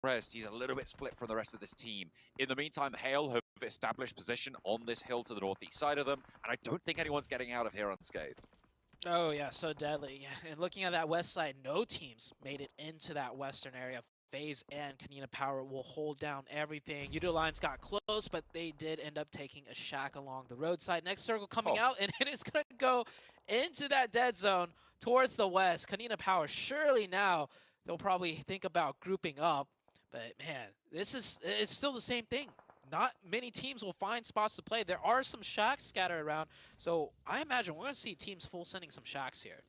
rest. He's a little bit split from the rest of this team. In the meantime, Hale have established position on this hill to the northeast side of them, and I don't think anyone's getting out of here unscathed. Oh yeah, so deadly. And looking at that west side, no teams made it into that western area. FaZe and Kanina Power will hold down everything. Udo Lions got close, but they did end up taking a shack along the roadside. Next circle coming out, and it is going to go into that dead zone towards the west. Kanina Power, surely now they'll probably think about grouping up. But man, it's still the same thing. Not many teams will find spots to play. There are some shacks scattered around, so I imagine we're going to see teams full sending some shacks here.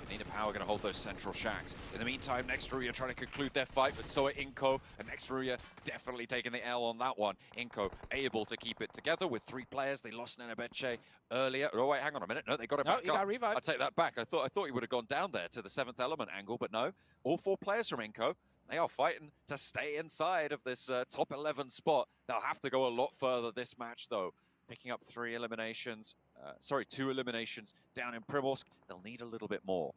Kanina Power going to hold those central shacks. In the meantime, Nextruya trying to conclude their fight, but so are Inko, and Nextruya definitely taking the L on that one. Inko able to keep it together with 3 players. They lost Nenebeche earlier. Oh wait, hang on a minute. No, they got it back up. Got revived. I take that back. I thought he would have gone down there to the 7th element angle, but no. All 4 players from Inko. They are fighting to stay inside of this top 11 spot. They'll have to go a lot further this match, though. Picking up 2 eliminations down in Primorsk. They'll need a little bit more.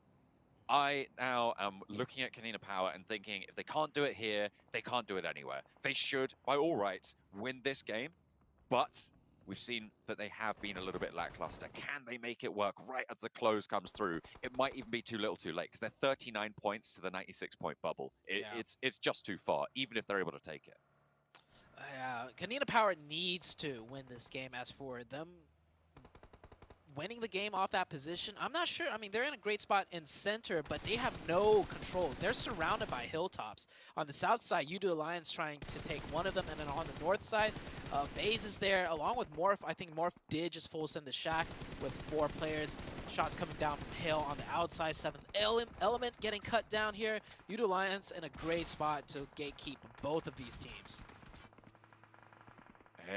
I now am looking at Kanina Power and thinking, if they can't do it here, they can't do it anywhere. They should, by all rights, win this game, but we've seen that they have been a little bit lackluster. Can they make it work right as the close comes through? It might even be too little too late, because they're 39 points to the 96-point bubble. It's just too far, even if they're able to take it. Yeah, Kanina Power needs to win this game. As for them winning the game off that position, I'm not sure. I mean, they're in a great spot in center, but they have no control. They're surrounded by hilltops. On the south side, Udo Alliance trying to take one of them, and then on the north side, FaZe is there, along with Morph. I think Morph did just full send the shack with 4 players. Shots coming down from Hale on the outside. 7th element getting cut down here. Udo Alliance in a great spot to gatekeep both of these teams.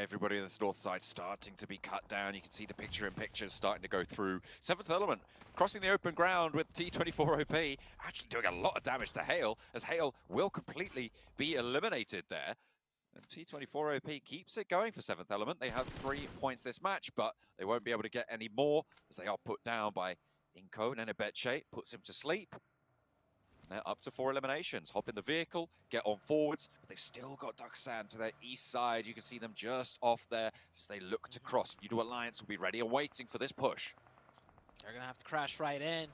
Everybody on this north side starting to be cut down. You can see the picture-in-pictures starting to go through. 7th element crossing the open ground with T24OP, actually doing a lot of damage to Hale, as Hale will completely be eliminated there. And T24OP keeps it going for 7th element. They have 3 points this match, but they won't be able to get any more as they are put down by Inko. Nenebeche puts him to sleep. They're up to 4 eliminations. Hop in the vehicle, get on forwards, but they've still got Duxan to their east side. You can see them just off there as they look to cross. Udo Alliance will be ready and waiting for this push. They're going to have to crash right in,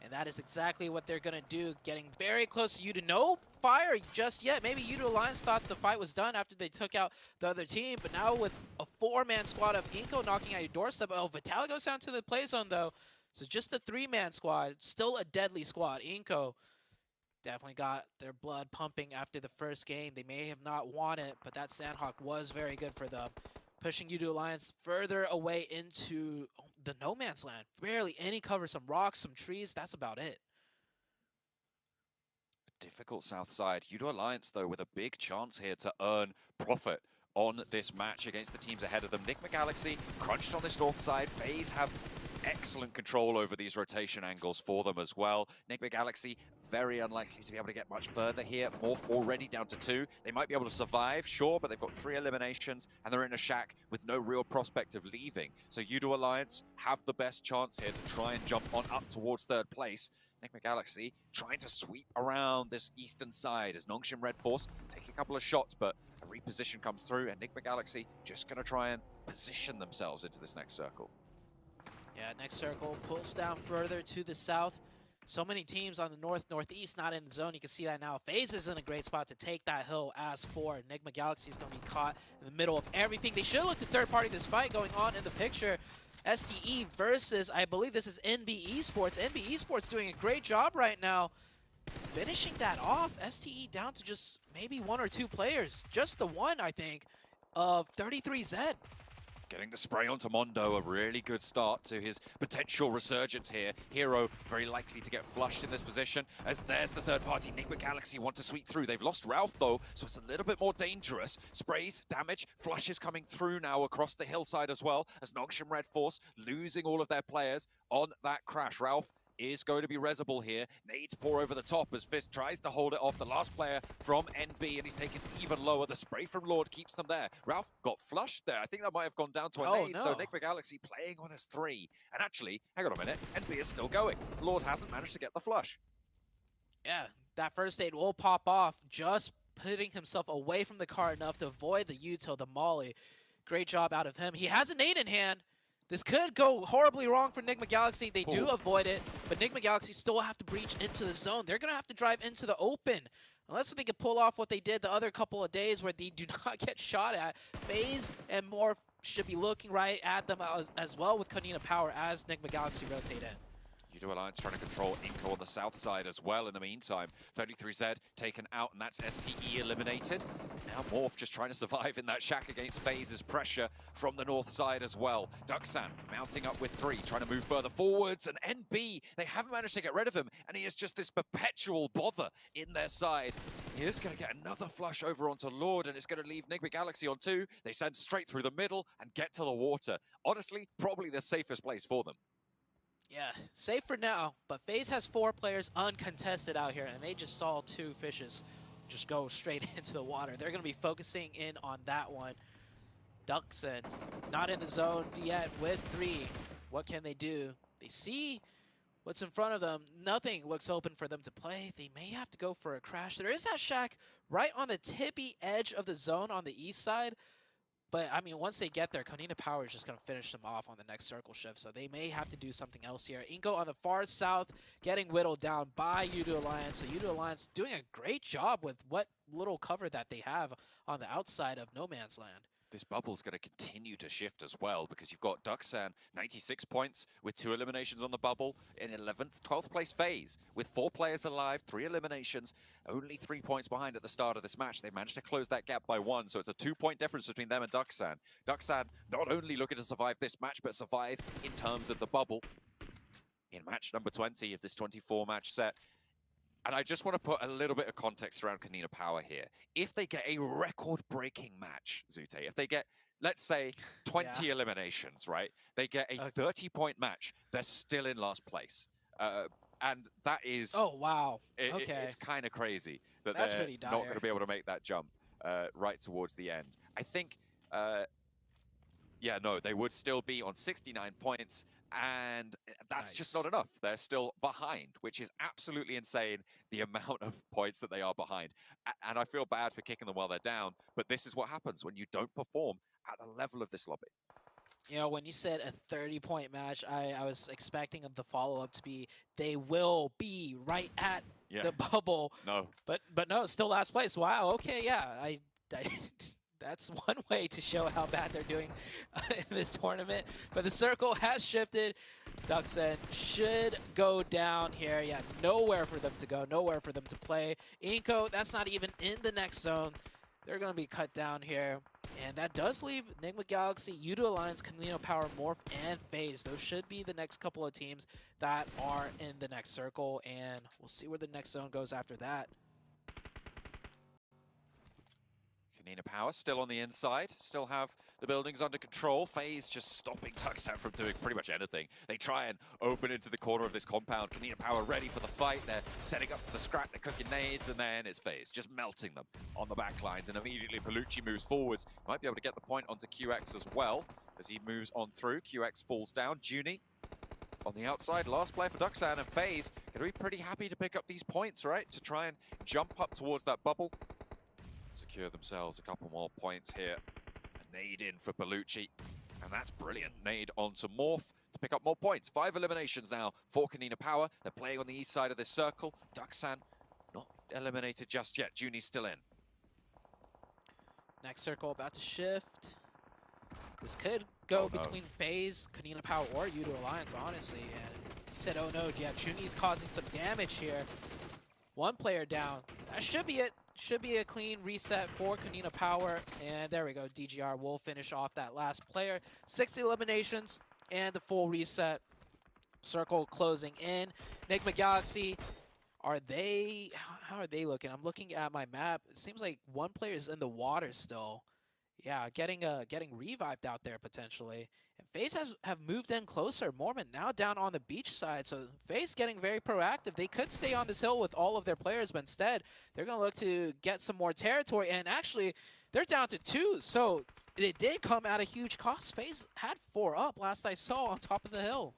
and that is exactly what they're going to do. Getting very close to Udo. No fire just yet. Maybe Udo Alliance thought the fight was done after they took out the other team, but now with a 4-man squad of Inko knocking at your doorstep. Oh, Vitaly goes down to the play zone, though. So just a 3-man squad. Still a deadly squad. Inko definitely got their blood pumping after the first game. They may have not won it, but that Sandhawk was very good for them. Pushing Udo Alliance further away into the no man's land. Barely any cover, some rocks, some trees. That's about it. Difficult south side. Udo Alliance, though, with a big chance here to earn profit on this match against the teams ahead of them. Enigma Galaxy crunched on this north side. FaZe have excellent control over these rotation angles for them as well. Enigma Galaxy very unlikely to be able to get much further here. Morph already down to 2. They might be able to survive, sure, but they've got 3 eliminations and they're in a shack with no real prospect of leaving. So Udo Alliance have the best chance here to try and jump on up towards 3rd place. Enigma Galaxy trying to sweep around this eastern side as Nongshim Red Force take a couple of shots, but a reposition comes through. Enigma Galaxy just going to try and position themselves into this next circle. Yeah, next circle pulls down further to the south. So many teams on the north, northeast not in the zone. You can see that now. FaZe is in a great spot to take that hill. As for Enigma Galaxy is going to be caught in the middle of everything. They should look to third party this fight going on in the picture. STE versus, I believe this is NB Esports. NB Esports doing a great job right now. Finishing that off. STE down to just maybe 1 or 2 players. Just the one, I think, of 33Z. Getting the spray onto Mondo, a really good start to his potential resurgence here. Hero very likely to get flushed in this position, as there's the third party. Enigma Galaxy want to sweep through. They've lost Ralph though, so it's a little bit more dangerous. Sprays, damage, flushes coming through now across the hillside as well, as Nongshim Red Force losing all of their players on that crash. Ralph is going to be resible here. Nades pour over the top as Fist tries to hold it off. The last player from NB, and he's taken even lower. The spray from Lord keeps them there. Ralph got flushed there. I think that might have gone down to a nade. No. So Enigma Galaxy playing on his 3. And actually, hang on a minute, NB is still going. Lord hasn't managed to get the flush. Yeah, that first aid will pop off just putting himself away from the car enough to avoid the util, the molly. Great job out of him. He has a nade in hand. This could go horribly wrong for Nigma Galaxy. They do avoid it, but Nigma Galaxy still have to breach into the zone. They're going to have to drive into the open. Unless they can pull off what they did the other couple of days where they do not get shot at. FaZe and Morph should be looking right at them as well with Konina Power as Nigma Galaxy rotate in. Yudo Alliance trying to control Inco on the south side as well in the meantime. 33Z taken out, and that's STE eliminated. Now Morph just trying to survive in that shack against FaZe's pressure from the north side as well. Duxan mounting up with 3, trying to move further forwards, and NB, they haven't managed to get rid of him, and he is just this perpetual bother in their side. He is going to get another flush over onto Lord, and it's going to leave Nigma Galaxy on 2. They send straight through the middle and get to the water. Honestly, probably the safest place for them. Yeah, safe for now, but FaZe has 4 players uncontested out here, and they just saw 2 fishes just go straight into the water. They're going to be focusing in on that one. Duxon, not in the zone yet with 3. What can they do? They see what's in front of them. Nothing looks open for them to play. They may have to go for a crash. There is that shack right on the tippy edge of the zone on the east side. But, I mean, once they get there, Konina Power is just going to finish them off on the next circle shift. So they may have to do something else here. Inco on the far south getting whittled down by Yudo Alliance. So Yudo Alliance doing a great job with what little cover that they have on the outside of No Man's Land. This bubble's going to continue to shift as well because you've got Duxan, 96 points with 2 eliminations on the bubble in 11th, 12th place FaZe with 4 players alive, 3 eliminations, only 3 points behind at the start of this match. They managed to close that gap by 1, so it's a 2-point difference between them and Duxan. Duxan not only looking to survive this match, but survive in terms of the bubble in match number 20 of this 24-match set. And I just want to put a little bit of context around Konina Power here. If they get a record-breaking match, Zute, if they get, let's say, 20 eliminations, right? They get a 30-point match, they're still in last place. And that is... Oh, wow. Okay. It's kind of crazy that That's they're pretty dire. not going to be able to make that jump right towards the end. I think, yeah, no, they would still be on 69 points, and that's just not enough. They're still behind, which is absolutely insane, the amount of points that they are behind. And I feel bad for kicking them while they're down, but this is what happens when you don't perform at the level of this lobby. You know, when you said a 30-point match, I was expecting the follow-up to be they will be right at the bubble. No. But no, it's still last place. Wow, okay, yeah. I that's one way to show how bad they're doing in this tournament. But the circle has shifted. Duxon should go down here. Yeah, nowhere for them to go, nowhere for them to play. Inco, that's not even in the next zone. They're going to be cut down here. And that does leave Nigma Galaxy, Yudo Alliance, Konina Power, Morph, and FaZe. Those should be the next couple of teams that are in the next circle. And we'll see where the next zone goes after that. Konina Power still on the inside, still have the buildings under control. FaZe just stopping Duxan from doing pretty much anything. They try and open into the corner of this compound. Konina Power ready for the fight. They're setting up for the scrap. They're cooking nades, and then it's FaZe just melting them on the back lines. And immediately Palucci moves forwards. Might be able to get the point onto QX as well as he moves on through. QX falls down. Junie on the outside, last player for Duxan, and FaZe going to be pretty happy to pick up these points, right? To try and jump up towards that bubble. Secure themselves a couple more points here. A nade in for Palucci, and that's brilliant. Nade onto Morph to pick up more points. 5 eliminations now for Konina Power. They're playing on the east side of this circle. Duxan not eliminated just yet. Junie's still in. Next circle about to shift. This could go between FaZe, Konina Power, or Yudo Alliance, honestly. And he said, oh no, yeah, Junie's causing some damage here. 1 player down. That should be it. Should be a clean reset for Konina Power. And there we go. DGR will finish off that last player. 6 eliminations and the full reset. Circle closing in. Nigma Galaxy, are they... How are they looking? I'm looking at my map. It seems like 1 player is in the water still. Yeah, getting revived out there potentially. And FaZe have moved in closer. Mormon now down on the beach side. So FaZe getting very proactive. They could stay on this hill with all of their players, but instead they're going to look to get some more territory. And actually, they're down to 2. So it did come at a huge cost. FaZe had 4 up last I saw on top of the hill.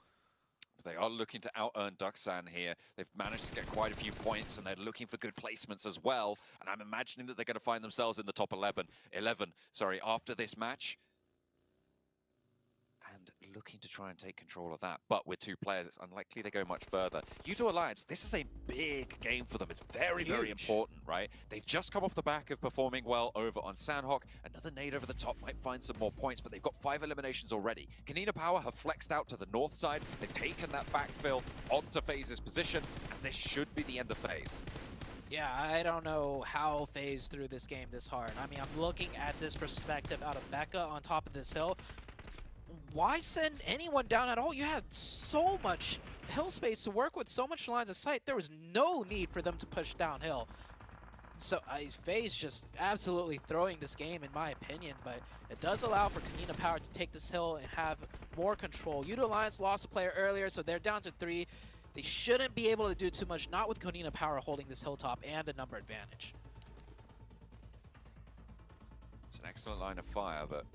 They are looking to out-earn Duxan here. They've managed to get quite a few points, and they're looking for good placements as well. And I'm imagining that they're going to find themselves in the top 11, after this match. And looking to try and take control of that. But with 2 players, it's unlikely they go much further. U2 Alliance, this is a big game for them. It's very, very important, right? They've just come off the back of performing well over on Sandhawk. Another nade over the top might find some more points, but they've got 5 eliminations already. Kanina Power have flexed out to the north side. They've taken that backfill onto FaZe's position, and this should be the end of FaZe. Yeah, I don't know how FaZe threw this game this hard. I mean, I'm looking at this perspective out of Becca on top of this hill. Why send anyone down at all? You had so much hill space to work with, so much lines of sight. There was no need for them to push downhill. So FaZe just absolutely throwing this game, in my opinion, but it does allow for Kanina Power to take this hill and have more control. U2 Alliance lost a player earlier, so they're down to 3. They shouldn't be able to do too much, not with Kanina Power holding this hilltop and a number advantage. It's an excellent line of fire, but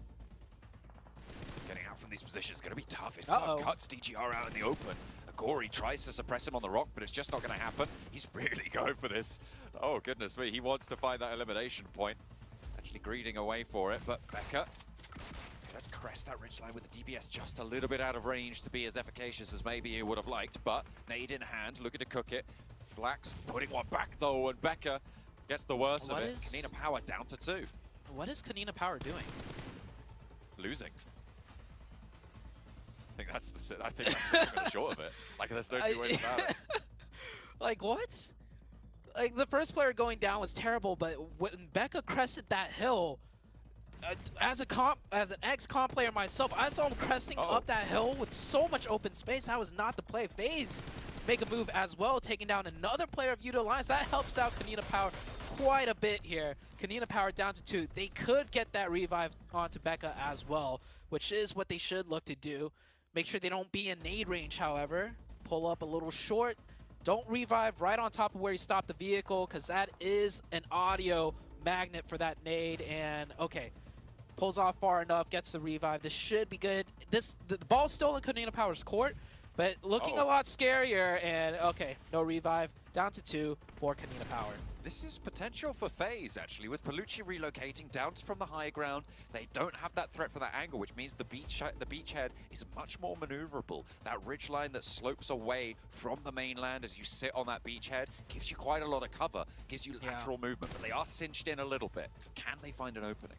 getting out from these positions is going to be tough. If Mark cuts DGR out in the open, Agori tries to suppress him on the rock, but it's just not going to happen. He's really going for this. Oh, goodness me. He wants to find that elimination point. Actually greeding away for it, but Becca could crest that ridgeline with the DBS just a little bit out of range to be as efficacious as maybe he would have liked, but nade in hand, looking to cook it. Flax putting one back, though, and Becca gets the worst of it. Kanina Power down to 2. What is Kanina Power doing? Losing. I think that's the short of it. Like, there's no 2 ways about it. Like, what? Like, the first player going down was terrible, but when Becca crested that hill, as an ex-comp player myself, I saw him cresting up that hill with so much open space. That was not the play. FaZe make a move as well, taking down another player of U2 Alliance. That helps out Kanina Power quite a bit here. Kanina Power down to 2. They could get that revive onto Becca as well, which is what they should look to do. Make sure they don't be in nade range, however. Pull up a little short. Don't revive right on top of where you stop the vehicle, because that is an audio magnet for that nade. And, okay, pulls off far enough, gets the revive. This should be good. The ball's still in Kanina Power's court, but looking a lot scarier. And, okay, no revive. Down to 2 for Kanina Power. This is potential for FaZe, actually, with Palucci relocating down from the high ground. They don't have that threat from that angle, which means the beachhead is much more maneuverable. That ridgeline that slopes away from the mainland as you sit on that beachhead gives you quite a lot of cover, gives you lateral movement, but they are cinched in a little bit. Can they find an opening?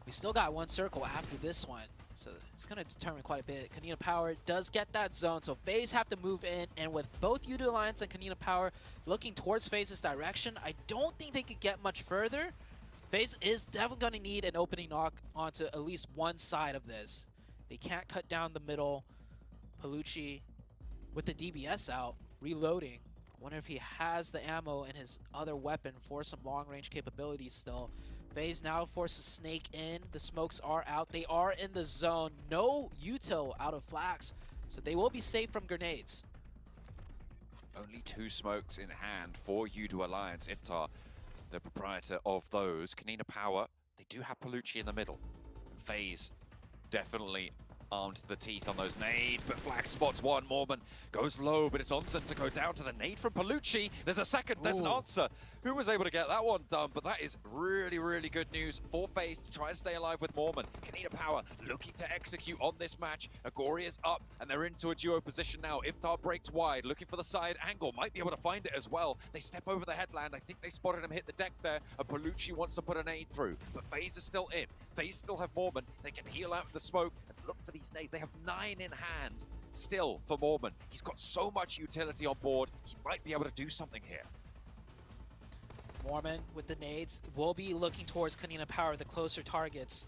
We still got 1 circle after this one, so it's going to determine quite a bit. Kanina Power does get that zone, so FaZe have to move in, and with both U2 Alliance and Kanina Power looking towards FaZe's direction, I don't think they could get much further. FaZe is definitely going to need an opening knock onto at least one side of this. They can't cut down the middle. Palucci with the DBS out, reloading. Wonder if he has the ammo in his other weapon for some long-range capabilities still. FaZe now forces Snake in. The smokes are out. They are in the zone. No util out of Flax, so they will be safe from grenades. Only 2 smokes in hand for U2 Alliance. Iftar, the proprietor of those. Kanina Power, they do have Palucci in the middle. FaZe definitely armed to the teeth on those nades, but Flax spots one. Mormon goes low, but it's Onsen to go down to the nade from Palucci. There's a second, there's an answer. Who was able to get that one done? But that is really, really good news for FaZe to try and stay alive with Mormon. Kanina Power looking to execute on this match. Agori is up, and they're into a duo position now. Iftar breaks wide, looking for the side angle. Might be able to find it as well. They step over the headland. I think they spotted him hit the deck there, and Palucci wants to put a nade through. But FaZe is still in. FaZe still have Mormon. They can heal out the smoke and look for these nades. They have 9 in hand still for Mormon. He's got so much utility on board. He might be able to do something here. Mormon with the nades will be looking towards Kanina Power, the closer targets.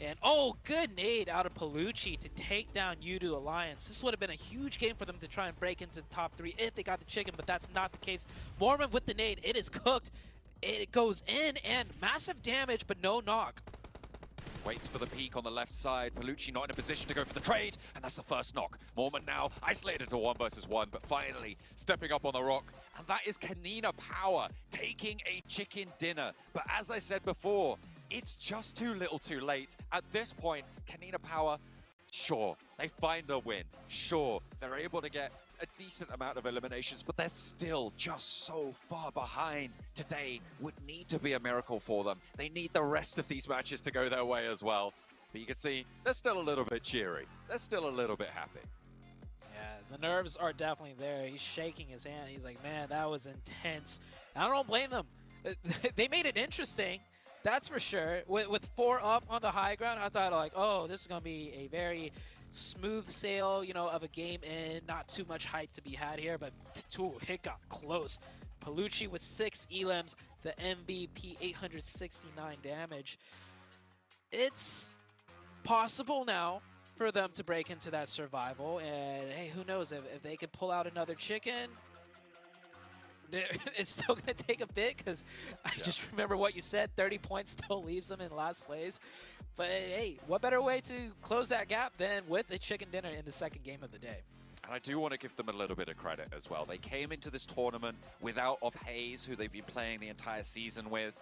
And oh, good nade out of Palucci to take down U2 Alliance. This would have been a huge game for them to try and break into the top 3 if they got the chicken, but that's not the case. Mormon with the nade, it is cooked. It goes in and massive damage, but no knock. Waits for the peek on the left side. Palucci not in a position to go for the trade, and that's the first knock. Mormon now isolated to 1 versus 1, but finally stepping up on the rock. And that is Kanina Power taking a chicken dinner. But as I said before, it's just too little too late. At this point, Kanina Power Sure, they find a win. Sure, they're able to get a decent amount of eliminations, but they're still just so far behind. Today would need to be a miracle for them. They need the rest of these matches to go their way as well. But you can see they're still a little bit cheery. They're still a little bit happy. Yeah, the nerves are definitely there. He's shaking his hand. He's like, man, that was intense. I don't blame them. They made it interesting. That's for sure. With 4 up on the high ground, I thought like, oh, this is going to be a very smooth sail, you know, of a game in. Not too much hype to be had here, but it got close. Palucci with 6 elims, the MVP, 869 damage. It's possible now for them to break into that survival, and hey, who knows if they could pull out another chicken. It's still going to take a bit because I just remember what you said, 30 points still leaves them in last place. But hey, what better way to close that gap than with a chicken dinner in the second game of the day? And I do want to give them a little bit of credit as well. They came into this tournament without of Hayes, who they've been playing the entire season with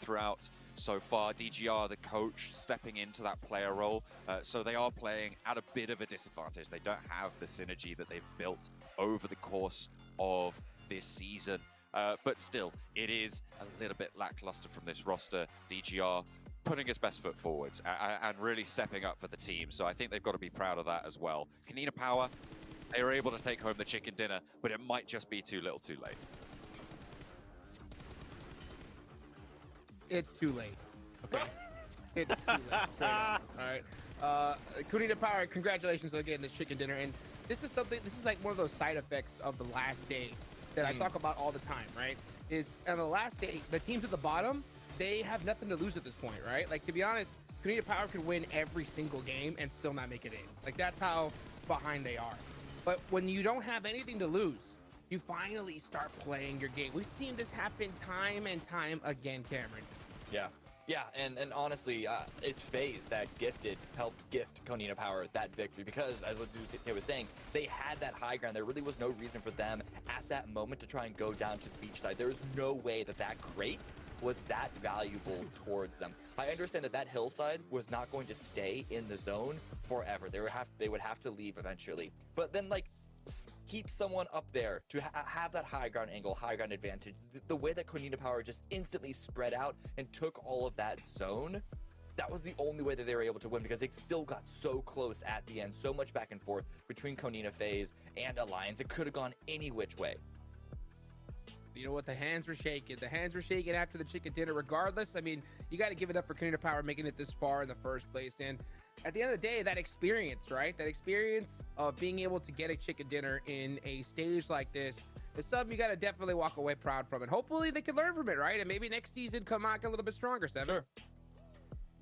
throughout so far. DGR, the coach, stepping into that player role. So they are playing at a bit of a disadvantage. They don't have the synergy that they've built over the course of this season. But still, it is a little bit lackluster from this roster. DGR putting his best foot forwards and really stepping up for the team. So I think they've got to be proud of that as well. Kanina Power, they were able to take home the chicken dinner, but it might just be too little too late. It's too late. Okay. It's too late. Straight up. All right. Kunita Power, congratulations on getting this chicken dinner. And this is like one of those side effects of the last day that I talk about all the time, right? Is on the last day, the teams at the bottom, they have nothing to lose at this point, right? Like, to be honest, Kunita Power could win every single game and still not make it in. Like, that's how behind they are. But when you don't have anything to lose, you finally start playing your game. We've seen this happen time and time again, Cameron. Yeah, and honestly, it's FaZe that helped gift Konina Power that victory because, as what Zeus was saying, they had that high ground. There really was no reason for them at that moment to try and go down to the beach side. There was no way that crate was that valuable towards them. I understand that hillside was not going to stay in the zone forever. They would have to leave eventually. But then, like, keep someone up there to have that high ground angle, high ground advantage. The way that Konina Power just instantly spread out and took all of that zone, that was the only way that they were able to win because they still got so close at the end, so much back and forth between Konina FaZe and Alliance. It could have gone any which way. You know what? The hands were shaking. The hands were shaking after the chicken dinner. Regardless, I mean, you got to give it up for Konina Power making it this far in the first place. And at the end of the day, that experience, right? That experience of being able to get a chicken dinner in a stage like this is something you got to definitely walk away proud from. And hopefully they can learn from it, right? And maybe next season come out a little bit stronger, Seven. Sure.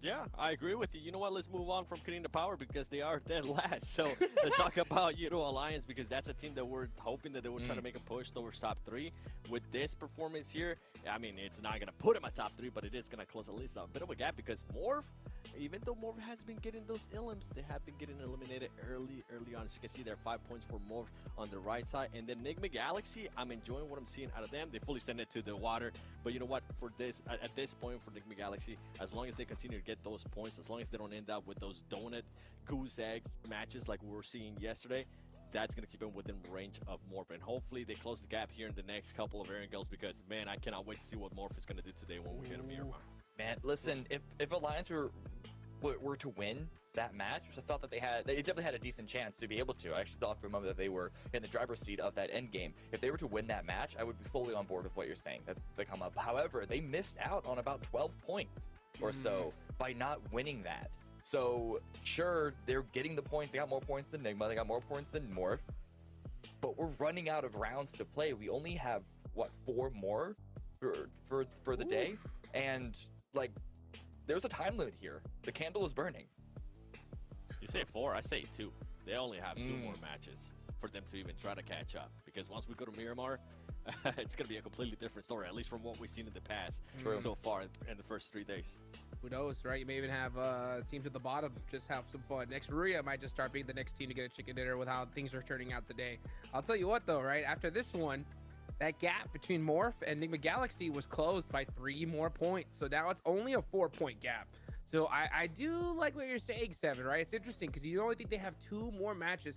Yeah, I agree with you. You know what? Let's move on from Kanina Power because they are dead last. So let's talk about Alliance because that's a team that we're hoping that they will try to make a push towards top 3. With this performance here, I mean, it's not going to put them at top 3, but it is going to close at least a bit of a gap because Morph, even though Morph has been getting those elims, they have been getting eliminated early on. As you can see, there are 5 points for Morph on the right side. And then Enigma Galaxy, I'm enjoying what I'm seeing out of them. They fully send it to the water. But you know what? For this, at this point for Enigma Galaxy, as long as they continue to get those points, as long as they don't end up with those donut goose eggs matches like we were seeing yesterday, that's going to keep them within range of Morph. And hopefully they close the gap here in the next couple of Aaron Girls because, man, I cannot wait to see what Morph is going to do today when we hit him here. Man, listen, if Alliance were to win that match, which I thought that they definitely had a decent chance to be able to. I actually thought for a moment that they were in the driver's seat of that end game. If they were to win that match, I would be fully on board with what you're saying, that they come up. However, they missed out on about 12 points or so by not winning that. So sure, they're getting the points. They got more points than Enigma. They got more points than Morph. But we're running out of rounds to play. We only have, what, 4 more for the day? And, like, there's a time limit here. The candle is burning. You say 4, I say 2. They only have 2 more matches for them to even try to catch up. Because once we go to Miramar, it's going to be a completely different story, at least from what we've seen in the past so far in the first 3 days. Who knows, right? You may even have teams at the bottom just have some fun. Next, Ruria might just start being the next team to get a chicken dinner with how things are turning out today. I'll tell you what, though, right? After this one, that gap between Morph and Enigma Galaxy was closed by 3 more points. So now it's only a 4-point gap. So I do like what you're saying, Seven, right? It's interesting because you only think they have 2 more matches.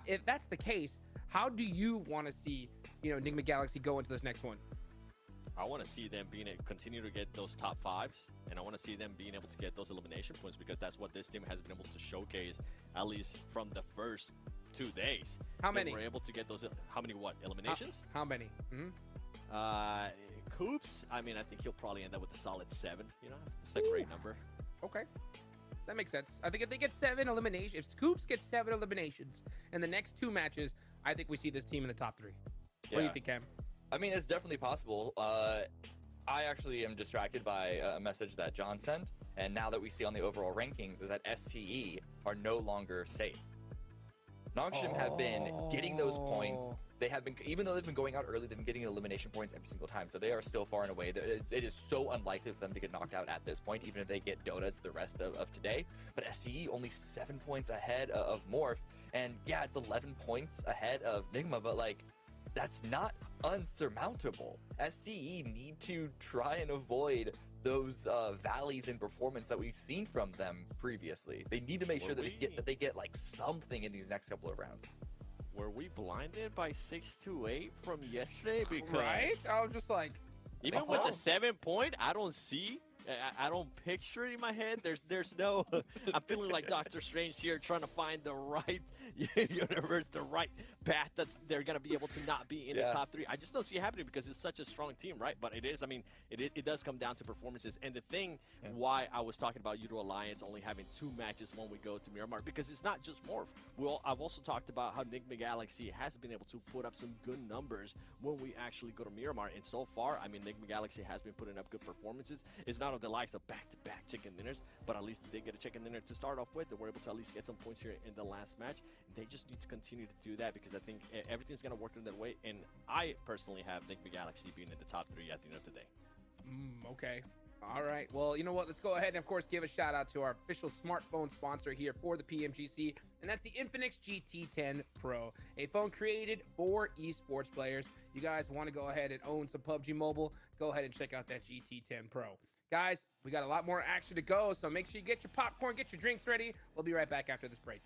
If that's the case, how do you want to see, Enigma Galaxy go into this next one? I want to see them continue to get those top 5s, and I want to see them being able to get those elimination points, because that's what this team has been able to showcase, at least from the first 2 days. How many? We're able to get those. How many? What eliminations? How many? Coops. I mean, I think he'll probably end up with a solid 7. It's a great number. Okay, that makes sense. I think if they get 7 eliminations, if Scoops gets 7 eliminations in the next 2 matches, I think we see this team in the top 3. What do you think, Cam? I mean, it's definitely possible. I actually am distracted by a message that John sent, and now that we see on the overall rankings is that STE are no longer safe. Nongshim have been getting those points. They have been, even though they've been going out early, they've been getting elimination points every single time. So they are still far and away. It is so unlikely for them to get knocked out at this point, even if they get donuts the rest of today. But STE only 7 points ahead of Morph. And yeah, it's 11 points ahead of Nigma, but like, that's not unsurmountable. STE need to try and avoid those valleys in performance that we've seen from them previously. They need to make sure that they get like something in these next couple of rounds. Were we blinded by 6-8 from yesterday? Because Right? I was just like, even with the 7 point, I don't see. I don't picture it in my head. There's no. I'm feeling like Doctor Strange here, trying to find the right universe, the right path that's they're gonna be able to not be in the top 3. I just don't see it happening because it's such a strong team, right? But it is. I mean, it does come down to performances. And the thing why I was talking about Udo Alliance only having 2 matches when we go to Miramar, because it's not just Morph. I've also talked about how Enigma Galaxy has been able to put up some good numbers when we actually go to Miramar. And so far, I mean, Enigma Galaxy has been putting up good performances. It's not of the likes of back-to-back chicken dinners, but at least they did get a chicken dinner to start off with. They were able to at least get some points here in the last match. They just need to continue to do that, because I think everything's going to work in that way. And I personally have Enigma Galaxy being in the top 3 at the end of the day. Okay. All right. Well, you know what? Let's go ahead and, of course, give a shout out to our official smartphone sponsor here for the PMGC, and that's the Infinix GT10 Pro, a phone created for esports players. You guys want to go ahead and own some PUBG Mobile, go ahead and check out that GT10 Pro. Guys, we got a lot more action to go, so make sure you get your popcorn, get your drinks ready. We'll be right back after this break.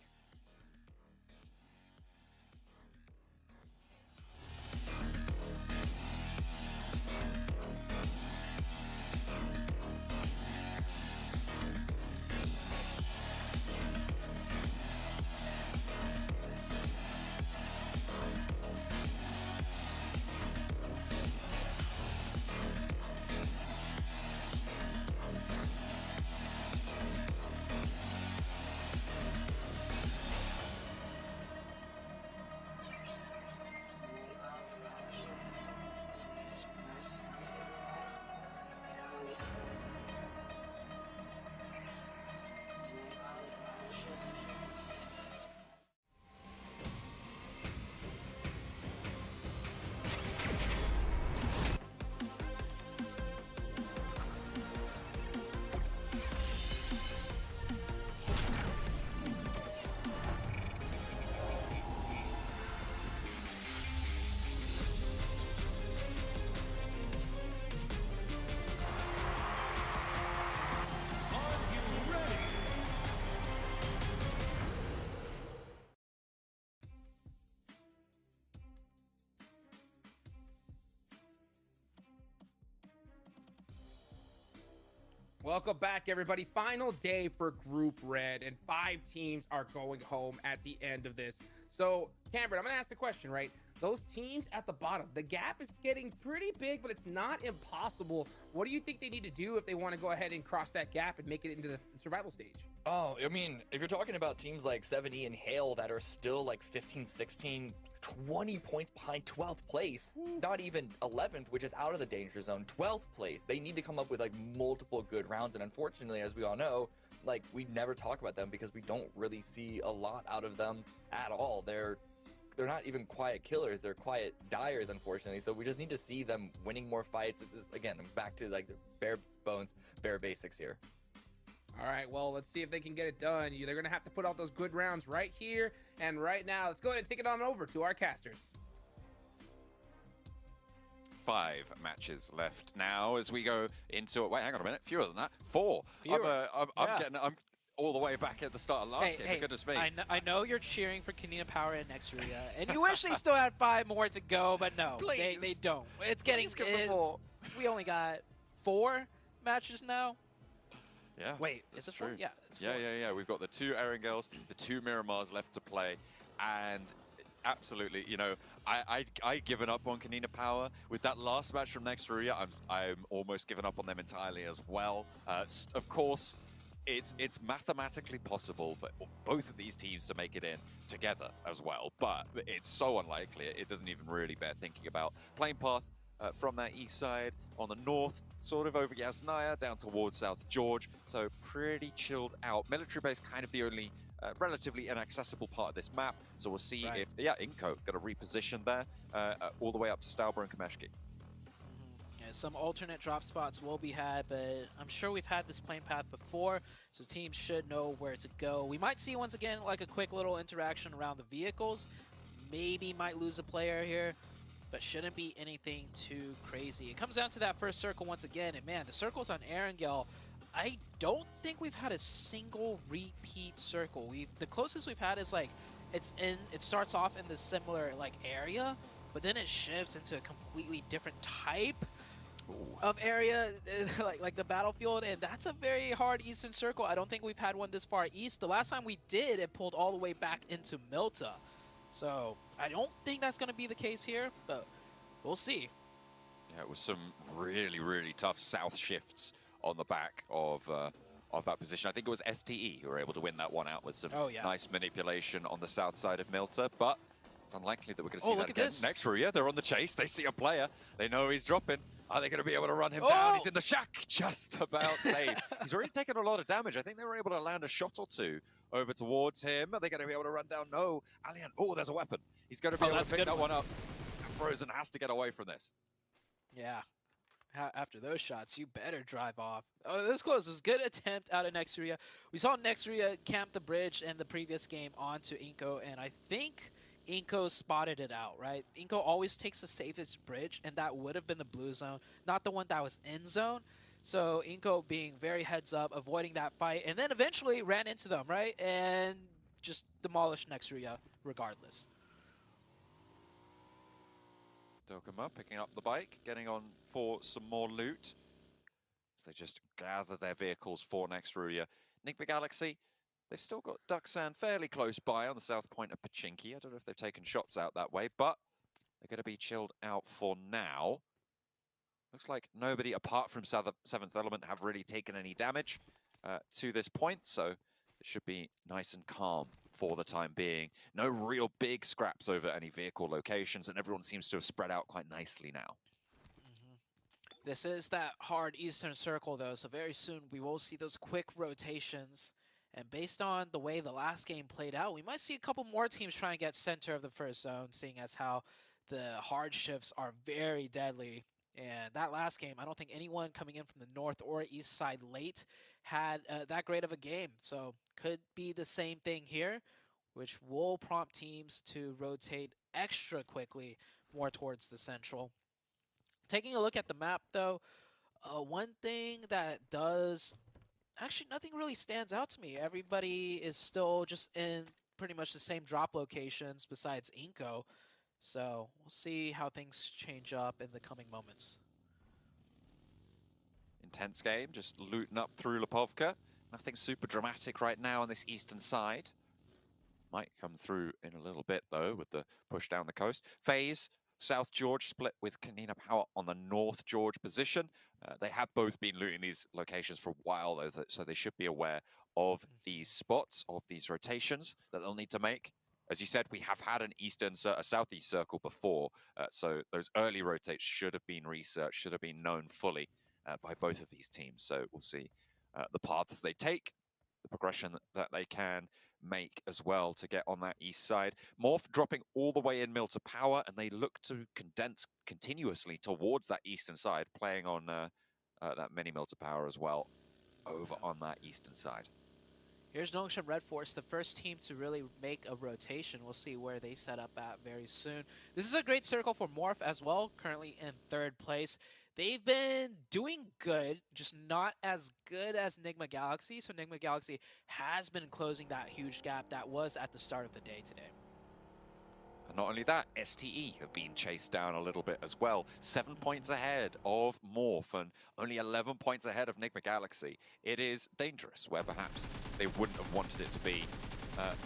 Welcome back, everybody. Final day for Group Red, and 5 teams are going home at the end of this. So, Cameron, I'm going to ask the question, right? Those teams at the bottom, the gap is getting pretty big, but it's not impossible. What do you think they need to do if they want to go ahead and cross that gap and make it into the survival stage? Oh, I mean, if you're talking about teams like 7E and Hale that are still like 15, 16, 20 points behind 12th place, not even 11th, which is out of the danger zone, 12th place. They need to come up with like multiple good rounds. And unfortunately, as we all know, like we never talk about them because we don't really see a lot out of them at all. They're not even quiet killers. They're quiet diers, unfortunately. So we just need to see them winning more fights. Again, back to like the bare bones, bare basics here. All right, well, let's see if they can get it done. They're going to have to put out those good rounds right here and right now. Let's go ahead and take it on over to our casters. 5 matches left now as we go into it. Wait, hang on a minute. Fewer than that. 4. Fewer. I'm all the way back at the start of last game. For goodness me. I know you're cheering for Kanina Power and Nexuria, and you wish they still had 5 more to go, but no, they don't. It's getting. We only got 4 matches now. Yeah. Wait, is it 4? true. Yeah, it's 4. Yeah. We've got the 2 Erangels, the 2 Miramars left to play, and absolutely, you know, I given up on Kanina Power with that last match from Nexuria. I'm almost given up on them entirely as well. Of course, it's mathematically possible for both of these teams to make it in together as well, but it's so unlikely. It doesn't even really bear thinking about. Playing path from that east side on the north, sort of over Yasnaya down towards South George, so pretty chilled out. Military base kind of the only relatively inaccessible part of this map, so we'll see if Inco got a reposition there all the way up to Stauber and Kameshki. Yeah, some alternate drop spots will be had, but I'm sure we've had this plane path before, so teams should know where to go. We might see once again like a quick little interaction around the vehicles. Maybe might lose a player here, but shouldn't be anything too crazy. It comes down to that first circle once again, and man, the circles on Erangel, I don't think we've had a single repeat circle. The closest we've had is like it starts off in this similar like area, but then it shifts into a completely different type of area, like the battlefield, and that's a very hard eastern circle. I don't think we've had one this far east. The last time we did, it pulled all the way back into Milta. So I don't think that's going to be the case here, but we'll see. Yeah, it was some really, really tough south shifts on the back of that position. I think it was STE who were able to win that one out with some nice manipulation on the south side of Milta, but it's unlikely that we're going to see that again. Nexuria, they're on the chase. They see a player. They know he's dropping. Are they going to be able to run him down? He's in the shack, just about saved. He's already taken a lot of damage. I think they were able to land a shot or 2 over towards him. Are they going to be able to run down? No. Allian, there's a weapon. He's going to be able to pick that one up. Frozen has to get away from this. Yeah. After those shots, you better drive off. Oh, this was close. It was a good attempt out of Nexuria. We saw Nexuria camp the bridge in the previous game onto Inco, and I think Inco spotted it out, right? Inco always takes the safest bridge, and that would have been the blue zone, not the one that was in zone. So Inco being very heads up, avoiding that fight, and then eventually ran into them, right? And just demolished Nexuria regardless. Dokuma picking up the bike, getting on for some more loot. As they just gather their vehicles for Nexuria. Nigma Galaxy, they've still got Duxan fairly close by on the south point of Pachinki. I don't know if they've taken shots out that way, but they're going to be chilled out for now. Looks like nobody apart from Seventh Element have really taken any damage to this point, so it should be nice and calm for the time being. No real big scraps over any vehicle locations, and everyone seems to have spread out quite nicely now. This is that hard eastern circle, though, so very soon we will see those quick rotations. And based on the way the last game played out, we might see a couple more teams try and get center of the first zone, seeing as how the hard shifts are very deadly. And that last game, I don't think anyone coming in from the north or east side late had that great of a game. So could be the same thing here, which will prompt teams to rotate extra quickly more towards the central. Taking a look at the map, though, one thing that does... Actually, nothing really stands out to me. Everybody is still just in pretty much the same drop locations besides Inco. So we'll see how things change up in the coming moments. Intense game, just looting up through Lipovka. Nothing super dramatic right now on this eastern side. Might come through in a little bit, though, with the push down the coast. FaZe, South George split with Kanina Power on the North George position. They have both been looting these locations for a while, though, so they should be aware of these spots, of these rotations that they'll need to make. As you said, we have had a southeast circle before, so those early rotates should have been researched, should have been known fully by both of these teams. So we'll see the paths they take, the progression that they can make as well to get on that east side. Morph dropping all the way in Milta Power, and they look to condense continuously towards that eastern side, playing on that mini Milta Power as well over on that eastern side. Here's Nongshim Red Force, the first team to really make a rotation. We'll see where they set up at very soon. This is a great circle for Morph as well, currently in 3rd place. They've been doing good, just not as good as Nigma Galaxy. So Nigma Galaxy has been closing that huge gap that was at the start of the day today. And not only that, STE have been chased down a little bit as well. 7 points ahead of Morph and only 11 points ahead of Nigma Galaxy. It is dangerous, where perhaps they wouldn't have wanted it to be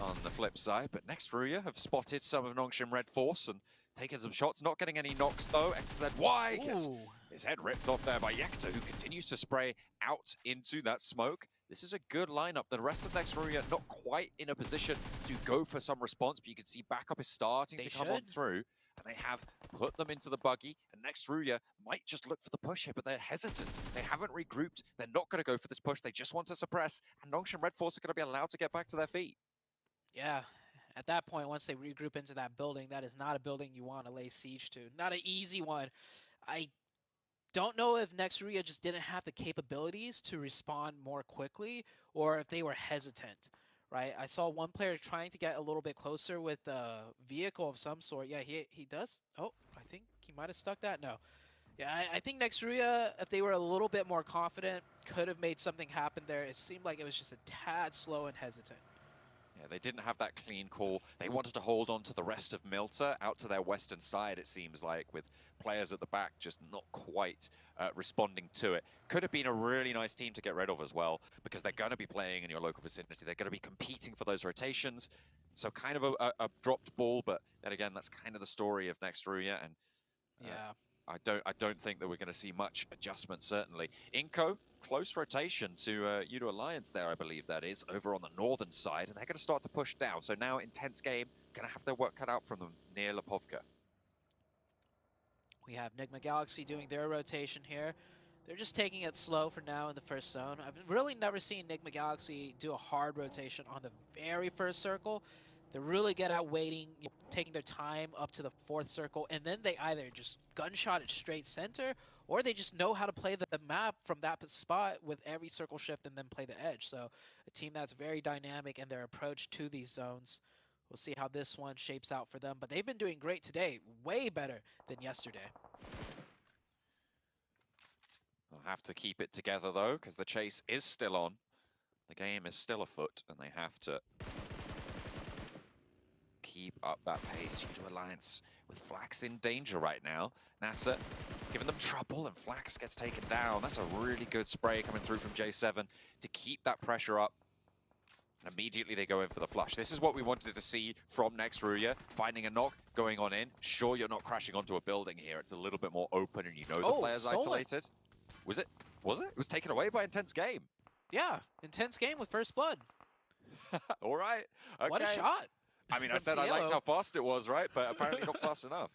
on the flip side. But next Ruya have spotted some of Nongshim Red Force and taken some shots, not getting any knocks though. XZY gets his head ripped off there by Yekta, who continues to spray out into that smoke. This is a good lineup. The rest of next Ruya not quite in a position to go for some response, but you can see backup is starting to come on through. And they have put them into the buggy. And next Ruya might just look for the push here, but they're hesitant. They haven't regrouped. They're not going to go for this push. They just want to suppress. And Nongshim Red Force are going to be allowed to get back to their feet. Yeah, at that point, once they regroup into that building, that is not a building you want to lay siege to. Not an easy one. I don't know if next Ruya just didn't have the capabilities to respond more quickly, or if they were hesitant, right? I saw one player trying to get a little bit closer with a vehicle of some sort. Yeah, he does. Oh, I think he might have stuck that. No. Yeah, I think next Ruya, if they were a little bit more confident, could have made something happen there. It seemed like it was just a tad slow and hesitant. Yeah, they didn't have that clean call. They wanted to hold on to the rest of Milta out to their western side, it seems like, with players at the back just not quite responding to it. Could have been a really nice team to get rid of as well, because they're going to be playing in your local vicinity. They're going to be competing for those rotations. So kind of a dropped ball, but then again, that's kind of the story of next Ruya. And yeah, I don't think that we're going to see much adjustment, certainly. Inco, close rotation to Udo Alliance there, I believe that is, over on the northern side, and they're going to start to push down. So now, intense game, going to have their work cut out from them near Lipovka. we have Nigma Galaxy doing their rotation here. They're just taking it slow for now in the first zone. I've really never seen Nigma Galaxy do a hard rotation on the very first circle. They're really good at waiting, taking their time up to the 4th circle, and then they either just gunshot it straight center, or they just know how to play the map from that spot with every circle shift and then play the edge. So a team that's very dynamic in their approach to these zones. We'll see how this one shapes out for them, but they've been doing great today, way better than yesterday. They'll have to keep it together though, because the chase is still on. The game is still afoot, and they have to keep up that pace. Udo Alliance with Flax in danger right now. NASA giving them trouble, and Flax gets taken down. That's a really good spray coming through from J7 to keep that pressure up. And immediately they go in for the flush. This is what we wanted to see from next Ruya. Finding a knock, going on in. Sure, you're not crashing onto a building here. It's a little bit more open, and you know the player's isolated. Was it? Was it? It was taken away by Intense Game. Yeah, intense game with first blood. All right. Okay. What a shot. I mean, I said I liked how fast it was, right? But apparently not fast enough.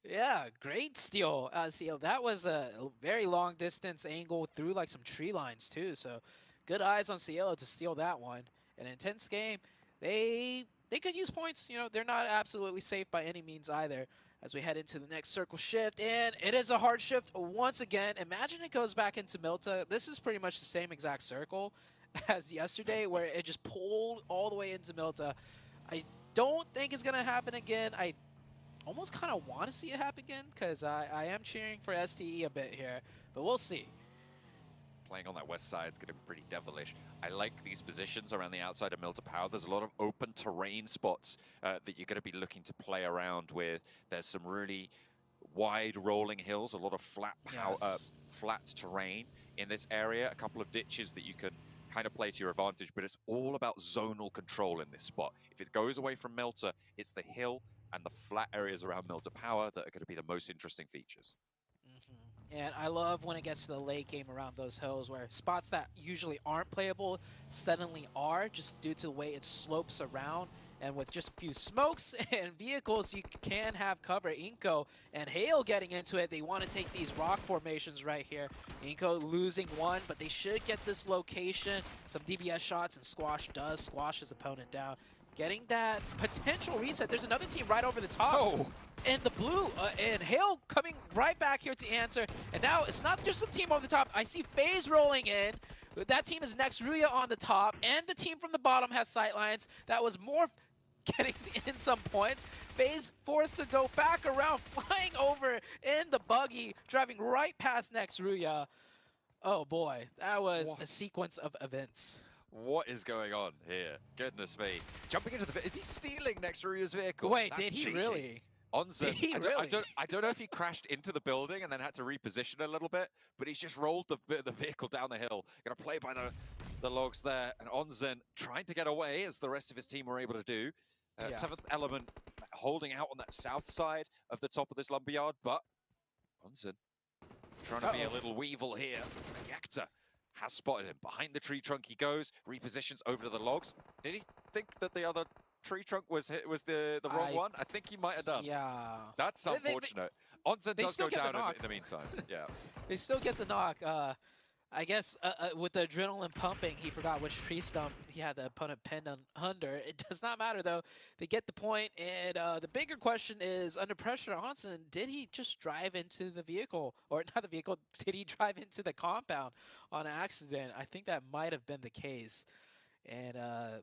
Yeah, great steal. Cielo. That was a very long distance angle through like some tree lines too. So good eyes on Cielo to steal that one. An intense game. They could use points. You know, they're not absolutely safe by any means either. As we head into the next circle shift, and it is a hard shift once again. Imagine it goes back into Milta. This is pretty much the same exact circle as yesterday, where it just pulled all the way into Milta. I don't think it's going to happen again. I almost kind of want to see it happen again, because I am cheering for STE a bit here, but we'll see. Playing on that west side is going to be pretty devilish. I like these positions around the outside of Milta Power. There's a lot of open terrain spots that you're going to be looking to play around with. There's some really wide rolling hills, a lot of flat terrain in this area, a couple of ditches that you can kind of play to your advantage, but it's all about zonal control in this spot. If it goes away from Milta, it's the hill and the flat areas around Milta Power that are going to be the most interesting features. And I love when it gets to the late game around those hills, where spots that usually aren't playable suddenly are, just due to the way it slopes around. And with just a few smokes and vehicles, you can have cover. Inco and Hale getting into it. They want to take these rock formations right here. Inco losing one, but they should get this location. Some DBS shots, and Squash does squash his opponent down. Getting that potential reset. There's another team right over the top. Oh! And the blue, and Hale coming right back here to answer. And now it's not just the team over the top. I see FaZe rolling in That team is next Ruya on the top, and the team from the bottom has sightlines. That was more getting in some points. FaZe forced to go back around, flying over in the buggy, driving right past next Ruya. Oh boy, that was a sequence of events. What is going on here? Goodness me. Jumping into the... Is he stealing next Ruya's vehicle? Wait, That's did he cheeky. really? Onzen, Did he I really? don't know if he crashed into the building and then had to reposition a little bit, but he's just rolled the vehicle down the hill. Gonna play by the logs there, and Onzen trying to get away as the rest of his team were able to do. Yeah. Seventh Element holding out on that south side of the top of this lumberyard, but Onzen trying to be a little weevil here. Yakta has spotted him. Behind the tree trunk he goes, repositions over to the logs. Did he think that the other tree trunk was the wrong one? I think he might have done. Yeah. That's unfortunate. Onzen does go down in the meantime. Yeah. They still get the knock. I guess with the adrenaline pumping, he forgot which tree stump he had the opponent pinned under. It does not matter, though. They get the point, and the bigger question is, under pressure, Onzen, did he just drive into the vehicle? Or not the vehicle, did he drive into the compound on accident? I think that might have been the case. And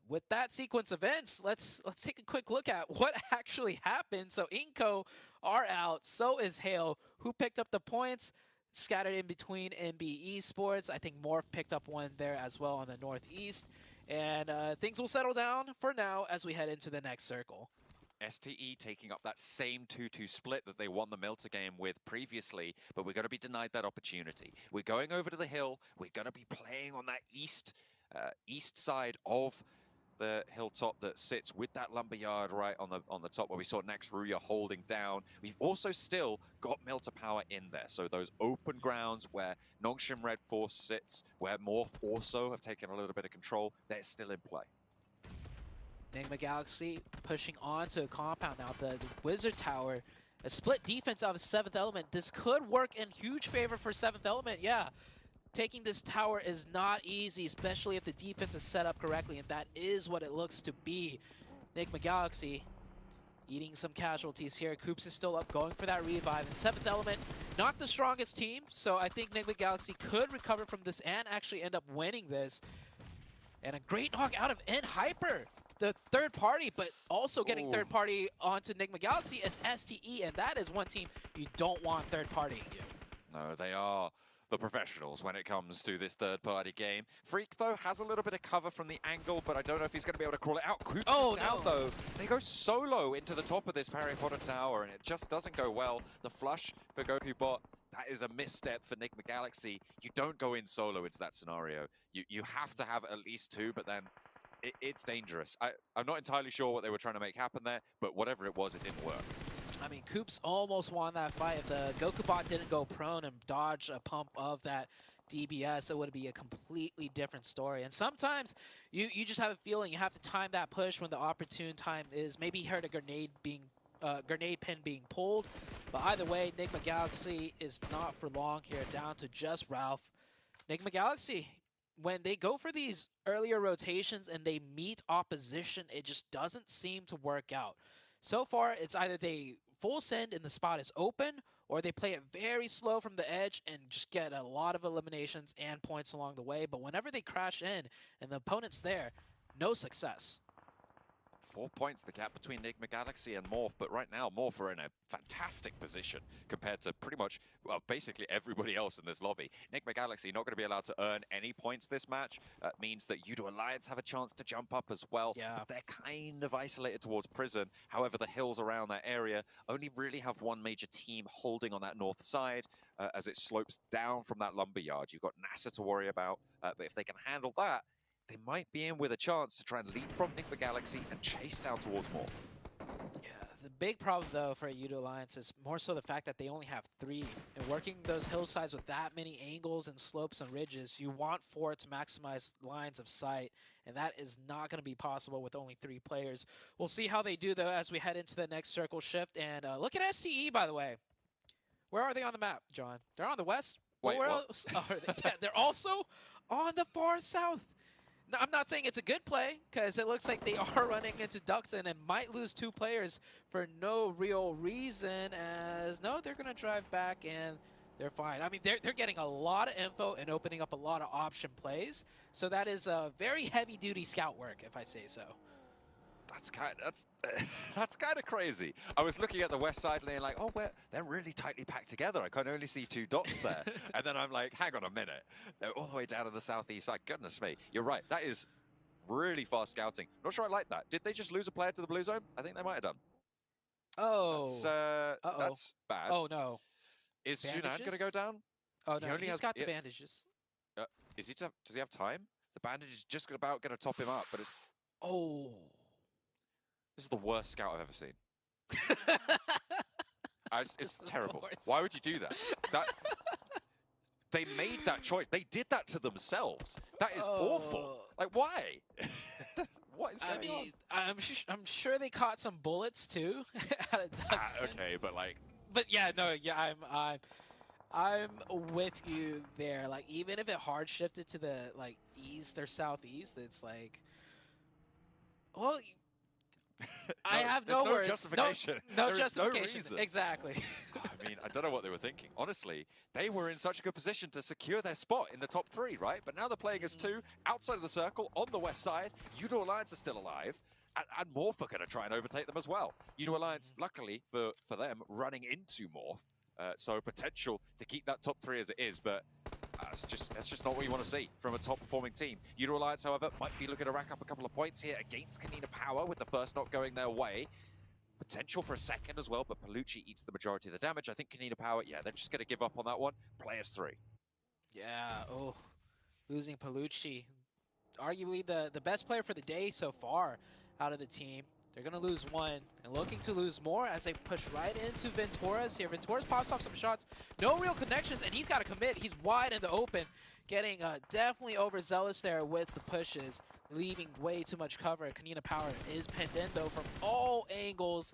with that sequence of events, let's take a quick look at what actually happened. So Inco are out, so is Hale, who picked up the points. Scattered in between NB Esports. I think Morph picked up one there as well on the northeast. And things will settle down for now as we head into the next circle. STE taking up that same 2-2 split that they won the Milter game with previously, but we're going to be denied that opportunity. We're going over to the hill. We're going to be playing on that east side of the hilltop that sits with that lumberyard right on the top where we saw next Ruya holding down. We've also still got Milter Power in there, so those open grounds where Nongshim Red Force sits, where Morph also have taken a little bit of control, they're still in play. Enigma Galaxy pushing onto a compound now. The Wizard Tower, a split defense of 7th Element. This could work in huge favor for 7th Element, yeah. Taking this tower is not easy, especially if the defense is set up correctly, and that is what it looks to be. Enigma Galaxy eating some casualties here. Coops is still up, going for that revive. And 7th Element, not the strongest team, so I think Enigma Galaxy could recover from this and actually end up winning this. And a great knock out of Hyper, the third party, but also getting third party onto Enigma Galaxy as STE, and that is one team you don't want third partying you. No, they are the professionals when it comes to this third-party game. Freak, though, has a little bit of cover from the angle, but I don't know if he's going to be able to crawl it out. Coops down, though. They go solo into the top of this Harry Potter tower, and it just doesn't go well. The flush for Goku Bot, that is a misstep for Enigma Galaxy. You don't go in solo into that scenario. You have to have at least two, but then it's dangerous. I'm not entirely sure what they were trying to make happen there, but whatever it was, it didn't work. I mean, Coops almost won that fight. If the Goku Bot didn't go prone and dodge a pump of that DBS, it would be a completely different story. And sometimes you just have a feeling you have to time that push when the opportune time is. Maybe he heard a grenade pin being pulled. But either way, Enigma Galaxy is not for long here, down to just Ralph. Enigma Galaxy, when they go for these earlier rotations and they meet opposition, it just doesn't seem to work out. So far, it's either they full send and the spot is open, or they play it very slow from the edge and just get a lot of eliminations and points along the way. But whenever they crash in and the opponent's there, no success. 4 points, the gap between Enigma Galaxy and Morph, but right now Morph are in a fantastic position compared to pretty much, well, basically everybody else in this lobby. Enigma Galaxy not going to be allowed to earn any points this match. Means that Yudo Alliance have a chance to jump up as well. Yeah. But they're kind of isolated towards Prison. However, the hills around that area only really have one major team holding on that north side as it slopes down from that lumberyard. You've got NASA to worry about, but if they can handle that, they might be in with a chance to try and leap from Enigma Galaxy and chase down towards Morph. Yeah, the big problem, though, for Yudo Alliance is more so the fact that they only have 3. And working those hillsides with that many angles and slopes and ridges, you want 4 to maximize lines of sight, and that is not going to be possible with only 3 players. We'll see how they do, though, as we head into the next circle shift. And look at STE, by the way. Where are they on the map, John? They're on the west? Wait, where what? else are they? Yeah, they're also on the far south. Now, I'm not saying it's a good play, because it looks like they are running into Duxon and might lose 2 players for no real reason, as no, they're going to drive back, and They're fine. I mean, they're getting a lot of info and opening up a lot of option plays. So that is very heavy-duty scout work, if I say so. That's kind of crazy. I was looking at the west side lane like, oh, they're really tightly packed together. I can only see 2 dots there. And then I'm like, hang on a minute. They're all the way down to the southeast side. Goodness me. You're right. That is really fast scouting. Not sure I like that. Did they just lose a player to the blue zone? I think they might have done. Oh. That's bad. Oh, no. Is Sunan Bandages? going to go down? Oh, He no. only He's has- got the yeah. bandages. Does he have time? The bandage is just about going to top him up, but it's... Oh. This is the worst scout I've ever seen. It's This is the terrible. worst. Why would you do that? They made that choice. They did that to themselves. That is awful. Oh. Like, why? What is going I on? mean, I'm sure they caught some bullets too out of Dustin. Okay, but like, But yeah, no, yeah, I'm with you there. Like, even if it hard shifted to the like east or southeast, it's like, well, I have there's no no words. justification. No There is no justification. reason. Exactly. I mean, I don't know what they were thinking. Honestly, they were in such a good position to secure their spot in the top 3, right? But now they're playing as 2 outside of the circle on the west side. Udo Alliance are still alive. And Morph are going to try and overtake them as well. Udo Alliance, luckily for them, running into Morph. So potential to keep that top 3 as it is, but that's just not what you want to see from a top-performing team. Udo Alliance, however, might be looking to rack up a couple of points here against Kanina Power with the first not going their way. Potential for a second as well, but Palucci eats the majority of the damage. I think Kanina Power, yeah, they're just going to give up on that one. Players 3. Yeah. Oh, losing Palucci, arguably the best player for the day so far out of the team. They're going to lose 1 and looking to lose more as they push right into Venturas here. Venturas pops off some shots. No real connections, and he's got to commit. He's wide in the open, getting definitely overzealous there with the pushes, leaving way too much cover. Kanina Power is pinned in, though, from all angles.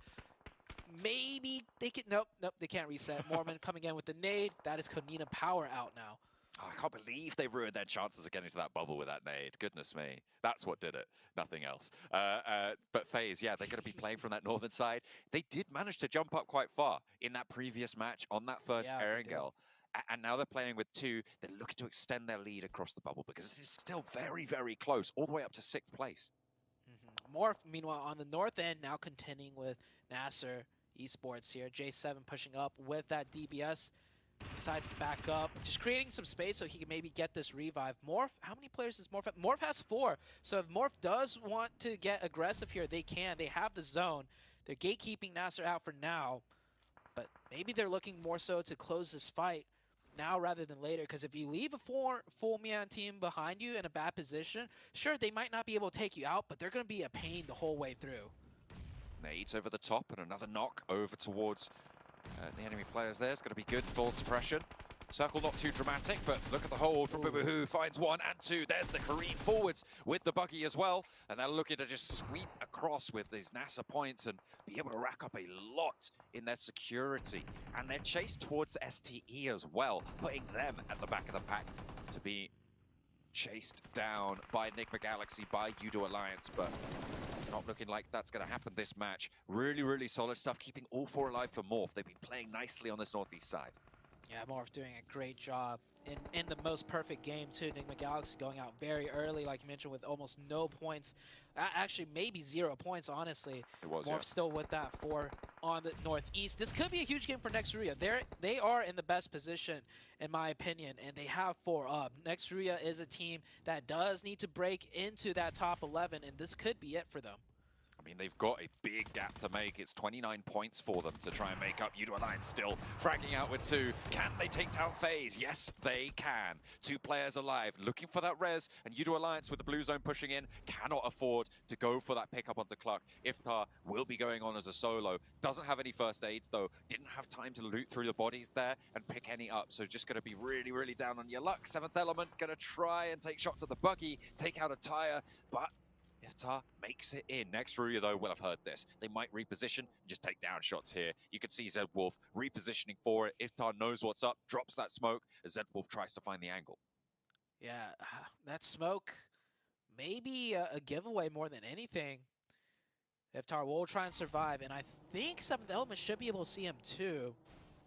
Maybe they can... Nope, they can't reset. Mormon coming in with the nade. That is Kanina Power out now. Oh, I can't believe they ruined their chances of getting to that bubble with that nade. Goodness me. That's what did it. Nothing else. But FaZe, yeah, they're going to be playing from that northern side. They did manage to jump up quite far in that previous match on that first Yeah, they Erangel. And now they're playing with 2. They're looking to extend their lead across the bubble because it is still very, very close, all the way up to 6th place. Morph, meanwhile, on the north end, now contending with Nasser Esports here. J7 pushing up with that DBS. Decides to back up, just creating some space so he can maybe get this revive. Morph, how many players does Morph have? Morph has 4. So if Morph does want to get aggressive here, they can. They have the zone. They're gatekeeping Nasser out for now. But maybe they're looking more so to close this fight now rather than later. Because if you leave a full Mian team behind you in a bad position, sure, they might not be able to take you out, but they're going to be a pain the whole way through. Nades over the top and another knock over towards the enemy players there. It's going to be good. Full suppression. Circle not too dramatic, but look at the hold from Boo Who. Finds 1 and 2. There's the Kareem forwards with the buggy as well. And they're looking to just sweep across with these NASA points and be able to rack up a lot in their security. And they're chased towards STE as well, putting them at the back of the pack to be chased down by Enigma Galaxy, by Udo Alliance, but not looking like that's going to happen this match. Really, really solid stuff, keeping all 4 alive for Morph. They've been playing nicely on this northeast side. Yeah, Morph doing a great job in the most perfect game too. Enigma Galaxy going out very early, like you mentioned, with almost no points. Actually, maybe 0 points, honestly. It was, Morph yeah. still with that 4 on the northeast. This could be a huge game for Nextria. They are in the best position, in my opinion, and they have 4 up. Nextria is a team that does need to break into that top 11, and this could be it for them. I mean, they've got a big gap to make. It's 29 points for them to try and make up. Udo Alliance still fragging out with 2. Can they take down FaZe? Yes, they can. 2 players alive, looking for that res, and Udo Alliance with the blue zone pushing in, cannot afford to go for that pickup onto Cluck. Iftar will be going on as a solo. Doesn't have any first aids, though. Didn't have time to loot through the bodies there and pick any up, so just going to be really, really down on your luck. 7th Element going to try and take shots at the buggy, take out a tire, but Iftar makes it in. Nextria, though, will have heard this. They might reposition and just take down shots here. You can see Zed Wolf repositioning for it. Iftar knows what's up, drops that smoke as Zed Wolf tries to find the angle. Yeah, that smoke, maybe a giveaway more than anything. Iftar will try and survive, and I think 7th Element should be able to see him too.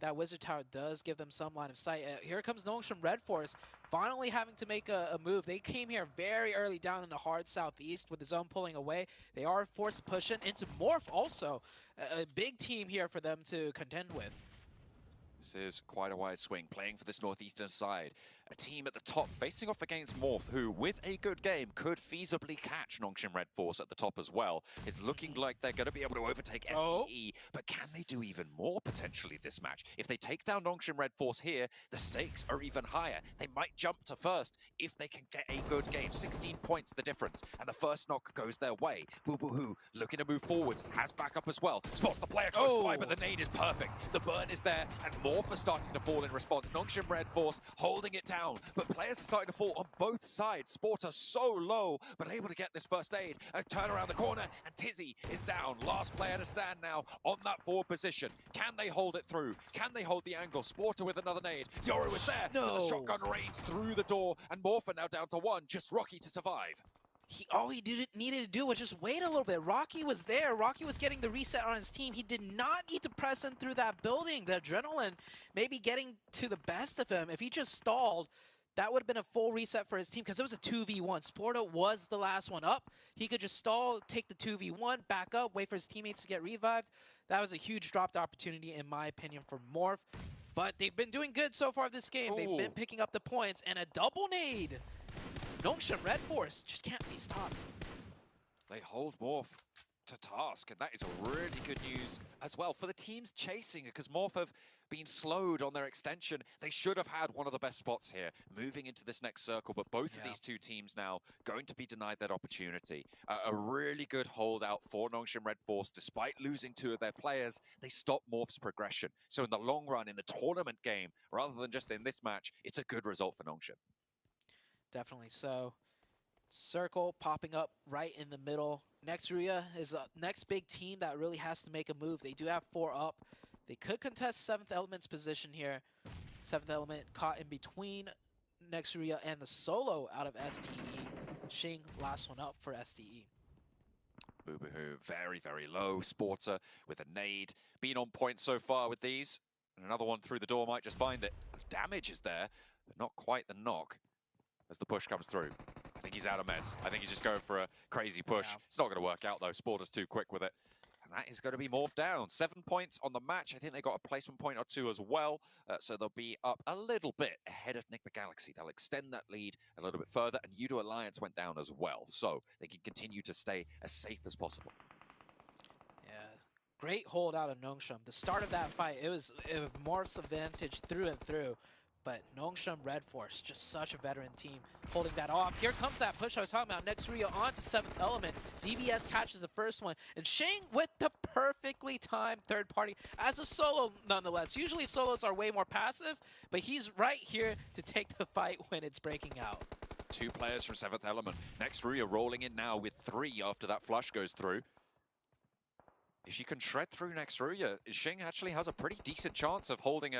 that Wizard Tower does give them some line of sight. Here comes Nongshim Red Force, finally having to make a move. They came here very early down in the hard southeast with the zone pulling away. They are forced to push in into Morph also. A big team here for them to contend with. This is quite a wide swing, playing for this northeastern side. A team at the top facing off against Morph, who, with a good game, could feasibly catch Nongshim Red Force at the top as well. It's looking like they're going to be able to overtake STE, but can they do even more potentially this match? If they take down Nongshim Red Force here, the stakes are even higher. They might jump to first if they can get a good game. 16 points the difference, and the first knock goes their way. Boo-boo-hoo looking to move forwards, has backup as well. Spots the player close by, but the nade is perfect. The burn is there, and Morph are starting to fall in response. Nongshim Red Force holding it down, but players are starting to fall on both sides. Sport are so low, but able to get this first aid. A turn around the corner, and Tizzy is down. Last player to stand now on that forward position. Can they hold it through? Can they hold the angle? Sporter with another nade. Yoru is there. No. The shotgun rains through the door, and Morph are now down to one. Just Rocky to survive. All he needed to do was just wait a little bit. Rocky was there. Rocky was getting the reset on his team. He did not need to press in through that building. The adrenaline maybe getting to the best of him. If he just stalled, that would have been a full reset for his team because it was a 2v1. Sporta was the last one up. He could just stall, take the 2v1, back up, wait for his teammates to get revived. That was a huge dropped opportunity, in my opinion, for Morph. But they've been doing good so far this game. They've been picking up the points, and a double nade. Nongshim Red Force just can't be stopped. They hold Morph to task, and that is really good news as well for the teams chasing it, because Morph have been slowed on their extension. They should have had one of the best spots here moving into this next circle, but both of these two teams now going to be denied that opportunity. A really good holdout for Nongshim Red Force. Despite losing two of their players, they stop Morph's progression. So in the long run, in the tournament game, rather than just in this match, it's a good result for Nongshim. Definitely so. Circle popping up right in the middle. Next Ruya is the next big team that really has to make a move. They do have 4 up. They could contest 7th Element's position here. 7th Element caught in between Next Ruya and the solo out of STE. Xing last one up for STE. Boo-boo-hoo, very, very low. Sporter with a nade. Been on point so far with these. And another one through the door might just find it. Damage is there, but not quite the knock as the push comes through. I think he's out of meds. I think he's just going for a crazy push. It's not going to work out, though. Sporter's too quick with it. And that is going to be Morph down. 7 points on the match. I think they got a placement point or 2 as well. So they'll be up a little bit ahead of Nick Galaxy. They'll extend that lead a little bit further. And Yudo Alliance went down as well. So they can continue to stay as safe as possible. Yeah, great hold out of Nongshim. The start of that fight, it was Morph's advantage through and through. But Nongshim Red Force, just such a veteran team, holding that off. Here comes that push I was talking about. Next Rio onto 7th Element. DBS catches the first one. And Xing with the perfectly timed third party as a solo nonetheless. Usually solos are way more passive, but he's right here to take the fight when it's breaking out. 2 players from 7th Element. Next Rio rolling in now with 3 after that flush goes through. If you can shred through next Ruya, Xing actually has a pretty decent chance of holding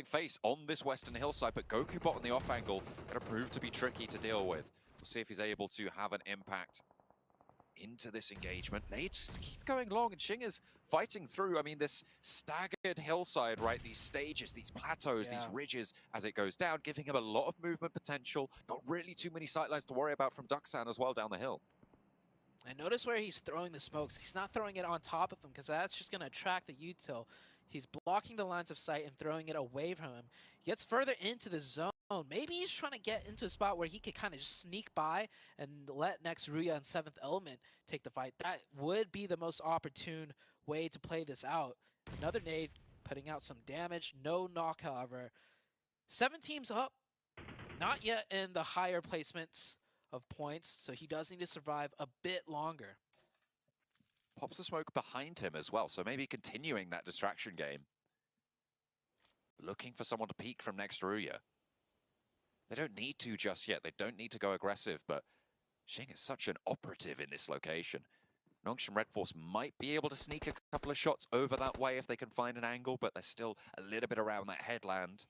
face on this western hillside, but Goku bot on the off angle going to prove to be tricky to deal with. We'll see if he's able to have an impact into this engagement. Nades keep going long, and Xing is fighting through. I mean, this staggered hillside, right? These stages, these plateaus, these ridges as it goes down, giving him a lot of movement potential. Not really too many sightlines to worry about from Ducksan as well down the hill. And notice where he's throwing the smokes. He's not throwing it on top of him because that's just going to attract the util. He's blocking the lines of sight and throwing it away from him. He gets further into the zone. Maybe he's trying to get into a spot where he could kind of just sneak by and let next Ruya and 7th Element take the fight. That would be the most opportune way to play this out. Another nade putting out some damage. No knock, however. 7 teams up. Not yet in the higher placements of points, so he does need to survive a bit longer. Pops the smoke behind him as well, so maybe continuing that distraction game. Looking for someone to peek from next Ruya. They don't need to just yet. They don't need to go aggressive, but Xing is such an operative in this location. Nongshim Red Force might be able to sneak a couple of shots over that way if they can find an angle, but they're still a little bit around that headland.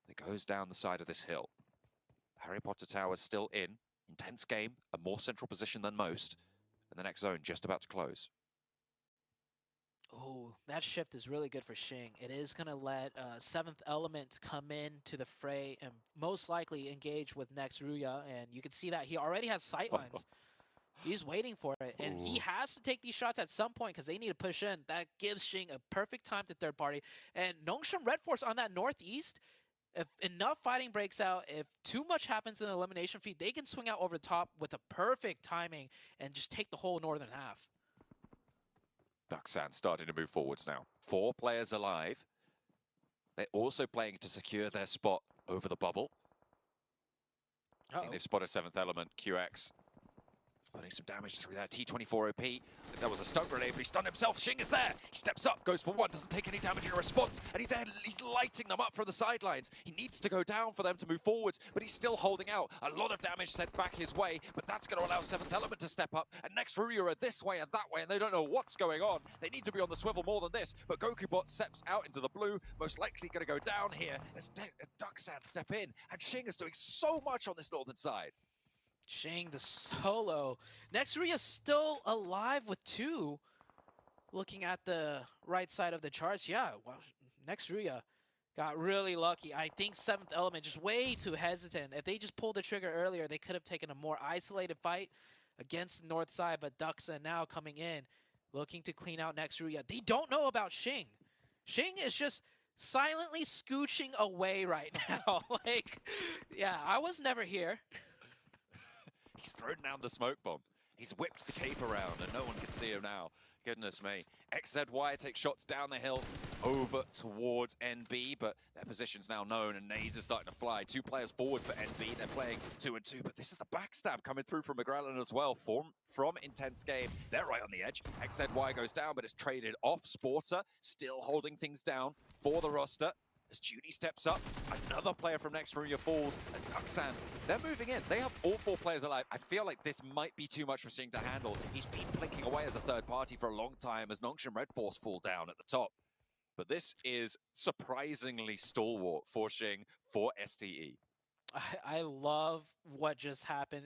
It goes down the side of this hill. Harry Potter Tower still in. Intense game, a more central position than most. And the next zone just about to close. Oh, Ooh, that shift is really good for Xing. It is going to let 7th Element come into the fray and most likely engage with next Ruya. And you can see that he already has sightlines. He's waiting for it. And he has to take these shots at some point because they need to push in. That gives Xing a perfect time to third party. And Nongshim Red Force on that northeast, if enough fighting breaks out, if too much happens in the elimination feed, they can swing out over the top with a perfect timing and just take the whole northern half. Ducksan starting to move forwards now. 4 players alive. They're also playing to secure their spot over the bubble. I think they've spotted 7th Element, QX. Putting some damage through that T24 OP. That was a stun grenade, but he stunned himself. Xing is there. He steps up, goes for one, doesn't take any damage in response, and he's there. He's lighting them up from the sidelines. He needs to go down for them to move forwards, but he's still holding out. A lot of damage sent back his way, but that's going to allow 7th Element to step up. And next Ruya are this way and that way, and they don't know what's going on. They need to be on the swivel more than this, but GokuBot steps out into the blue, most likely going to go down here as Ducksan step in, and Xing is doing so much on this northern side. Xing the solo. Next Ruya still alive with 2. Looking at the right side of the charts, yeah, well, next Ruya got really lucky. I think 7th Element just way too hesitant. If they just pulled the trigger earlier, they could have taken a more isolated fight against the north side, but Ducksan now coming in, looking to clean out next Ruya. They don't know about Xing. Xing is just silently scooching away right now. Like, yeah, I was never here. He's thrown down the smoke bomb. He's whipped the cape around and no one can see him now. Goodness me. XZY takes shots down the hill over towards NB, but their position's now known and nades are starting to fly. 2 players forwards for NB. They're playing 2 and 2, but this is the backstab coming through from McGrellan as well from Intense Game. They're right on the edge. XZY goes down, but it's traded off. Sporter still holding things down for the roster. As Judy steps up, another player from next Ruya falls. As Ducksan, they're moving in. They have all 4 players alive. I feel like this might be too much for Xing to handle. He's been blinking away as a third party for a long time as Nongshim Red Force fall down at the top. But this is surprisingly stalwart for Xing for STE. I love what just happened.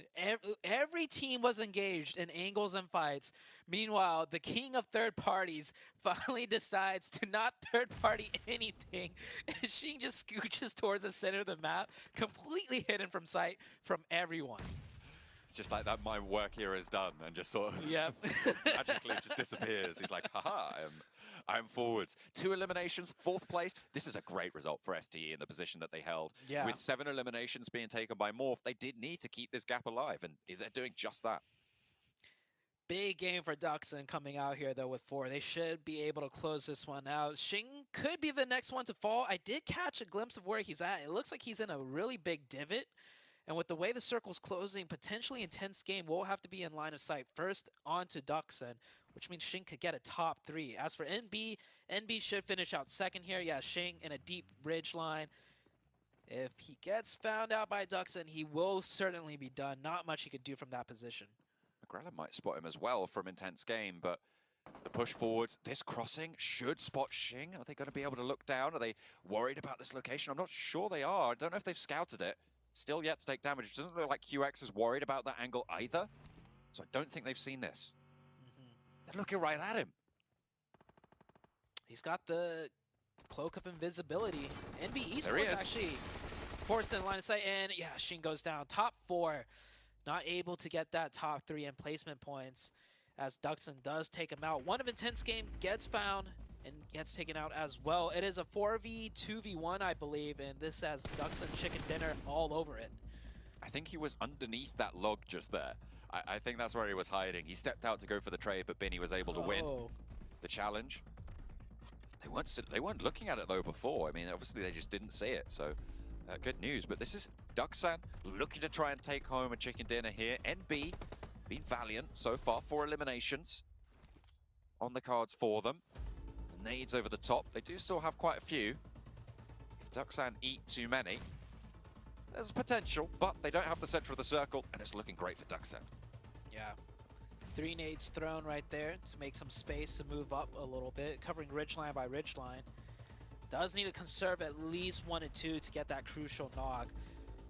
Every team was engaged in angles and fights. Meanwhile, the king of third parties finally decides to not third party anything. And Xing just scooches towards the center of the map, completely hidden from sight from everyone. It's just like that, my work here is done, and just sort of magically just disappears. He's like, haha, I'm forwards. 2 eliminations, 4th place. This is a great result for STE in the position that they held. Yeah. With 7 eliminations being taken by Morph, they did need to keep this gap alive, and they're doing just that. Big game for Ducksan coming out here, though, with 4. They should be able to close this one out. Xing could be the next one to fall. I did catch a glimpse of where he's at. It looks like he's in a really big divot. And with the way the circle's closing, potentially intense game will have to be in line of sight first onto Ducksan, which means Xing could get a top 3. As for NB, NB should finish out second here. Yeah, Xing in a deep ridge line. If he gets found out by Ducksan, he will certainly be done. Not much he could do from that position. McGrellan might spot him as well from Intense Game, but the push forwards, this crossing should spot Xing. Are they going to be able to look down? Are they worried about this location? I'm not sure they are. I don't know if they've scouted it. Still yet to take damage. It doesn't look like QX is worried about that angle either. So I don't think they've seen this. They're looking right at him. He's got the cloak of invisibility. NB There he Esports is. actually forced in line of sight, and yeah, Xing goes down. Top 4, not able to get that top 3 in placement points as Ducksan does take him out. One of Intense Game gets found and gets taken out as well. It is a 4v2v1, I believe, and this has Ducksan chicken dinner all over it. I think he was underneath that log just there. I think that's where he was hiding. He stepped out to go for the trade, but Binny was able to win the challenge. They weren't looking at it though before. I mean, obviously they just didn't see it. So good news. But this is Ducksan looking to try and take home a chicken dinner here. NB been valiant so far. 4 eliminations on the cards for them. The nades over the top. They do still have quite a few. If Ducksan eat too many, there's potential, but they don't have the center of the circle, and it's looking great for Ducksan. Yeah. 3 nades thrown right there to make some space to move up a little bit, covering ridgeline by ridgeline. Does need to conserve at least 1 and 2 to get that crucial nog.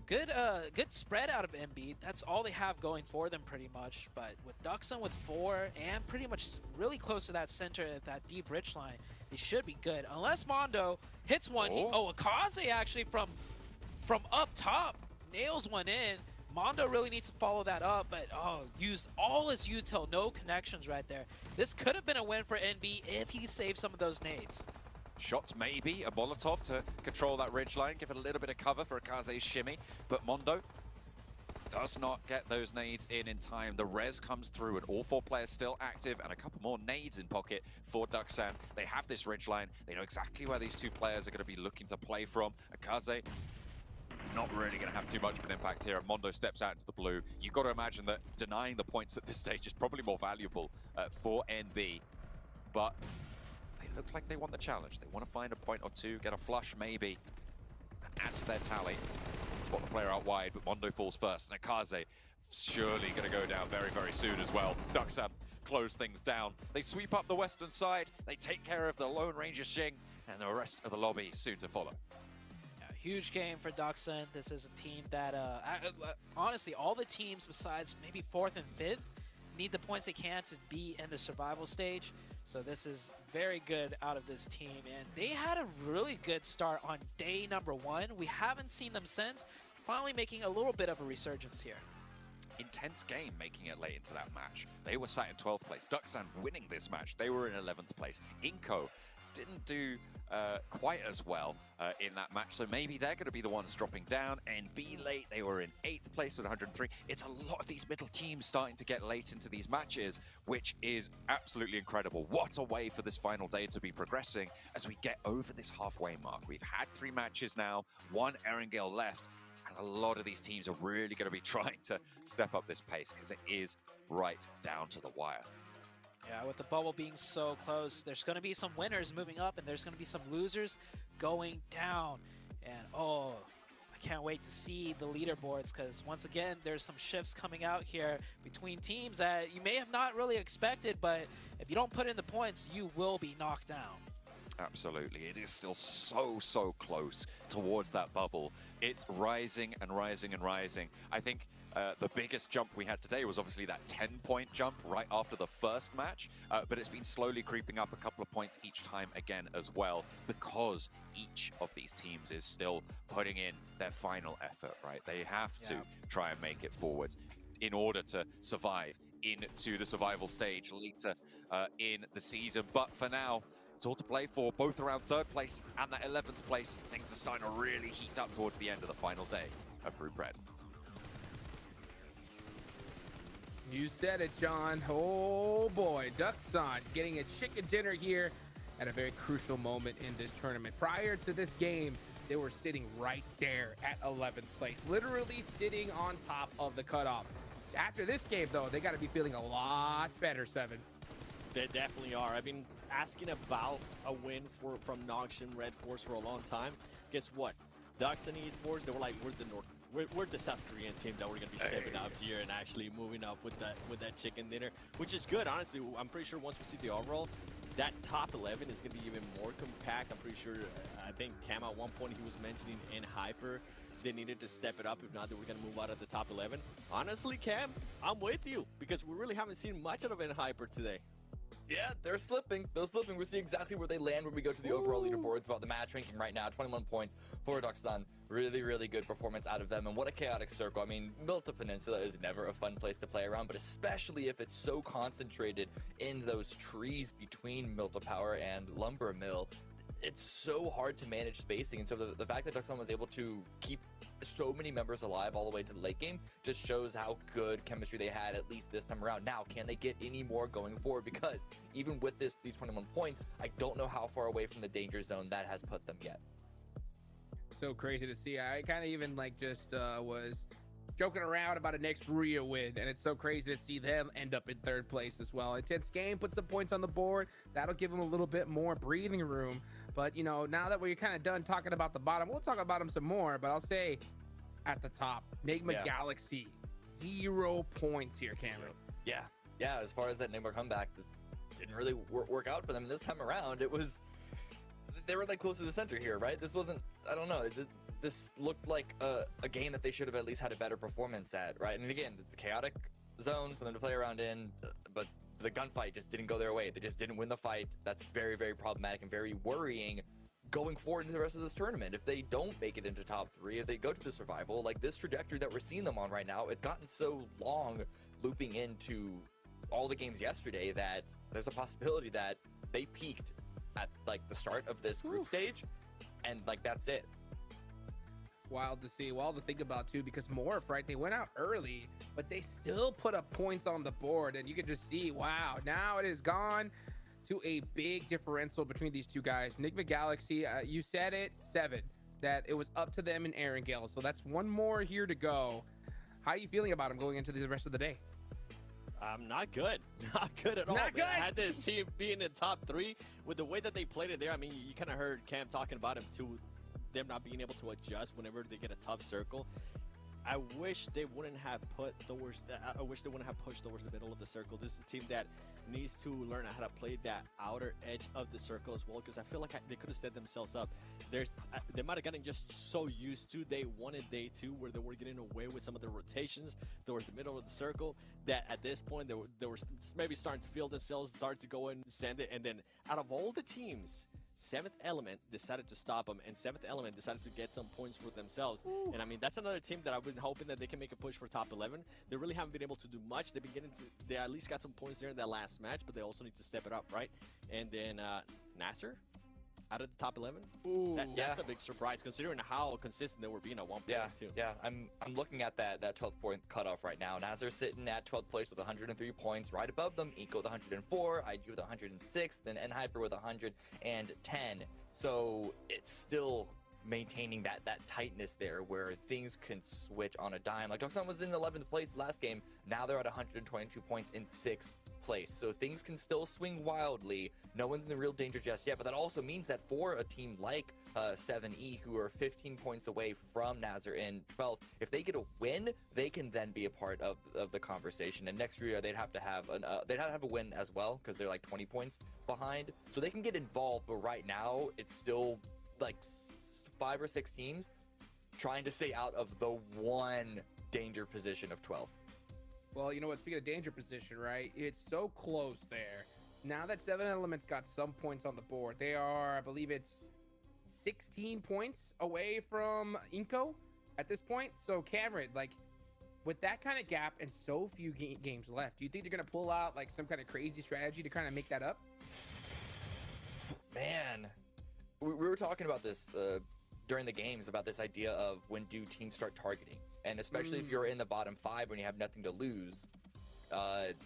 good spread out of MB. That's all they have going for them pretty much. But with Duxon with 4 and pretty much really close to that center, that deep rich line, they should be good. Unless Mondo hits one. Akaze actually from up top nails one in. Mondo really needs to follow that up, but used all his util, no connections right there. This could have been a win for NB if he saved some of those nades. Shots maybe, a Molotov to control that ridge line, give it a little bit of cover for Akaze's shimmy, but Mondo does not get those nades in time. The res comes through and all 4 players still active and a couple more nades in pocket for Duxan. They have this ridge line. They know exactly where these 2 players are going to be looking to play from. Akaze not really going to have too much of an impact here. Mondo steps out into the blue. You've got to imagine that denying the points at this stage is probably more valuable for NB. But they look like they want the challenge. They want to find a point or 2, get a flush maybe, and add to their tally. Spot the player out wide, but Mondo falls first. And Akaze surely going to go down very, very soon as well. Duxan close things down. They sweep up the western side. They take care of the Lone Ranger Xing, and the rest of the lobby soon to follow. Huge game for Duxon. This is a team that, honestly, all the teams besides maybe 4th and 5th need the points they can to be in the survival stage. So this is very good out of this team. And they had a really good start on day number 1. We haven't seen them since, finally making a little bit of a resurgence here. Intense game making it late into that match. They were sat in 12th place. Duxan winning this match. They were in 11th place. Inco didn't do quite as well in that match, so maybe they're going to be the ones dropping down. NB late, they were in 8th place with 103. It's a lot of these middle teams starting to get late into these matches, which is absolutely incredible. What a way for this final day to be progressing as we get over this halfway mark. We've had 3 matches now, 1 Erangel left, and a lot of these teams are really going to be trying to step up this pace because it is right down to the wire. Yeah, with the bubble being so close, there's going to be some winners moving up, and there's going to be some losers going down. And, I can't wait to see the leaderboards, because once again, there's some shifts coming out here between teams that you may have not really expected, but if you don't put in the points, you will be knocked down. Absolutely. It is still so close towards that bubble. It's rising and rising and rising. I think the biggest jump we had today was obviously that 10-point jump right after the first match, but it's been slowly creeping up a couple of points each time again as well, because each of these teams is still putting in their final effort, right? They have to try and make it forwards in order to survive into the survival stage later in the season. But for now, it's all to play for, both around 3rd place and that 11th place. Things are starting to really heat up towards the end of the final day of Group Red. You said it, John. Oh boy, Duxon getting a chicken dinner here at a very crucial moment in this tournament. Prior to this game, they were sitting right there at 11th place, literally sitting on top of the cutoff. After this game, though, they got to be feeling a lot better, Seven. They definitely are. I've been asking about a win from Noxian Red Force for a long time. Guess what? Duxon Esports, they were like, we're the South Korean team that we're gonna be stepping up here and actually moving up with that chicken dinner, which is good. Honestly, I'm pretty sure once we see the overall, that top 11 is gonna be even more compact. I'm pretty sure. I think Cam at one point he was mentioning in Hyper they needed to step it up. If not, they were gonna move out of the top 11. Honestly, Cam, I'm with you because we really haven't seen much of it in Hyper today. Yeah, they're slipping. They're slipping. We'll see exactly where they land when we go to the overall leaderboards. About the match ranking right now, 21 points for Duxon. Really good performance out of them. And what a chaotic circle. I mean, Milta Peninsula is never a fun place to play around, but especially if it's so concentrated in those trees between Milta Power and Lumber Mill. It's so hard to manage spacing, and so the fact that Duxon was able to keep so many members alive all the way to the late game just shows how good chemistry they had, at least this time around. Now, can they get any more going forward? Because even with these 21 points, I don't know how far away from the danger zone that has put them yet. So crazy to see. I kind of even was joking around about a next Rio win, and it's so crazy to see them end up in 3rd place as well. Intense game, put some points on the board. That'll give them a little bit more breathing room. But, you know, now that we're kind of done talking about the bottom, we'll talk about them some more. But I'll say at the top, Nigma Galaxy, 0 points here, Cameron. Yeah. As far as that Nigma comeback, this didn't really work out for them this time around. They were like close to the center here, right? This wasn't, I don't know. this looked like a game that they should have at least had a better performance at, right? And again, the chaotic zone for them to play around in, but the gunfight just didn't go their way. They just didn't win the fight. That's very, very problematic and very worrying going forward into the rest of this tournament. If they don't make it into top 3, if they go to the survival, like this trajectory that we're seeing them on right now, it's gotten so long looping into all the games yesterday that there's a possibility that they peaked at like the start of this group stage, and like that's it. Wild to see, wild to think about too, because Morph, right? They went out early, but they still put up points on the board, and you can just see, wow, now it is gone to a big differential between these two guys. Enigma Galaxy, you said it, 7, that it was up to them in Erangel, so that's one more here to go. How are you feeling about them going into the rest of the day? Not good. Not good at all. Not good. I had this team being in top 3 with the way that they played it there. I mean, you kind of heard Cam talking about him too, them not being able to adjust whenever they get a tough circle. I wish they wouldn't have pushed towards the middle of the circle. This is a team that needs to learn how to play that outer edge of the circle as well, because I feel like they could have set themselves up. They might have gotten just so used to day 1 and day 2 where they were getting away with some of the rotations towards the middle of the circle, that at this point they were maybe starting to feel themselves, start to go and send it, and then out of all the teams, 7th Element decided to stop them, and 7th Element decided to get some points for themselves. Ooh. And I mean, that's another team that I've been hoping that they can make a push for top 11. They really haven't been able to do much. They at least got some points there in that last match, but they also need to step it up, right? And then Nasser out of the top 11. Ooh, that's a big surprise considering how consistent they were being at one point too. Yeah, I'm looking at that 12th point cutoff right now. Nazar sitting at 12th place with 103 points. Right above them, Eco with 104, IG with 106, then N-Hyper with 110. So it's still maintaining that tightness there where things can switch on a dime. Like Doxon was in 11th place last game. Now they're at 122 points in 6th place. So things can still swing wildly. No one's in the real danger just yet, but that also means that for a team like 7E, who are 15 points away from Nazar in 12th, if they get a win, they can then be a part of the conversation. And next year they'd have to have a win as well, because they're like 20 points behind. So they can get involved, but right now it's still like 5 or 6 teams trying to stay out of the one danger position of 12. Well, you know what? Speaking of danger position, right? It's so close there. Now that 7 Elements got some points on the board, they are, I believe it's 16 points away from Inco at this point. So Cameron, like, with that kind of gap and so few games left, do you think they're going to pull out like some kind of crazy strategy to kind of make that up? Man, we were talking about this during the games, about this idea of when do teams start targeting, and especially if you're in the bottom 5 when you have nothing to lose,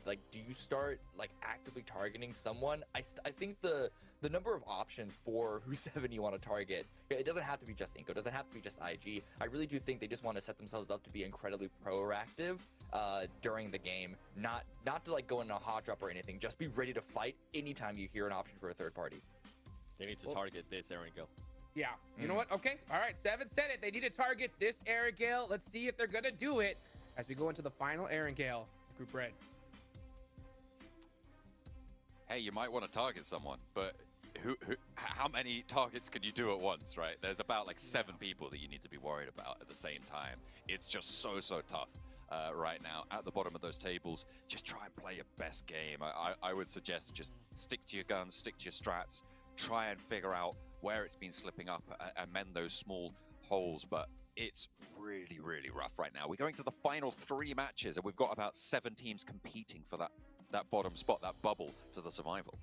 like, do you start like actively targeting someone? I think the number of options for who 7 you want to target, it doesn't have to be just Inco, it doesn't have to be just IG. I really do think they just want to set themselves up to be incredibly proactive during the game, not to like go in a hot drop or anything, just be ready to fight anytime you hear an option for a third party. They need to target this Erangel. Yeah, you know what? Okay, all right, 7 said it. They need to target this Erangel. Let's see if they're gonna do it as we go into the final Erangel, Group Red. Hey, you might want to target someone, but how many targets can you do at once, right? There's about like 7 people that you need to be worried about at the same time. It's just so tough right now at the bottom of those tables. Just try and play your best game. I would suggest just stick to your guns, stick to your strats, try and figure out where it's been slipping up and mend those small holes. But it's really rough right now. We're going to the final 3 matches, and we've got about 7 teams competing for that bottom spot, that bubble to the survival.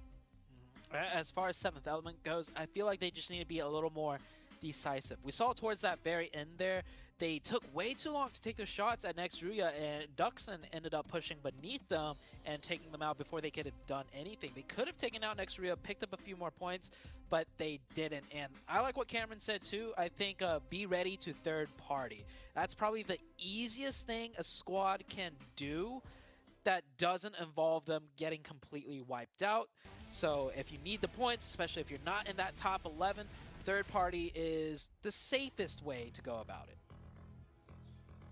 As far as 7th Element goes, I feel like they just need to be a little more decisive. We saw towards that very end there, they took way too long to take their shots at Nextruya, and Duxon ended up pushing beneath them and taking them out before they could have done anything. They could have taken out Nextruya, picked up a few more points, but they didn't. And I like what Cameron said too. I think be ready to third party. That's probably the easiest thing a squad can do that doesn't involve them getting completely wiped out. So if you need the points, especially if you're not in that top 11, third party is the safest way to go about it.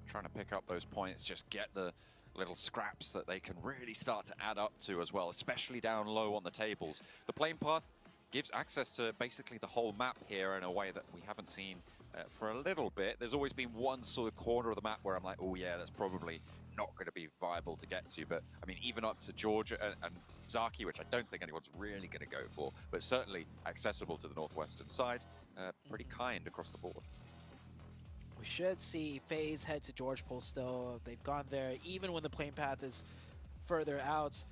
Trying to pick up those points, just get the little scraps that they can really start to add up to as well, especially down low on the tables. The plane path gives access to basically the whole map here in a way that we haven't seen for a little bit. There's always been one sort of corner of the map where I'm like, oh yeah, that's probably not going to be viable to get to. But I mean, even up to Georgia and Zaki, which I don't think anyone's really going to go for, but certainly accessible to the northwestern side, pretty kind across the board. We should see FaZe head to George Pole still. They've gone there even when the plane path is further out.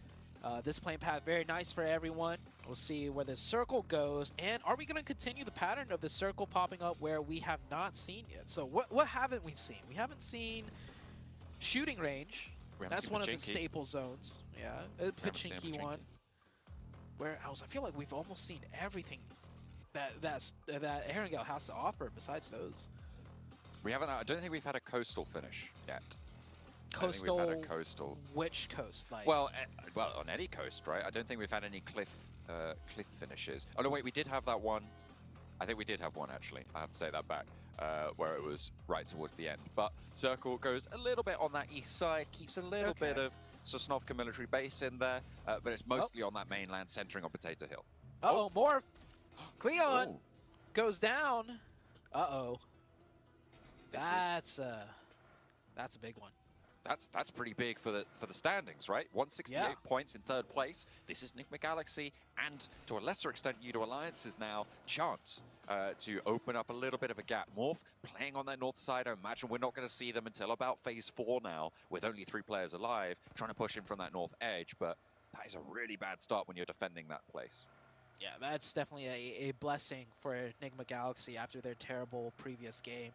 This plane path, very nice for everyone. We'll see where the circle goes. And are we going to continue the pattern of the circle popping up where we have not seen yet? So what haven't we seen? We haven't seen shooting range. That's one of the staple zones. Yeah, a Pachinki one. Where I feel like we've almost seen everything that Erangel has to offer besides those. We haven't. I don't think we've had a coastal finish yet. Coastal. I don't think we've had a coastal. Which coast? Like. Well, well, on any coast, right? I don't think we've had any cliff finishes. Oh no, wait, we did have that one. I think we did have one actually. I have to say that back, where it was right towards the end. But Circle goes a little bit on that east side, keeps a little bit of Sosnovka military base in there, but it's mostly on that mainland, centering on Potato Hill. Uh-oh, Morph. Cleon goes down. Uh-oh. That's a big one. That's pretty big for the standings, right? 168 points in third place. This is Nigma Galaxy, and to a lesser extent, Udo Alliance's now chance to open up a little bit of a gap. Morph playing on their north side. I imagine we're not going to see them until about phase 4 now, with only 3 players alive, trying to push in from that north edge. But that is a really bad start when you're defending that place. Yeah, that's definitely a blessing for Nigma Galaxy after their terrible previous game.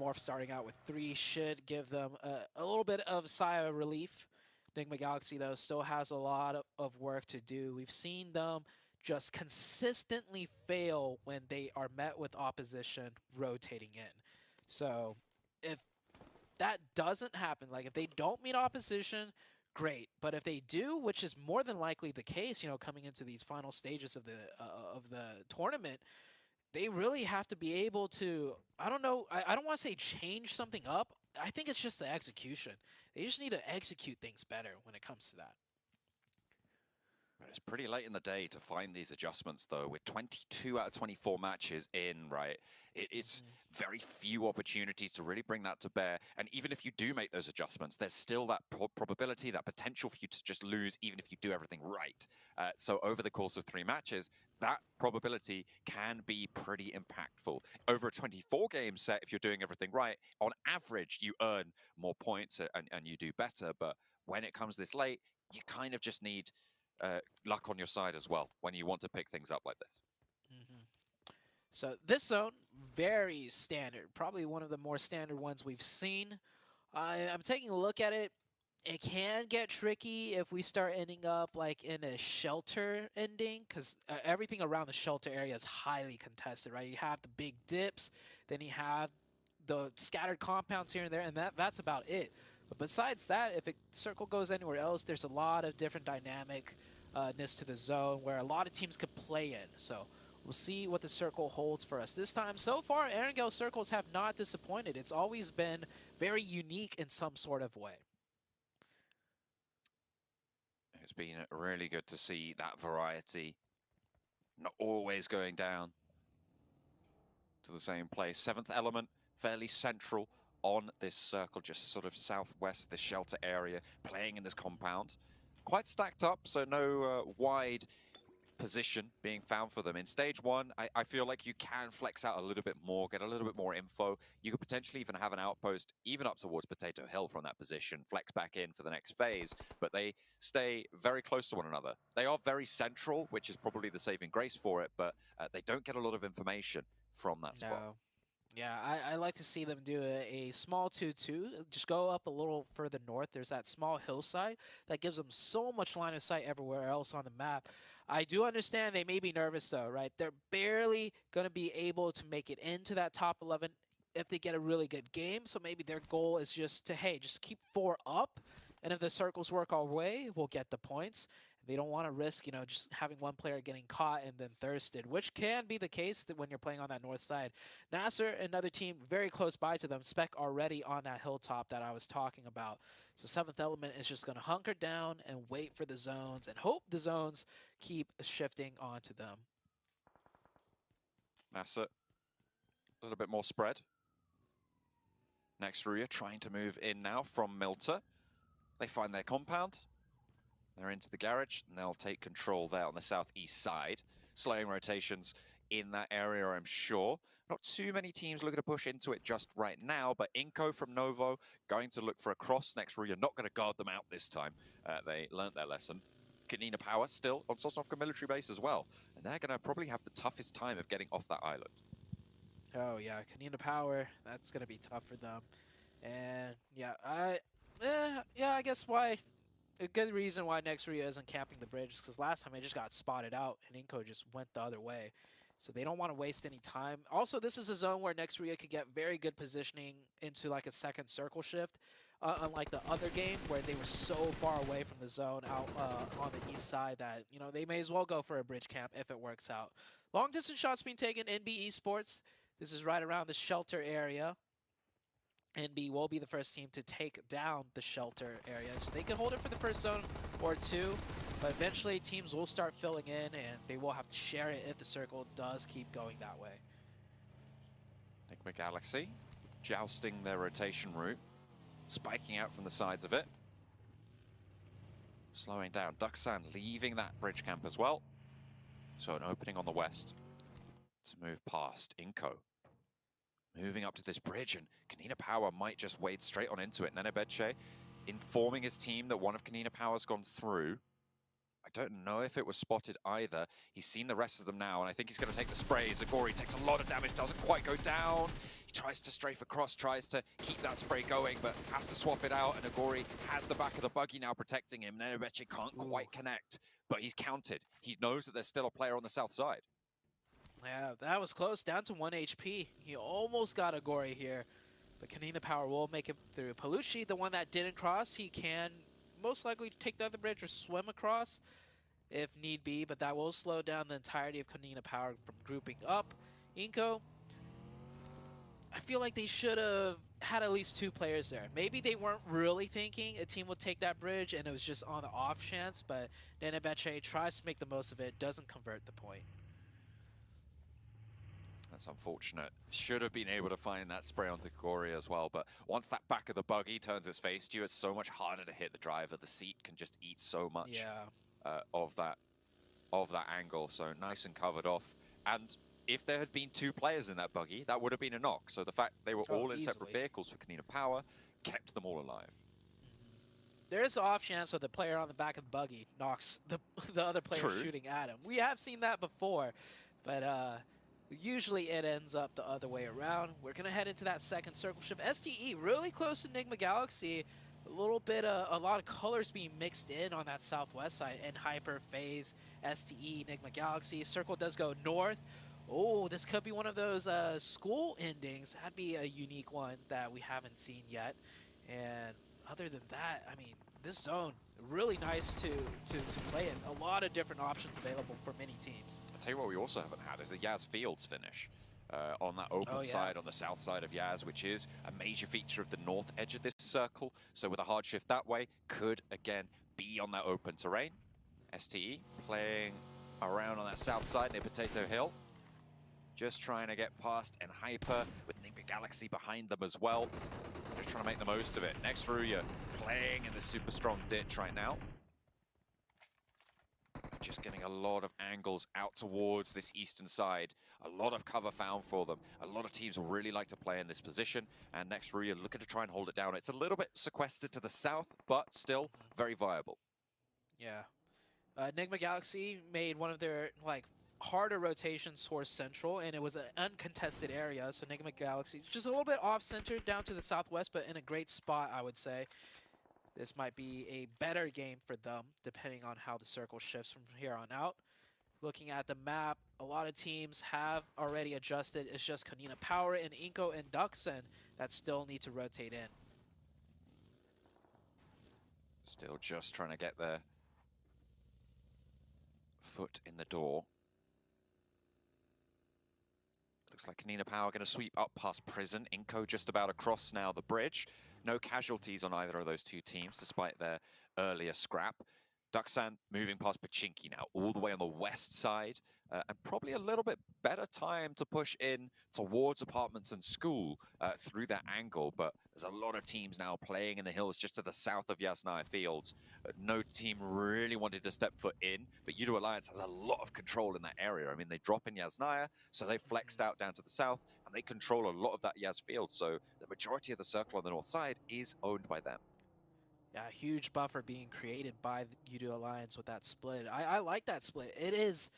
Morph starting out with 3 should give them a little bit of sigh of relief. Nigma Galaxy, though, still has a lot of work to do. We've seen them just consistently fail when they are met with opposition rotating in. So if that doesn't happen, like if they don't meet opposition, great. But if they do, which is more than likely the case, you know, coming into these final stages of the tournament, they really have to be able to, I don't know, I don't want to say change something up. I think it's just the execution. They just need to execute things better when it comes to that. But it's pretty late in the day to find these adjustments, though. With 22 out of 24 matches in, right? It's very few opportunities to really bring that to bear. And even if you do make those adjustments, there's still that probability, that potential for you to just lose, even if you do everything right. So over the course of 3 matches, that probability can be pretty impactful. Over a 24-game set, if you're doing everything right, on average, you earn more points and you do better. But when it comes this late, you kind of just need luck on your side as well when you want to pick things up like this. So this zone, very standard. Probably one of the more standard ones we've seen. I'm taking a look at it. It can get tricky if we start ending up like in a shelter ending, because everything around the shelter area is highly contested, right? You have the big dips, then you have the scattered compounds here and there, and that's about it. But besides that, if a circle goes anywhere else, there's a lot of different dynamic-ness to the zone where a lot of teams could play in. So we'll see what the circle holds for us this time. So far, Erangel circles have not disappointed. It's always been very unique in some sort of way. It's been really good to see that variety, not always going down to the same place. 7th element, fairly central on this circle, just sort of southwest, this shelter area, playing in this compound. Quite stacked up, so no wide position being found for them. In stage 1, I feel like you can flex out a little bit more, get a little bit more info. You could potentially even have an outpost even up towards Potato Hill from that position, flex back in for the next phase, but they stay very close to one another. They are very central, which is probably the saving grace for it, but they don't get a lot of information from that spot. No. Yeah, I like to see them do a small 2-2. Just go up a little further north. There's that small hillside that gives them so much line of sight everywhere else on the map. I do understand they may be nervous, though, right? They're barely going to be able to make it into that top 11 if they get a really good game. So maybe their goal is just to, hey, just keep 4 up. And if the circles work our way, we'll get the points. They don't want to risk, you know, just having one player getting caught and then thirsted, which can be the case when you're playing on that north side. Nasser, another team very close by to them, Spec already on that hilltop that I was talking about. So 7th element is just going to hunker down and wait for the zones and hope the zones keep shifting onto them. Nasser A little bit more spread. Next Ruya trying to move in now from Milter. They find their compound. They're into the garage, and they'll take control there on the southeast side. Slowing rotations in that area, I'm sure. Not too many teams looking to push into it just right now, but Inco from Novo going to look for a cross. Next Ruya not going to guard them out this time. They learned their lesson. Kanina Power still on Sosnovka military base as well, and they're going to probably have the toughest time of getting off that island. Oh yeah, Kanina Power, that's gonna be tough for them. And yeah, I guess why a good reason why Next Rio isn't capping the bridge is because last time it just got spotted out and Inco just went the other way. So they don't want to waste any time. Also, this is a zone where Next Rio could get very good positioning into like a second circle shift. Unlike the other game where they were so far away from the zone out on the east side that, you know, they may as well go for a bridge camp if it works out. Long distance shots being taken, NB Esports. This is right around the shelter area. NB will be the first team to take down the shelter area. So they can hold it for the first zone or two, but eventually teams will start filling in and they will have to share it if the circle does keep going that way. Enigma Galaxy jousting their rotation route, spiking out from the sides of it. Slowing down. Duxan leaving that bridge camp as well. So an opening on the west to move past Inco. Moving up to this bridge, and Kanina Power might just wade straight on into it. Nenebeche informing his team that one of Kanina Power's gone through. I don't know if it was spotted either. He's seen the rest of them now, and I think he's going to take the spray. Zagori takes a lot of damage, doesn't quite go down. He tries to strafe across, tries to keep that spray going, but has to swap it out, and Agori has the back of the buggy now protecting him. Nenebeche can't quite connect, but he's counted. He knows that there's still a player on the south side. Yeah, that was close, down to 1 HP. He almost got Agori here, but Kanina Power will make it through. Palucci, the one that didn't cross, he can most likely take the other bridge or swim across if need be, but that will slow down the entirety of Kanina Power from grouping up. Inco, I feel like they should have had at least 2 players there. Maybe they weren't really thinking a team would take that bridge and it was just on the off chance, but Nenebeche tries to make the most of it, doesn't convert the point. That's unfortunate. Should have been able to find that spray onto Gori as well, but once that back of the buggy turns its face to you, it's so much harder to hit the driver. The seat can just eat so much of that angle. So nice and covered off. And if there had been 2 players in that buggy, that would have been a knock. So the fact they were all in separate vehicles for Kanina Power kept them all alive. There is an off chance that the player on the back of the buggy knocks the other player shooting at him. We have seen that before, but usually it ends up the other way around. We're going to head into that second circle shift. STE really close to Enigma Galaxy. A little bit, a lot of colors being mixed in on that southwest side. And Hyper, FaZe, STE, Enigma Galaxy. Circle does go north. Oh, this could be one of those school endings. That'd be a unique one that we haven't seen yet. And other than that, I mean, this zone, really nice to play in. A lot of different options available for many teams. I'll tell you what we also haven't had is a Yaz Fields finish on that open side, on the south side of Yaz, which is a major feature of the north edge of this circle. So with a hard shift that way, could again be on that open terrain. STE playing around on that south side near Potato Hill. Just trying to get past and Hyper with Enigma Galaxy behind them as well. Just trying to make the most of it. Next Ruya playing in the super strong ditch right now. Just getting a lot of angles out towards this eastern side. A lot of cover found for them. A lot of teams will really like to play in this position. And next Ruya looking to try and hold it down. It's a little bit sequestered to the south, but still very viable. Yeah. Enigma Galaxy made one of their harder rotations towards central, and it was an uncontested area. So Enigma Galaxy just a little bit off-center down to the southwest, but in a great spot, I would say. This might be a better game for them, depending on how the circle shifts from here on out. Looking at the map, a lot of teams have already adjusted. It's just Kanina Power and Inco and Duxan that still need to rotate in. Still just trying to get their foot in the door. Looks like Kanina Power going to sweep up past Prison. Inco just about across now the bridge. No casualties on either of those 2 teams, despite their earlier scrap. Duxan moving past Pachinki now, all the way on the west side, and probably a little bit better time to push in towards apartments and school through that angle. But there's a lot of teams now playing in the hills just to the south of Yasnaya Fields. No team really wanted to step foot in, but Yudo Alliance has a lot of control in that area. I mean, they drop in Yasnaya, so they flexed out down to the south, and they control a lot of that Yas field. So the majority of the circle on the north side is owned by them. Yeah, huge buffer being created by the Yudo Alliance with that split. I like that split. It is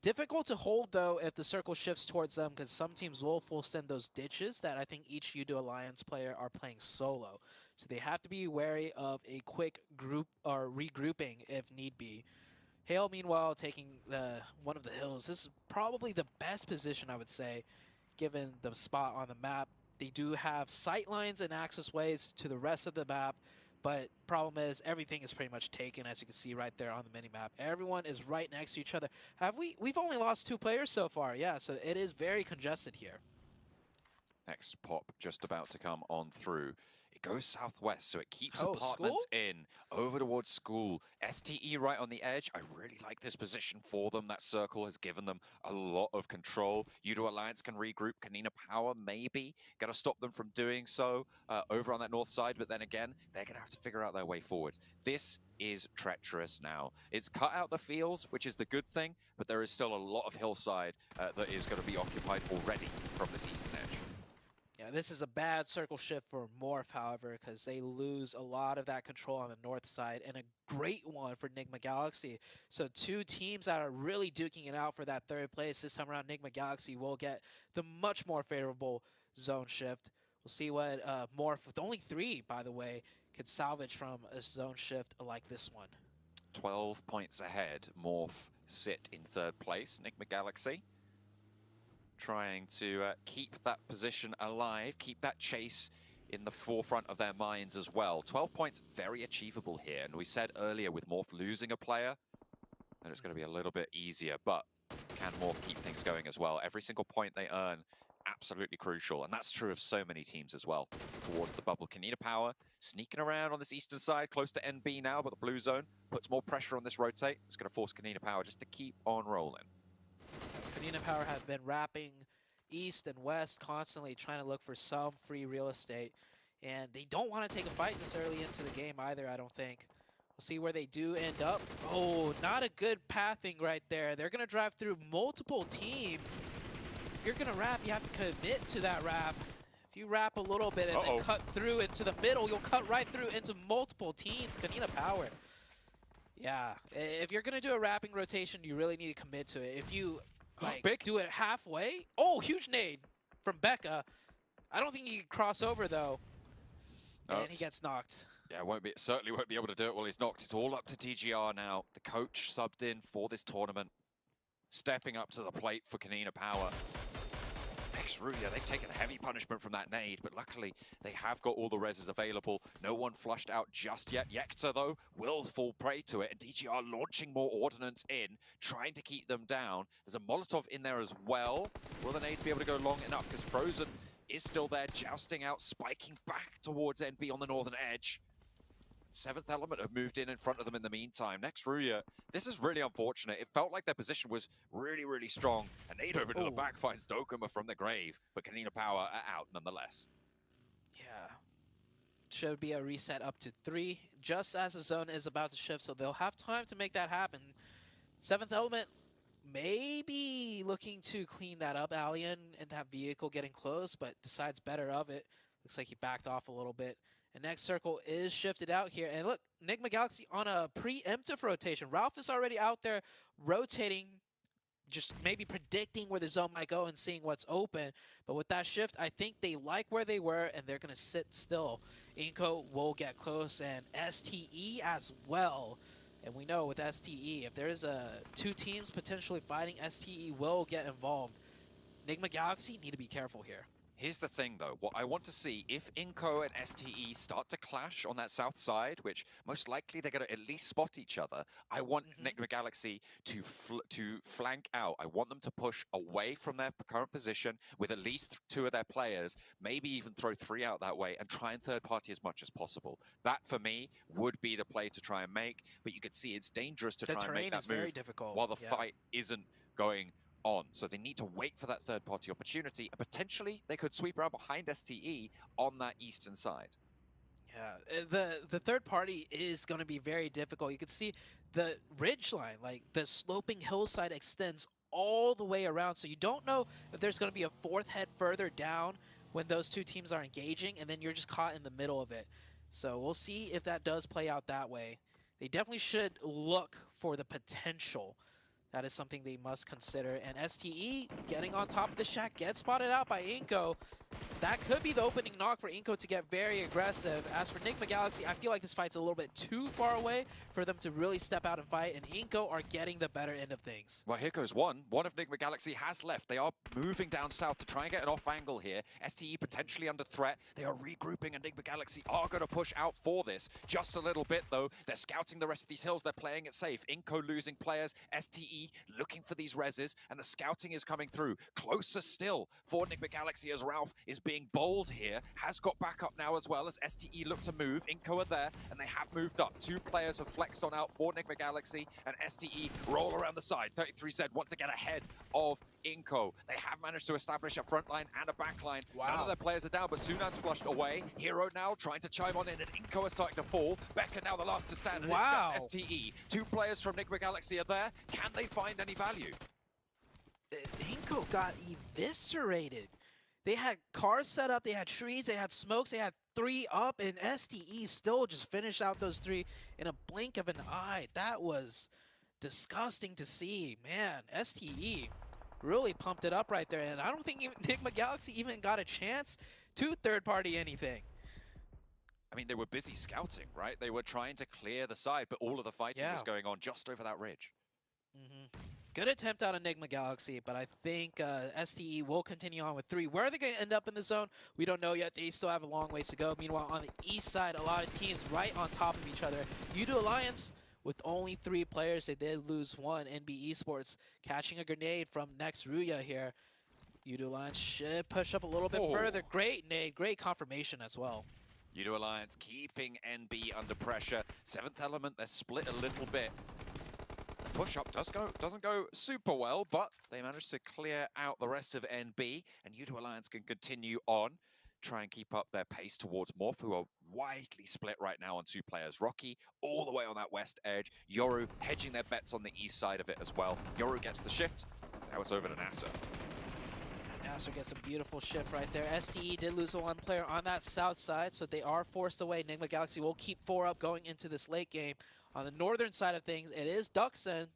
difficult to hold, though, if the circle shifts towards them, because some teams will full send those ditches that I think each Yudo Alliance player are playing solo. So they have to be wary of a quick group or regrouping if need be. Hale, meanwhile, taking one of the hills. This is probably the best position, I would say, given the spot on the map. They do have sight lines and access ways to the rest of the map. But problem is, everything is pretty much taken, as you can see right there on the minimap. Everyone is right next to each other. We've only lost 2 players so far, yeah, so it is very congested here. Next pop just about to come on through. It goes southwest, so it keeps Oh, apartments school? in, over towards school. STE right on the edge. I really like this position for them. That circle has given them a lot of control. Yudo Alliance can regroup. Kanina Power, maybe. Got to stop them from doing so over on that north side, but then again, they're going to have to figure out their way forwards. This is treacherous now. It's cut out the fields, which is the good thing, but there is still a lot of hillside that is going to be occupied already from this eastern edge. Yeah, this is a bad circle shift for Morph, however, because they lose a lot of that control on the north side, and a great one for Nigma Galaxy. So 2 teams that are really duking it out for that 3rd place. This time around, Nigma Galaxy will get the much more favorable zone shift. We'll see what Morph, with only 3, by the way, could salvage from a zone shift like this one. 12 points ahead. Morph sit in 3rd place. Nigma Galaxy trying to keep that position alive, keep that chase in the forefront of their minds as well. 12 points, very achievable here. And we said earlier, with Morph losing a player, that it's going to be a little bit easier. But can Morph keep things going as well? Every single point they earn, absolutely crucial. And that's true of so many teams as well. Towards the bubble, Kanina Power sneaking around on this eastern side, close to NB now, but the blue zone puts more pressure on this rotate. It's going to force Kanina Power just to keep on rolling. Kanina Power have been wrapping east and west, constantly trying to look for some free real estate. And they don't want to take a fight this early into the game either, I don't think. We'll see where they do end up. Oh, not a good pathing right there. They're going to drive through multiple teams. If you're going to wrap, you have to commit to that wrap. If you wrap a little bit and then cut through into the middle, you'll cut right through into multiple teams. Kanina Power. Yeah, if you're going to do a wrapping rotation, you really need to commit to it. If you do it halfway, oh, huge nade from Becca. I don't think he can cross over, though. And he gets knocked. Yeah, certainly won't be able to do it while he's knocked. It's all up to TGR now. The coach subbed in for this tournament. Stepping up to the plate for Kanina Power. Ruya, they've taken a heavy punishment from that nade, but luckily they have got all the reses available. No one flushed out just yet. Yekta, though, will fall prey to it, and DGR launching more ordnance in, trying to keep them down. There's a Molotov in there as well. Will the nades be able to go long enough? Because Frozen is still there, jousting out, spiking back towards NB on the northern edge. 7th Element have moved in front of them in the meantime. Next, Ruya, this is really unfortunate. It felt like their position was really, really strong. A nade over to the back finds Dokuma from the grave, but Kanina Power are out nonetheless. Yeah. Should be a reset up to 3, just as the zone is about to shift, so they'll have time to make that happen. 7th Element maybe looking to clean that up, Alien, and that vehicle getting close, but decides better of it. Looks like he backed off a little bit. And next circle is shifted out here. And look, Nigma Galaxy on a preemptive rotation. Ralph is already out there rotating, just maybe predicting where the zone might go and seeing what's open. But with that shift, I think they like where they were, and they're going to sit still. Inko will get close, and STE as well. And we know with STE, if there's 2 teams potentially fighting, STE will get involved. Nigma Galaxy need to be careful here. Here's the thing, though. What I want to see, if Inco and STE start to clash on that south side, which most likely they're going to at least spot each other, I want Enigma Galaxy to flank out. I want them to push away from their current position with at least 2 of their players, maybe even throw 3 out that way and try and third party as much as possible. That, for me, would be the play to try and make, but you could see it's dangerous to try and make that move very difficult. while the fight isn't going on. So they need to wait for that third-party opportunity, and potentially they could sweep around behind STE on that eastern side. Yeah, the third party is going to be very difficult. You can see the ridge line, like the sloping hillside extends all the way around, so you don't know if there's going to be a 4th head further down when those 2 teams are engaging, and then you're just caught in the middle of it. So we'll see if that does play out that way. They definitely should look for the potential. That is something they must consider. And STE getting on top of the shack, gets spotted out by Inco. That could be the opening knock for Inco to get very aggressive. As for Enigma Galaxy, I feel like this fight's a little bit too far away for them to really step out and fight, and Inco are getting the better end of things. Well, here goes one. One of Enigma Galaxy has left. They are moving down south to try and get an off angle here. STE potentially under threat. They are regrouping. Enigma Galaxy are going to push out for this. Just a little bit, though. They're scouting the rest of these hills. They're playing it safe. Inco losing players. STE looking for these reses, and the scouting is coming through. Closer still for Enigma Galaxy as Ralph is being bold here. Has got backup now as well as STE look to move. Inco are there, and they have moved up. 2 players have flexed on out for Enigma Galaxy, and STE roll around the side. 33Z want to get ahead of Inco. They have managed to establish a front line and a back line. Wow. None of their players are down, but Sunan's flushed away. Hero now trying to chime on in, and Inco are starting to fall. Becca now the last to stand, and Wow. it's just STE. 2 players from Enigma Galaxy are there. Can they find any value? Inco got eviscerated. They had cars set up, they had trees, they had smokes, they had 3 up, and STE still just finished out those 3 in a blink of an eye. That was disgusting to see. Man, STE really pumped it up right there, and I don't think Enigma Galaxy even got a chance to third-party anything. I mean, they were busy scouting, right? They were trying to clear the side, but all of the fighting was going on just over that ridge. Good attempt out of Enigma Galaxy, but I think STE will continue on with 3. Where are they going to end up in the zone? We don't know yet. They still have a long ways to go. Meanwhile, on the east side, a lot of teams right on top of each other. U2 Alliance, with only 3 players, they did lose 1. NB Esports catching a grenade from next Ruya here. U2 Alliance should push up a little bit further. Great nade, great confirmation as well. U2 Alliance keeping NB under pressure. 7th Element, they're split a little bit. Push-up doesn't go super well, but they managed to clear out the rest of NB, and U2 Alliance can continue on, try and keep up their pace towards Morph, who are widely split right now on 2 players. Rocky all the way on that west edge, Yoru hedging their bets on the east side of it as well. Yoru gets the shift, now it's over to NASA. Nasser gets a beautiful shift right there. STE did lose 1 player on that south side, so they are forced away. Enigma Galaxy will keep 4 up going into this late game. On the northern side of things, it is Duxon,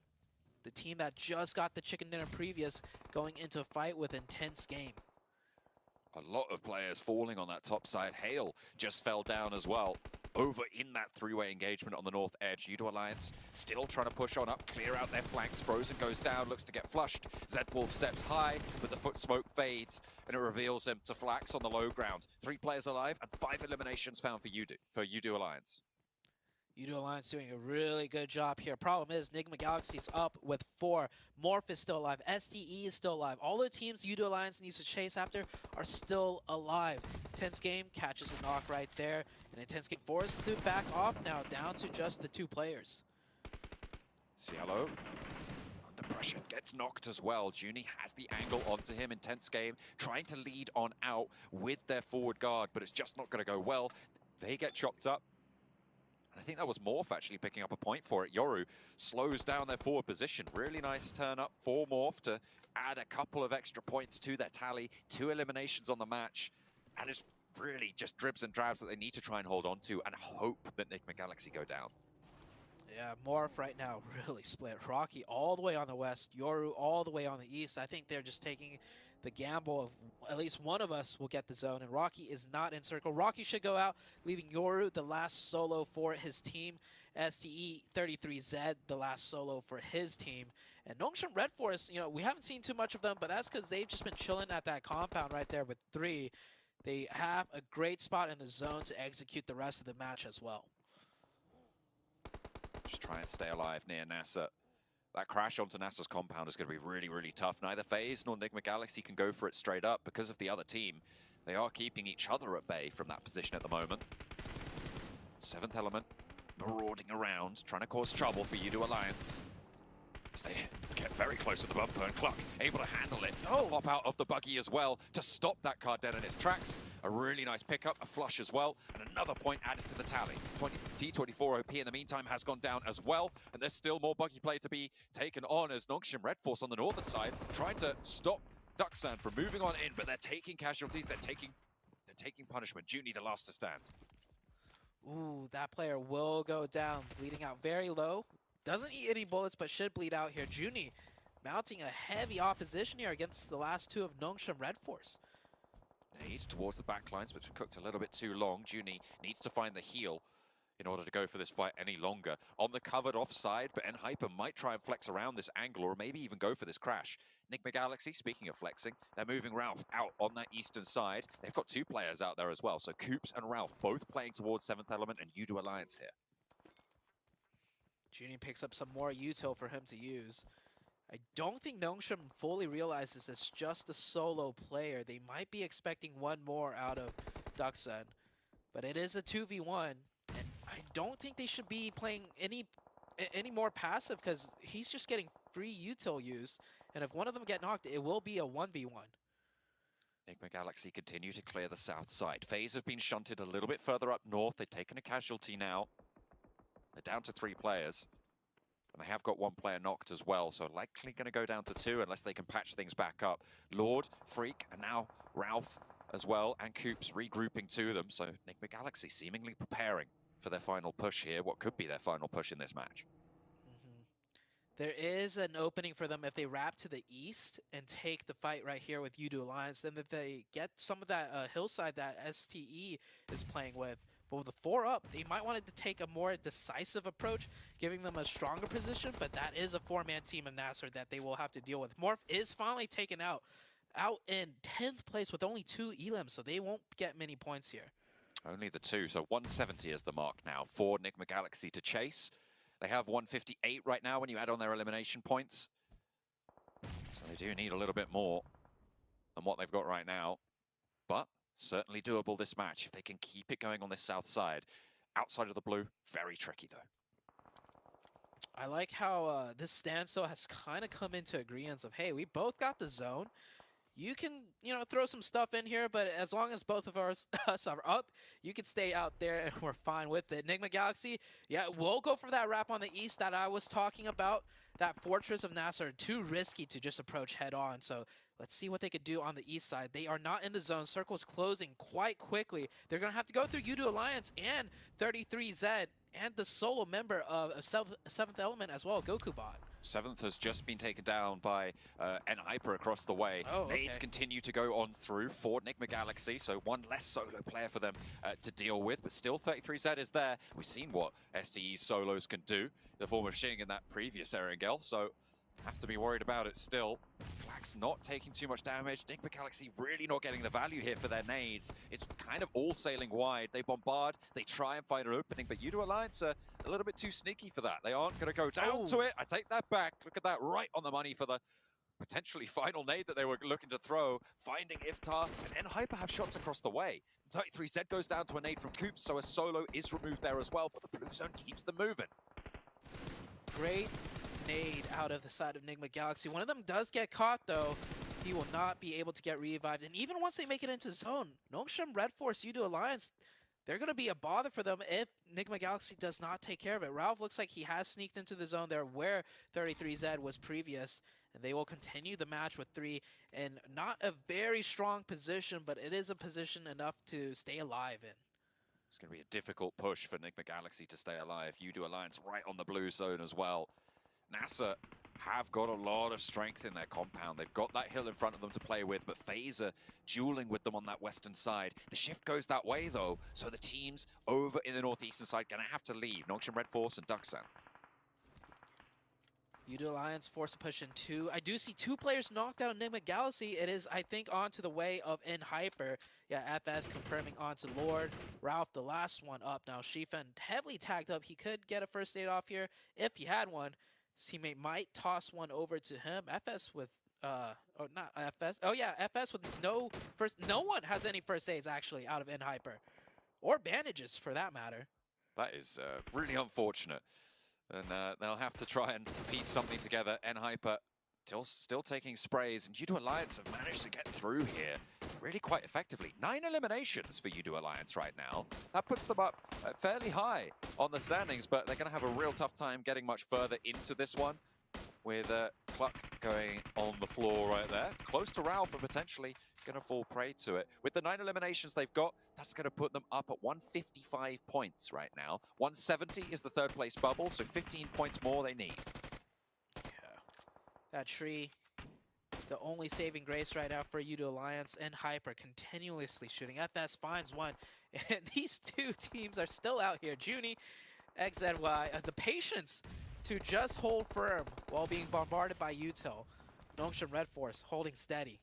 the team that just got the chicken dinner previous, going into a fight with intense game. A lot of players falling on that top side. Hale just fell down as well. Over in that 3-way engagement on the north edge. U2 Alliance still trying to push on up, clear out their flanks. Frozen goes down, looks to get flushed. Zedwolf steps high, but the foot smoke fades, and it reveals him to Flax on the low ground. 3 players alive, and 5 eliminations found for U2 Alliance. U2 Alliance doing a really good job here. Problem is, Enigma Galaxy's up with 4. Morph is still alive. STE is still alive. All the teams U2 Alliance needs to chase after are still alive. Intense Game catches a knock right there. And Intense Game forced to back off now, down to just the 2 players. Cielo under pressure, gets knocked as well. Junie has the angle onto him. Intense Game trying to lead on out with their forward guard, but it's just not going to go well. They get chopped up. I think that was Morph actually picking up a point for it. Yoru slows down their forward position. Really nice turn up for Morph to add a couple of extra points to their tally. 2 eliminations on the match. And it's really just dribs and drabs that they need to try and hold on to and hope that Enigma Galaxy go down. Yeah, Morph right now really split. Rocky all the way on the west, Yoru all the way on the east. I think they're just taking the gamble of at least one of us will get the zone, and Rocky is not in circle. Rocky should go out, leaving Yoru the last solo for his team. STE 33Z the last solo for his team. And Nongshim Red Force, you know, we haven't seen too much of them, but that's because they've just been chilling at that compound right there with 3. They have a great spot in the zone to execute the rest of the match as well. Just try and stay alive near NASA. That crash onto NASA's compound is going to be really, really tough. Neither FaZe nor Nigma Galaxy can go for it straight up because of the other team. They are keeping each other at bay from that position at the moment. 7th Element marauding around, trying to cause trouble for U2 Alliance. As they get very close to the bumper, and Cluck able to handle it. Pop out of the buggy as well to stop that car dead in its tracks. A really nice pickup, a flush as well, and another point added to the tally. T24 OP in the meantime has gone down as well, and there's still more buggy play to be taken on as Nongshim Red Force on the northern side trying to stop Ducksand from moving on in, but they're taking casualties, they're taking punishment. Junie the last to stand. Ooh, that player will go down, bleeding out very low. Doesn't eat any bullets, but should bleed out here. Junie mounting a heavy opposition here against the last 2 of Nongshim Red Force. Nade towards the backlines, which cooked a little bit too long. Junie needs to find the heal in order to go for this fight any longer. On the covered offside, but Hyper might try and flex around this angle or maybe even go for this crash. Nigma Galaxy, speaking of flexing, they're moving Ralph out on that eastern side. They've got 2 players out there as well, so Coops and Ralph both playing towards 7th Element and U2 Alliance here. Junie picks up some more util for him to use. I don't think Nongshim fully realizes it's just a solo player. They might be expecting one more out of Duckson, but it is a 2v1, and I don't think they should be playing any more passive because he's just getting free util used, and if one of them get knocked, it will be a 1v1. Nigma Galaxy continue to clear the south side. FaZe have been shunted a little bit further up north. They've taken a casualty now. They're down to 3 players. And they have got 1 player knocked as well, so likely going to go down to 2 unless they can patch things back up. Lord, Freak, and now Ralph as well, and Coops regrouping to them. So Nigma Galaxy seemingly preparing for their final push here, what could be their final push in this match. There is an opening for them if they wrap to the east and take the fight right here with U2 Alliance. Then if they get some of that hillside that STE is playing with, but with the 4 up, they might want to take a more decisive approach, giving them a stronger position, but that is a 4-man team of Nasser that they will have to deal with. Morph is finally taken out in 10th place with only 2 elims, so they won't get many points here. Only the 2, so 170 is the mark now for Nigma Galaxy to chase. They have 158 right now when you add on their elimination points. So they do need a little bit more than what they've got right now. But certainly doable this match if they can keep it going on this south side. Outside of the blue, very tricky though. I like how this standstill has kind of come into agreement of, hey, we both got the zone. You can, you know, throw some stuff in here, but as long as both of us are up, you can stay out there and we're fine with it. Nigma Galaxy, yeah, we'll go for that wrap on the east that I was talking about. That Fortress of Nasser, too risky to just approach head on. So let's see what they could do on the east side. They are not in the zone. Circle's closing quite quickly. They're going to have to go through U2 Alliance and 33Z and the solo member of 7th Element as well, Goku Bot. 7th has just been taken down by Hyper across the way. Nades continue to go on through for Nigma Galaxy, so 1 less solo player for them to deal with, but still 33Z is there. We've seen what STE's solos can do, the form of Shing in that previous Erangel, so have to be worried about it still. Flag's not taking too much damage. Nigma Galaxy really not getting the value here for their nades. It's kind of all sailing wide. They bombard, they try and find an opening, but U2 Alliance are a little bit too sneaky for that. They aren't going to go down to it. I take that back. Look at that, right on the money for the potentially final nade that they were looking to throw. Finding Iftar, and Hyper have shots across the way. 33Z goes down to a nade from Coops, so a solo is removed there as well, but the blue zone keeps them moving. Great nade out of the side of Nigma Galaxy. One of them does get caught though. He will not be able to get revived. And even once they make it into zone, Nongshim Red Force, U2 Alliance, they're going to be a bother for them if Nigma Galaxy does not take care of it. Ralph looks like he has sneaked into the zone there where 33Z was previous. And they will continue the match with 3 in not a very strong position, but it is a position enough to stay alive in. It's going to be a difficult push for Nigma Galaxy to stay alive. U2 Alliance right on the blue zone as well. NASA have got a lot of strength in their compound. They've got that hill in front of them to play with, but FaZe are dueling with them on that western side. The shift goes that way, though, so the teams over in the northeastern side gonna have to leave. Noxian Red Force and Duxan. Udo Alliance forced to push in 2. I do see 2 players knocked out of Enigma Galaxy. It is, I think, onto the way of NHyper. Yeah, FS confirming onto Lord. Ralph, the last one up now. Shifen heavily tagged up. He could get a first aid off here if he had one. His teammate might toss one over to him. FS with, oh, not FS. Oh, yeah, FS with no first. No one has any first aids, actually, out of NHyper. Or bandages, for that matter. That is really unfortunate. And they'll have to try and piece something together. NHyper still taking sprays, and Udo Alliance have managed to get through here really quite effectively. 9 eliminations for Udo Alliance right now. That puts them up fairly high on the standings, but they're going to have a real tough time getting much further into this one, with Cluck going on the floor right there, close to Ralph, and potentially going to fall prey to it. With the 9 eliminations they've got, that's going to put them up at 155 points right now. 170 is the third place bubble, so 15 points more they need. Yeah. That tree, the only saving grace right now for Udo Alliance. NHyper continuously shooting. FS finds one, and these 2 teams are still out here. Junie, XZY, the patience to just hold firm while being bombarded by Util. Nongshan Red Force holding steady.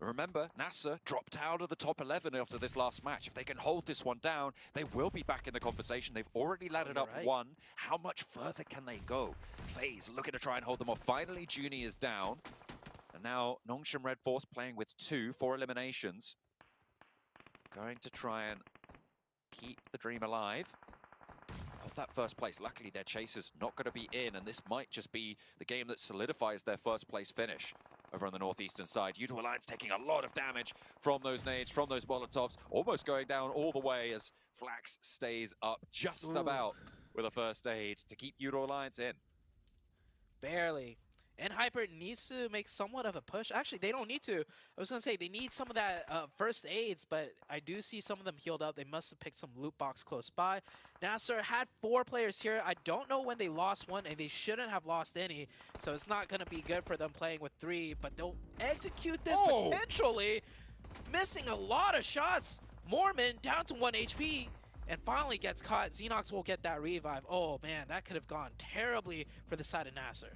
Remember, NASA dropped out of the top 11 after this last match. If they can hold this one down, they will be back in the conversation. They've already laddered up right. 1. How much further can they go? FaZe looking to try and hold them off. Finally, Junie is down. And now Nongshan Red Force playing with 4 eliminations. Going to try and keep the dream alive of that first place. Luckily, their chasers not going to be in, and this might just be the game that solidifies their first place finish over on the northeastern side. Udo Alliance taking a lot of damage from those nades, from those Molotovs, almost going down all the way as Flax stays up just about with a first aid to keep Udo Alliance in. Barely. NHyper needs to make somewhat of a push. Actually, they don't need to. I was going to say they need some of that first aids, but I do see some of them healed up. They must have picked some loot box close by. Nasser had 4 players here. I don't know when they lost one, and they shouldn't have lost any, so it's not going to be good for them playing with 3, but they'll execute this potentially. Missing a lot of shots. Mormon down to 1 HP. And finally gets caught. Xenox will get that revive. Oh man, that could have gone terribly for the side of Nasser.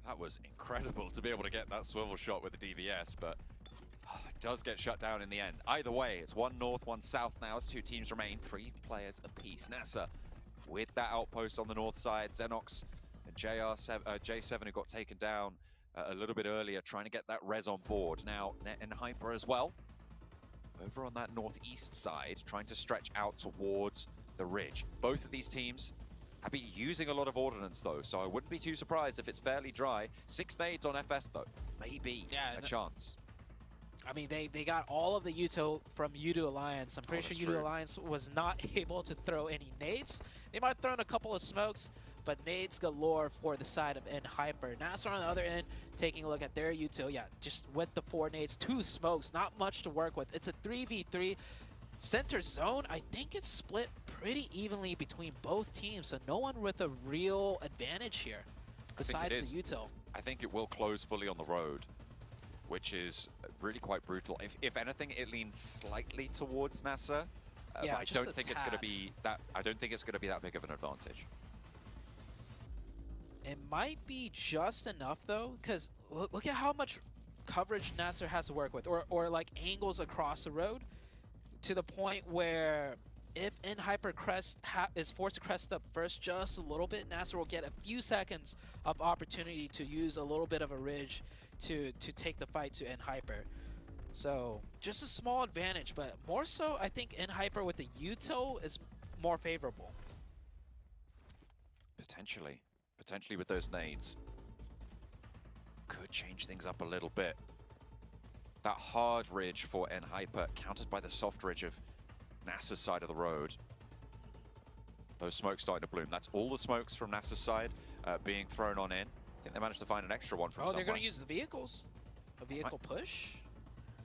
That was incredible to be able to get that swivel shot with the DVS, but it does get shut down in the end. Either way, it's 1 north, 1 south now as 2 teams remain, 3 players apiece. NASA with that outpost on the north side. Xenox and J7 who got taken down a little bit earlier, trying to get that res on board. Now, NHyper as well, over on that northeast side, trying to stretch out towards the ridge. Both of these teams have been using a lot of ordnance though, so I wouldn't be too surprised if it's fairly dry. 6 nades on FS though, maybe a chance. I mean, they got all of the Uto from Udo Alliance. I'm pretty sure Udo Alliance was not able to throw any nades. They might have thrown a couple of smokes, but nades galore for the side of NHyper. Nasser on the other end, taking a look at their Uto. Yeah, just with the 4 nades, 2 smokes, not much to work with. It's a 3v3. Center zone, I think it's split pretty evenly between both teams, so no one with a real advantage here besides the Util. I think it will close fully on the road, which is really quite brutal. If anything, it leans slightly towards NASA. Yeah, but I don't think it's going to be that. I don't think it's going to be that big of an advantage. It might be just enough though, because look at how much coverage Nasser has to work with, or like angles across the road, to the point where if NHyper is forced to crest up first just a little bit, Nasser will get a few seconds of opportunity to use a little bit of a ridge to take the fight to NHyper. So just a small advantage, but more so I think NHyper with the Util is more favorable. Potentially with those nades. Could change things up a little bit. That hard ridge for NHyper countered by the soft ridge of NASA's side of the road. Those smokes starting to bloom. That's all the smokes from NASA's side being thrown on in. I think they managed to find an extra one from somewhere. They're going to use the vehicles. A vehicle push.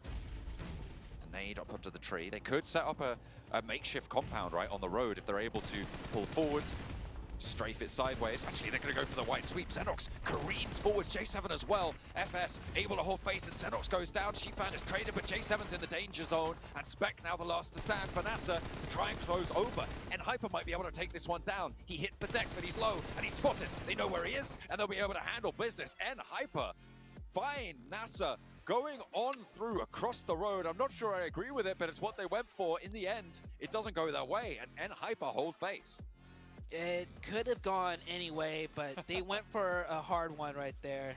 The nade up onto the tree. They could set up a makeshift compound right on the road if they're able to pull forwards. strafe it sideways. Actually, they're going to go for the wide sweep. Xenox careens forwards, J7 as well. FS able to hold face, and Xenox goes down. Shifan is traded, but J7's in the danger zone, and Spec now the last to stand for NASA to try and close over. And Hyper might be able to take this one down. He hits the deck, but he's low, and he's spotted. They know where he is, and they'll be able to handle business. And Hyper find NASA going on through across the road. I'm not sure I agree with it, but it's what they went for. In the end, it doesn't go their way, and Hyper hold face. It could have gone anyway, but they went for a hard one right there.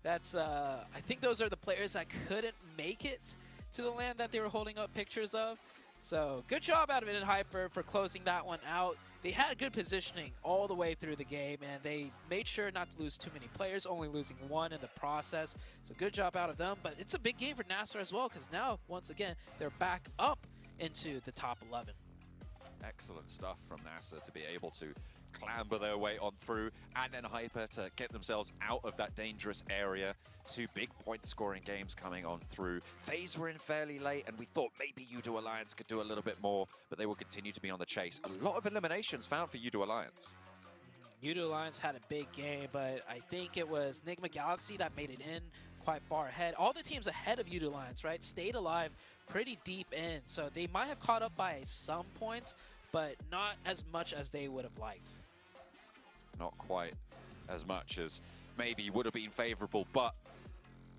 That's I think those are the players that couldn't make it to the land that they were holding up pictures of. So good job out of it in Hyper for closing that one out. They had good positioning all the way through the game, and they made sure not to lose too many players, only losing one in the process. So good job out of them, but it's a big game for NASA as well, because now, once again, they're back up into the top 11. Excellent stuff from NASA to be able to clamber their way on through, and then Hyper to get themselves out of that dangerous area. Two big point scoring games coming on through. FaZe were in fairly late, and we thought maybe U2 Alliance could do a little bit more, but they will continue to be on the chase. A lot of eliminations found for U2 Alliance. U2 Alliance had a big game, but I think it was Enigma Galaxy that made it in quite far ahead. All the teams ahead of U2 Alliance, right, stayed alive pretty deep in, so they might have caught up by some points, but not as much as they would have liked. Not quite as much as maybe would have been favorable, but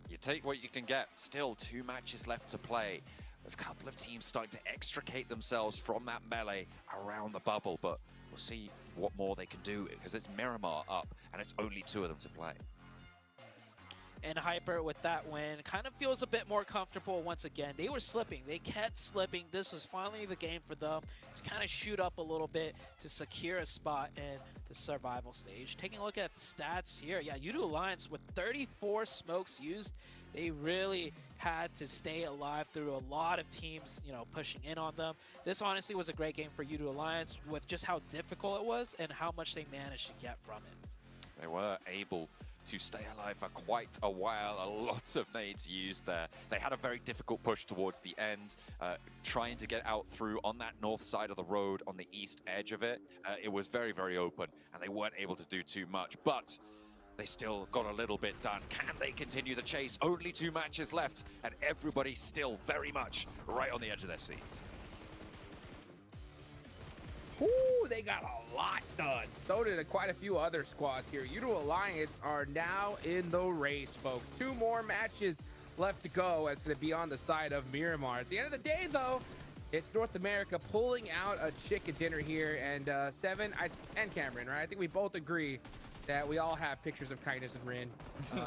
you take what you can get. Still 2 matches left to play. There's a couple of teams starting to extricate themselves from that melee around the bubble, but we'll see what more they can do, because it's Miramar up, and it's only 2 of them to play. And Hyper, with that win, kind of feels a bit more comfortable once again. They were slipping. They kept slipping. This was finally the game for them to kind of shoot up a little bit to secure a spot in the survival stage. Taking a look at the stats here, yeah, U2 Alliance with 34 smokes used. They really had to stay alive through a lot of teams, you know, pushing in on them. This honestly was a great game for U2 Alliance with just how difficult it was and how much they managed to get from it. They were able to stay alive for quite a while. A lot of nades used there. They had a very difficult push towards the end, trying to get out through on that north side of the road, on the east edge of it. It was very, very open, and they weren't able to do too much, but they still got a little bit done. Can they continue the chase? Only 2 matches left, and everybody still very much right on the edge of their seats. Ooh, they got a lot done. So did quite a few other squads here. U2 Alliance are now in the race, folks. 2 more matches left to go. It's going to be on the side of Miramar. At the end of the day, though, it's North America pulling out a chicken dinner here. And Seven and Cameron, right? I think we both agree that we all have pictures of Kindness and Rin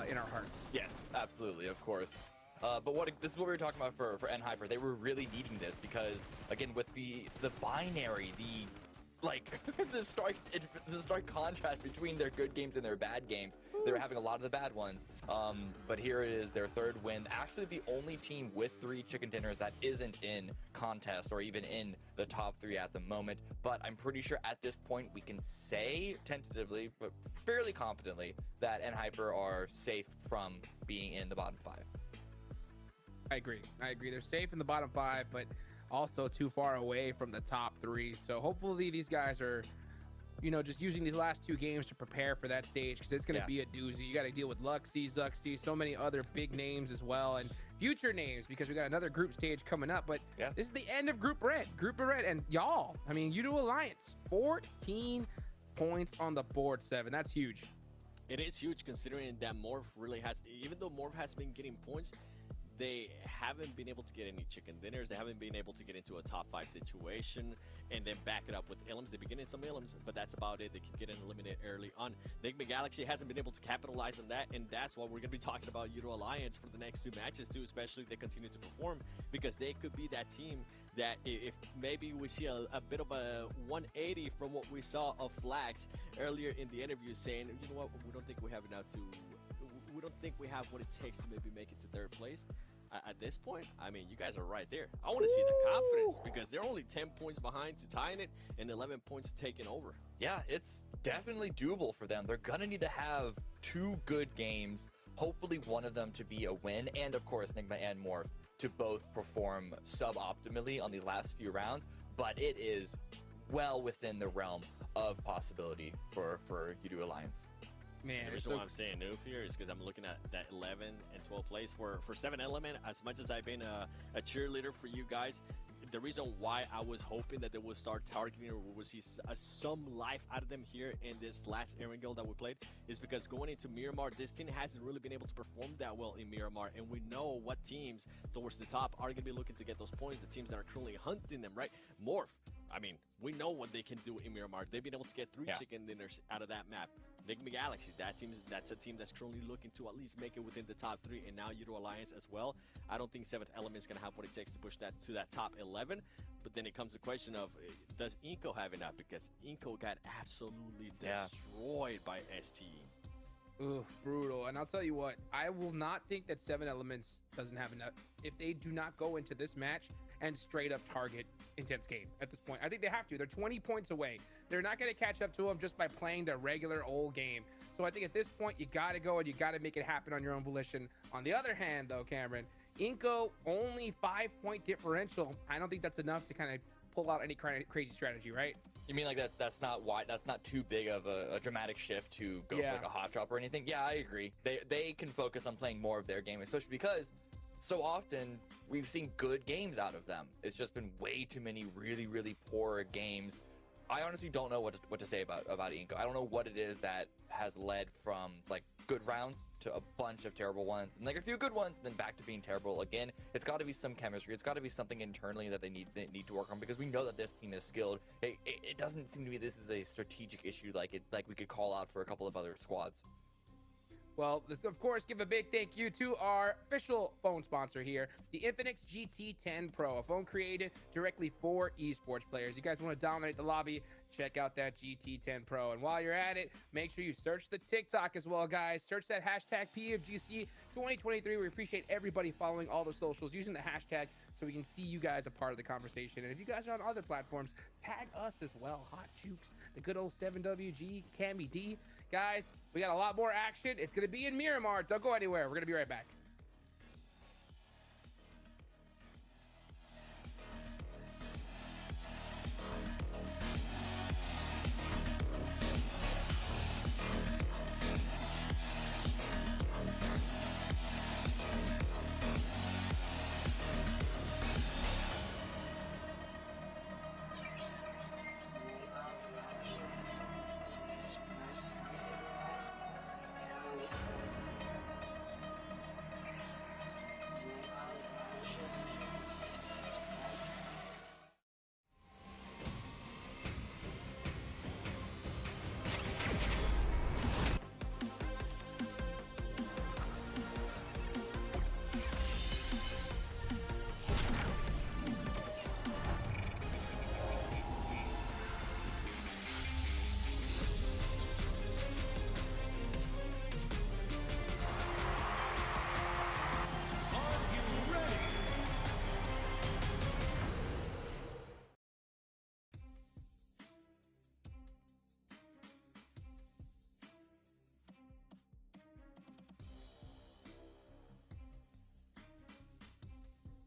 in our hearts. Yes, absolutely, of course. But this is what we were talking about for Hyper. They were really needing this because, again, with the binary, the stark contrast between their good games and their bad games. They were having a lot of the bad ones. But here it is, their 3rd win. Actually, the only team with 3 chicken dinners that isn't in contest or even in the top 3 at the moment. But I'm pretty sure at this point we can say tentatively, but fairly confidently, that Hyper are safe from being in the bottom 5. I agree. They're safe in the bottom 5, but also too far away from the top 3. So hopefully these guys are, you know, just using these last 2 games to prepare for that stage, because it's going to be a doozy. You got to deal with Luxy, Zuxy, so many other big names as well, and future names, because we got another group stage coming up. But this is the end of Group Red. And y'all, I mean, U2 Alliance, 14 points on the board, 7. That's huge. It is huge considering that Morph really has, even though Morph has been getting points, they haven't been able to get any chicken dinners. They haven't been able to get into a top 5 situation and then back it up with Ilms. They've been getting some Ilms, but that's about it. They keep getting eliminated early on. Enigma Galaxy hasn't been able to capitalize on that, and that's what we're going to be talking about U2 Alliance for the next 2 matches too, especially if they continue to perform, because they could be that team that if maybe we see a bit of a 180 from what we saw of Flax earlier in the interview, saying, you know what, we don't think we have enough to, we don't think we have what it takes to maybe make it to 3rd place. At this point, I mean, you guys are right there. I want to see the confidence, because they're only 10 points behind to tying it and 11 points taking over. Yeah, it's definitely doable for them. They're going to need to have 2 good games, hopefully one of them to be a win, and of course, Enigma and Morph to both perform suboptimally on these last few rounds, but it is well within the realm of possibility for U2 Alliance. Man, The reason why I'm saying no here is because I'm looking at that 11 and 12 place for 7 Element. As much as I've been a cheerleader for you guys, the reason why I was hoping that they would start targeting or we would see some life out of them here in this last Erangel that we played is because going into Miramar, this team hasn't really been able to perform that well in Miramar, and we know what teams towards the top are going to be looking to get those points, the teams that are currently hunting them, right? Morph, I mean, we know what they can do in Miramar. They've been able to get 3 chicken dinners out of that map. Enigma Galaxy, that's a team that's currently looking to at least make it within the top 3, and now U2 Alliance as well. I don't think 7th Element is going to have what it takes to push that to that top 11, but then it comes the question of, does Inco have enough? Because Inco got absolutely destroyed by STE. Ooh, brutal. And I'll tell you what, I will not think that 7 Elements doesn't have enough if they do not go into this match and straight up target Intense Game at this point. I think they have to. They're 20 points away. They're not going to catch up to them just by playing their regular old game. So I think at this point, you got to go and you got to make it happen on your own volition. On the other hand, though, Cameron, Inco only 5-point differential. I don't think that's enough to kind of pull out any crazy strategy, right? You mean like that's not too big of a dramatic shift to go for like a hot drop or anything? Yeah, I agree. They can focus on playing more of their game, especially because so often we've seen good games out of them. It's just been way too many really, really poor games. I honestly don't know what to say about Inco. I don't know what it is that has led from like good rounds to a bunch of terrible ones, and like a few good ones, and then back to being terrible again. It's got to be some chemistry. It's got to be something internally that they need to work on, because we know that this team is skilled. It doesn't seem to me this is a strategic issue like we could call out for a couple of other squads. Well, let's of course give a big thank you to our official phone sponsor here, the Infinix GT10 Pro, a phone created directly for esports players. You guys want to dominate the lobby? Check out that GT10 Pro. And while you're at it, make sure you search the TikTok as well, guys. Search that hashtag PMGC 2023. We appreciate everybody following all the socials, using the hashtag so we can see you guys a part of the conversation. And if you guys are on other platforms, tag us as well. Hot Jukes, the good old 7WG, Cammy D. Guys, we got a lot more action. It's going to be in Miramar. Don't go anywhere. We're going to be right back.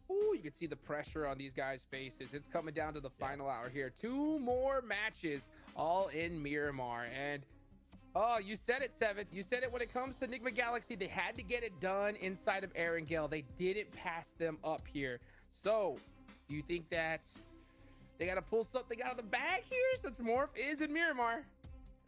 Ooh, you can see the pressure on these guys' faces. It's coming down to the final hour here. 2 more matches, all in Miramar. And, oh, you said it, Seven. You said it when it comes to Enigma Galaxy. They had to get it done inside of Erangel. They didn't pass them up here. So, do you think that they got to pull something out of the bag here since Morph is in Miramar?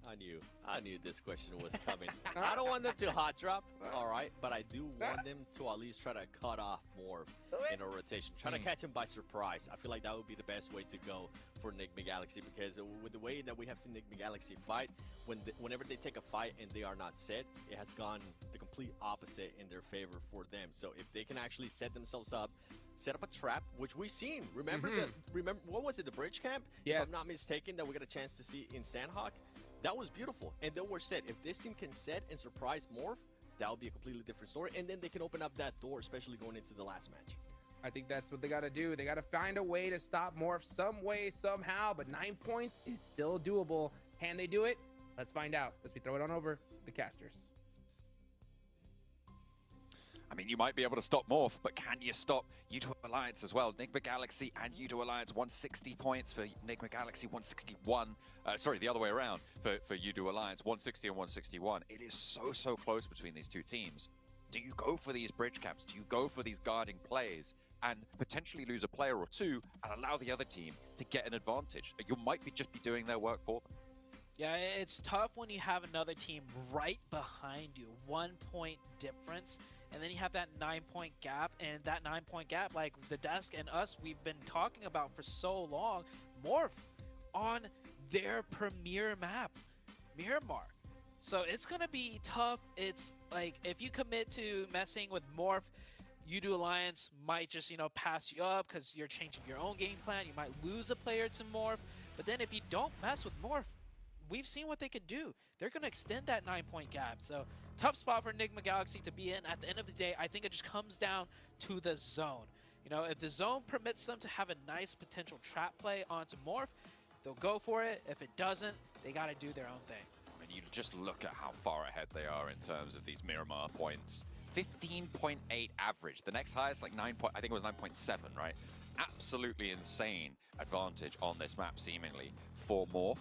I knew this question was coming. I don't want them to hot drop, all right, but I do want them to at least try to cut off more in a rotation. Try to catch him by surprise. I feel like that would be the best way to go for Enigma Galaxy, because with the way that we have seen Enigma Galaxy fight, whenever they take a fight and they are not set, it has gone the complete opposite in their favor for them. So if they can actually set themselves up, set up a trap, which we've seen. Remember what was it, the bridge camp? Yes. If I'm not mistaken, that we got a chance to see in Sandhawk. That was beautiful, and then we're set. If this team can set and surprise Morph, that would be a completely different story, and then they can open up that door, especially going into the last match. I think that's what they got to do. They got to find a way to stop Morph some way, somehow, but 9 points is still doable. Can they do it? Let's find out as we throw it on over the casters. I mean, you might be able to stop Morph, but can you stop U2 Alliance as well? Nigma Galaxy and U2 Alliance, 160 points for Nigma Galaxy, 161. Sorry, the other way around for U2 Alliance, 160 and 161. It is so close between these two teams. Do you go for these bridge caps? Do you go for these guarding plays and potentially lose a player or two and allow the other team to get an advantage? You might just be doing their work for them. Yeah, it's tough when you have another team right behind you, 1 point difference. And then you have that 9-point gap, and that 9-point gap, like the desk and us, we've been talking about for so long. Morph on their premier map, Miramar. So it's gonna be tough. It's like if you commit to messing with Morph, U2 Alliance might just, you know, pass you up because you're changing your own game plan. You might lose a player to Morph. But then if you don't mess with Morph, we've seen what they could do. They're going to extend that 9-point gap. So tough spot for Nigma Galaxy to be in. At the end of the day, I think it just comes down to the zone. You know, if the zone permits them to have a nice potential trap play onto Morph, they'll go for it. If it doesn't, they got to do their own thing. I mean, you just look at how far ahead they are in terms of these Miramar points. 15.8 average. The next highest, like 9 point, I think it was 9.7, right? Absolutely insane advantage on this map, seemingly, for Morph.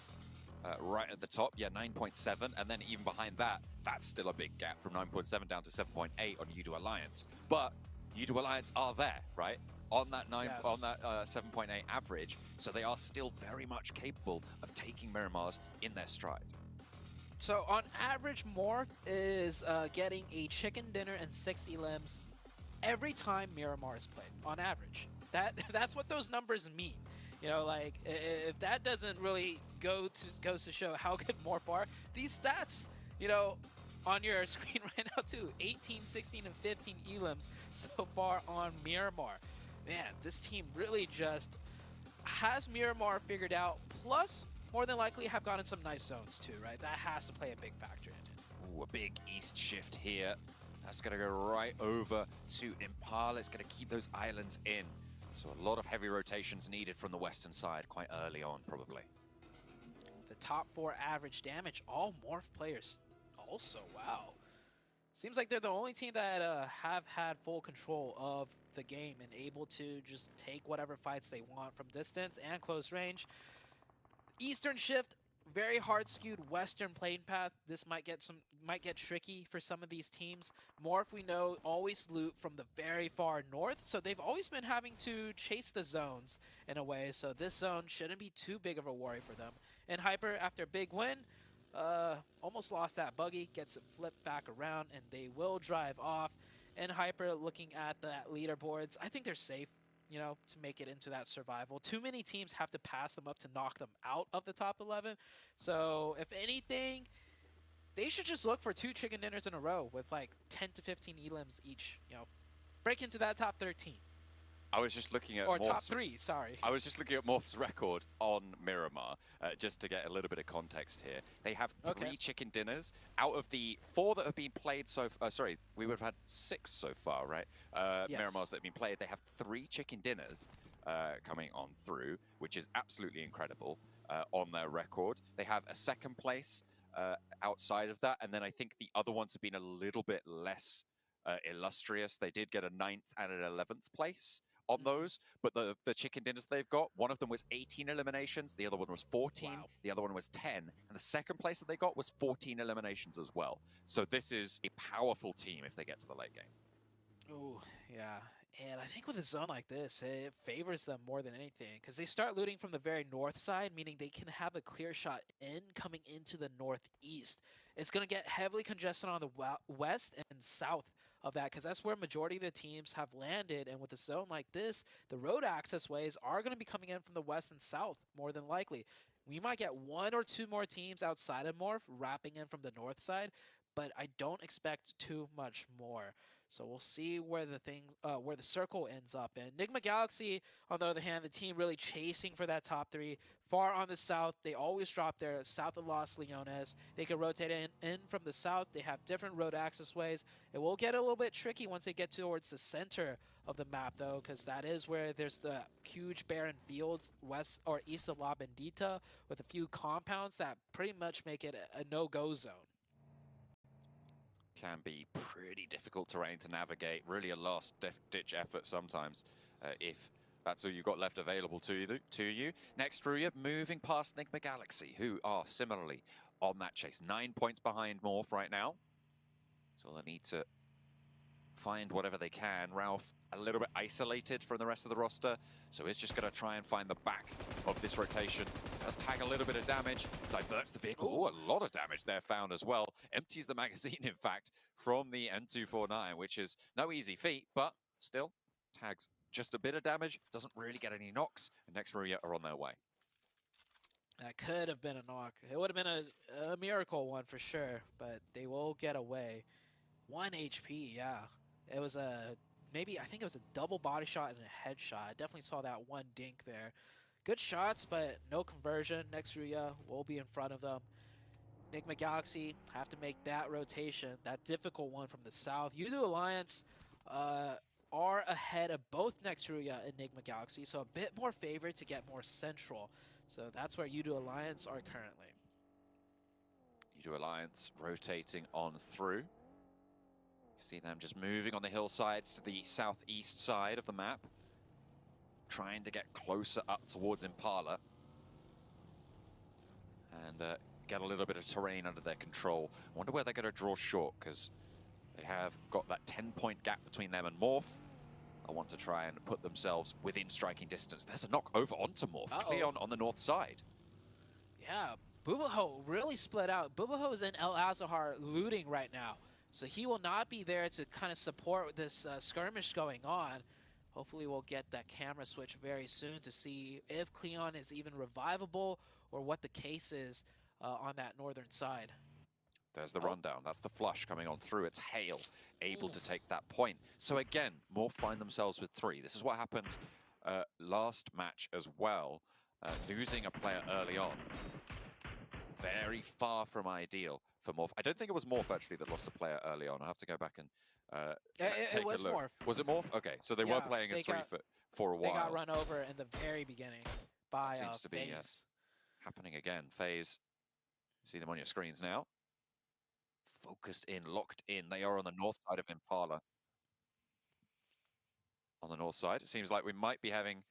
Right at the top, yeah, 9.7, and then even behind that, that's still a big gap from 9.7 down to 7.8 on U2 Alliance. But U2 Alliance are there, right? On that 7.8 average, so they are still very much capable of taking Miramars in their stride. So on average, Morph is getting a chicken dinner and 6 elims every time Miramar is played, on average. That's what those numbers mean. You know, like, if that doesn't really goes to show how good Morph are, these stats, you know, on your screen right now too, 18, 16, and 15 elims so far on Miramar. Man, this team really just has Miramar figured out, plus more than likely have gotten some nice zones too, right? That has to play a big factor in it. Ooh, a big east shift here. That's going to go right over to Impala. It's going to keep those islands in. So a lot of heavy rotations needed from the western side quite early on, probably. The top 4 average damage, all Morph players also, wow. Seems like they're the only team that have had full control of the game and able to just take whatever fights they want from distance and close range. Eastern shift, very hard skewed western playing path. This might get tricky for some of these teams. Morph, we know, always loot from the very far north, so they've always been having to chase the zones in a way, so this zone shouldn't be too big of a worry for them. And Hyper, after a big win, almost lost that buggy, gets it flipped back around, and they will drive off. And Hyper, looking at the leaderboards, I think they're safe, you know, to make it into that survival. Too many teams have to pass them up to knock them out of the top 11. So if anything, they should just look for 2 chicken dinners in a row with like 10 to 15 elims each, you know, break into that top 13. I was just looking at or top 3, sorry. I was just looking at Morph's record on Miramar, just to get a little bit of context here. They have 3 chicken dinners out of the 4 that have been played so far. Sorry, we would have had 6 so far, right? Yes. Miramars that have been played. They have 3 chicken dinners coming on through, which is absolutely incredible on their record. They have a 2nd place outside of that, and then I think the other ones have been a little bit less illustrious. They did get a 9th and an 11th place on those, but the chicken dinners they've got, one of them was 18 eliminations, the other one was 14, the other one was 10, and the 2nd place that they got was 14 eliminations as well. So this is a powerful team if they get to the late game. Oh, yeah. And I think with a zone like this, it favors them more than anything because they start looting from the very north side, meaning they can have a clear shot in coming into the northeast. It's going to get heavily congested on the west and south of that because that's where majority of the teams have landed. And with a zone like this, the road access ways are going to be coming in from the west and south more than likely. We might get 1 or 2 more teams outside of Morph wrapping in from the north side, but I don't expect too much more. So we'll see where the circle ends up in. Nigma Galaxy, on the other hand, the team really chasing for that top 3. Far on the south, they always drop there, south of Los Leones. They can rotate in from the south. They have different road access ways. It will get a little bit tricky once they get towards the center of the map, though, because that is where there's the huge barren fields west or east of La Bendita with a few compounds that pretty much make it a no-go zone. can be pretty difficult terrain to navigate. Really a last-ditch effort sometimes, if that's all you've got left available to you. Next, Ruya moving past Enigma Galaxy, who are similarly on that chase. 9 points behind Morph right now. So they need to find whatever they can. Ralph a little bit isolated from the rest of the roster, so he's just going to try and find the back of this rotation. Does tag a little bit of damage, diverts the vehicle. Oh, a lot of damage there found as well. Empties the magazine, in fact, from the M249, which is no easy feat, but still tags just a bit of damage. Doesn't really get any knocks, and next Ruya are on their way. That could have been a knock. It would have been a miracle one for sure, but they will get away. 1 HP, yeah. It was maybe, I think it was a double body shot and a headshot. I definitely saw that one dink there. Good shots, but no conversion. Next Ruya will be in front of them. Enigma Galaxy have to make that rotation, that difficult one from the south. Udo Alliance are ahead of both Next Ruya and Enigma Galaxy, so a bit more favored to get more central. So that's where Udo Alliance are currently. Udo Alliance rotating on through. You see them just moving on the hillsides to the southeast side of the map, trying to get closer up towards Impala and get a little bit of terrain under their control. I wonder where they're going to draw short, because they have got that 10-point gap between them and Morph. I want to try and put themselves within striking distance. There's a knock over onto Morph, clear on the north side. Yeah, Bubaho really split out. Bubaho's in El Azahar looting right now, so he will not be there to kind of support this skirmish going on. Hopefully we'll get that camera switch very soon to see if Cleon is even revivable or what the case is on that northern side. There's the rundown. That's the flush coming on through. It's Hale able to take that point. So again, Morph find themselves with 3. This is what happened last match as well. Losing a player early on. Very far from ideal for Morph. I don't think it was Morph actually that lost a player early on. I have to go back and take a look. Morph. Was it Morph? Okay, so they were playing as 3 for a while. They got run over in the very beginning by seems to be happening again. FaZe, see them on your screens now. Focused in, locked in. They are on the north side of Impala. On the north side, it seems like we might be having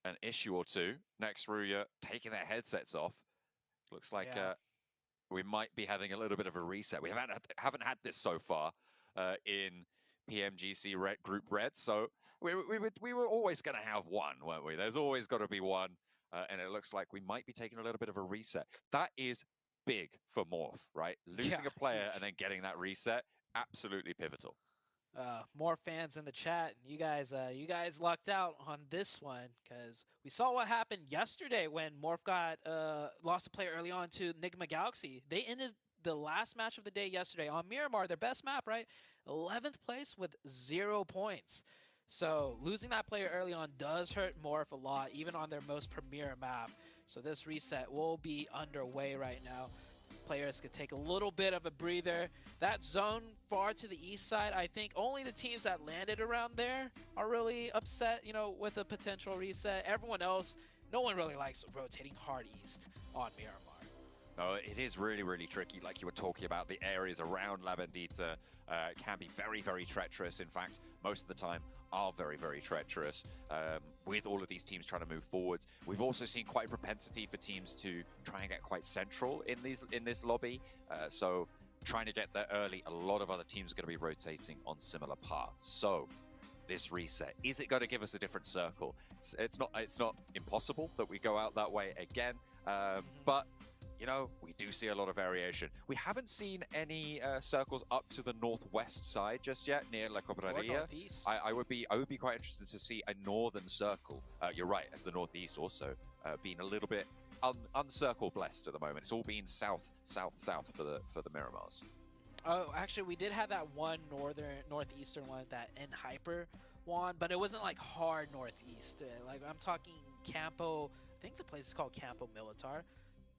an issue or two. Next Ruya taking their headsets off. Looks like we might be having a little bit of a reset. We haven't had this so far in PMGC Group Red, so we were always going to have one, weren't we? There's always got to be one, and it looks like we might be taking a little bit of a reset. That is big for Morph, right? Losing a player and then getting that reset, absolutely pivotal. More fans in the chat. You guys lucked out on this one, because we saw what happened yesterday when Morph got lost a player early on to Enigma Galaxy. They ended the last match of the day yesterday on Miramar, their best map, right? 11th place with 0 points. So losing that player early on does hurt Morph a lot, even on their most premier map. So this reset will be underway right now. Players could take a little bit of a breather. That zone far to the east side, I think only the teams that landed around there are really upset, you know, with a potential reset. Everyone else, no one really likes rotating hard east on Miramar. No, it is really, really tricky. Like you were talking about, the areas around La Bendita can be very, very treacherous. In fact, most of the time are very, very treacherous with all of these teams trying to move forwards. We've also seen quite a propensity for teams to try and get quite central in this lobby. So trying to get there early, a lot of other teams are going to be rotating on similar paths. So this reset, is it going to give us a different circle? It's not impossible that we go out that way again, but you know, we do see a lot of variation. We haven't seen any circles up to the northwest side just yet, near La Cobraria. I would be quite interested to see a northern circle. You're right, as the northeast also being a little bit uncircle blessed at the moment. It's all been south for the Miramars. Oh, actually, we did have that one northeastern one, that N Hyper one, but it wasn't like hard northeast. Like I'm talking Campo. I think the place is called Campo Militar.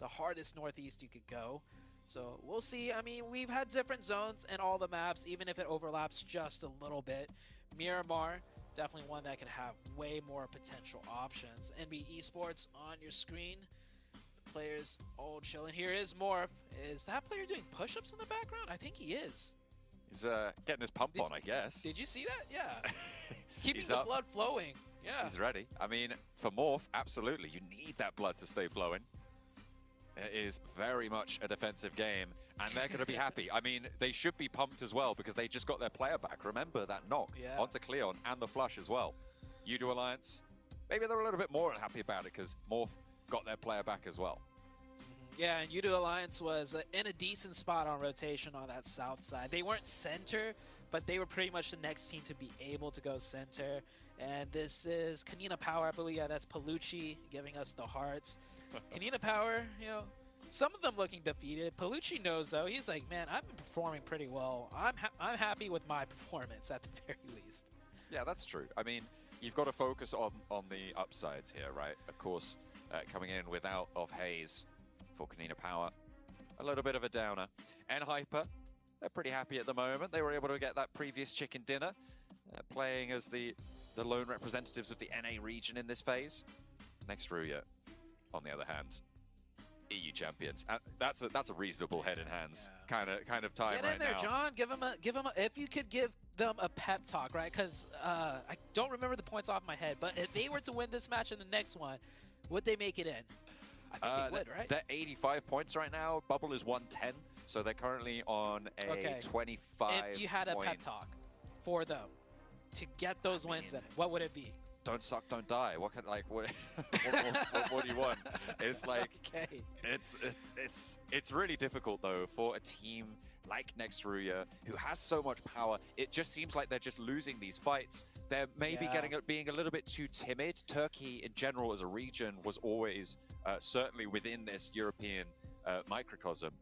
The hardest northeast you could go. So we'll see. I mean, we've had different zones in all the maps, even if it overlaps just a little bit. Miramar, definitely one that could have way more potential options. NB Esports on your screen. The players all chilling. Here is Morph. Is that player doing push-ups in the background? I think he is. He's getting his pump on, I guess. Did you see that? Yeah. Keeping He's the up. blood flowing. Yeah. He's ready. I mean, for Morph, absolutely. You need that blood to stay flowing. It is very much a defensive game, and they're going to be happy. I mean, they should be pumped as well because they just got their player back. Remember that knock onto Cleon and the flush as well. Udo Alliance, maybe they're a little bit more unhappy about it because Morph got their player back as well. Yeah, and Udo Alliance was in a decent spot on rotation on that south side. They weren't center, but they were pretty much the next team to be able to go center. And this is Kanina Power, I believe. Yeah, that's Palucci giving us the hearts. Kanina Power, you know, some of them looking defeated. Palucci knows, though. He's like, man, I've been performing pretty well. I'm happy with my performance at the very least. Yeah, that's true. I mean, you've got to focus on the upsides here, right? Of course, coming in without of Hayes for Kanina Power, a little bit of a downer. And Hyper, they're pretty happy at the moment. They were able to get that previous chicken dinner, playing as the lone representatives of the NA region in this phase. Next Ruya, on the other hand, EU champions. That's a reasonable head in hands kind of time Get right in there, now. John. Give him a. If you could give them a pep talk, right? Because I don't remember the points off my head, but if they were to win this match and the next one, would they make it in? I think they would, right? They're 85 points right now. Bubble is 110, so they're currently on a 25. If you had a pep talk for them to get those wins in, what would it be? Don't suck, don't die. What can what do you want? It's like Okay. it's really difficult though for a team like Nextruya who has so much power. It just seems like they're just losing these fights. They're maybe being a little bit too timid. Turkey in general as a region was always certainly within this European microcosm.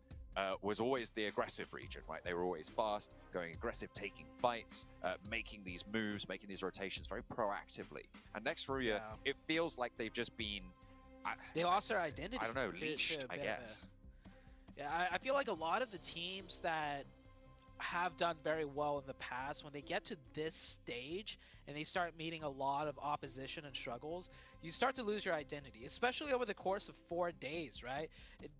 Was always the aggressive region, right? They were always fast, going aggressive, taking fights, making these moves, making these rotations very proactively. And next Ruya, it feels like they've just been... they lost their identity. I don't know, leashed, I guess. Yeah, I feel like a lot of the teams that have done very well in the past, when they get to this stage and they start meeting a lot of opposition and struggles, you start to lose your identity, especially over the course of 4 days, right?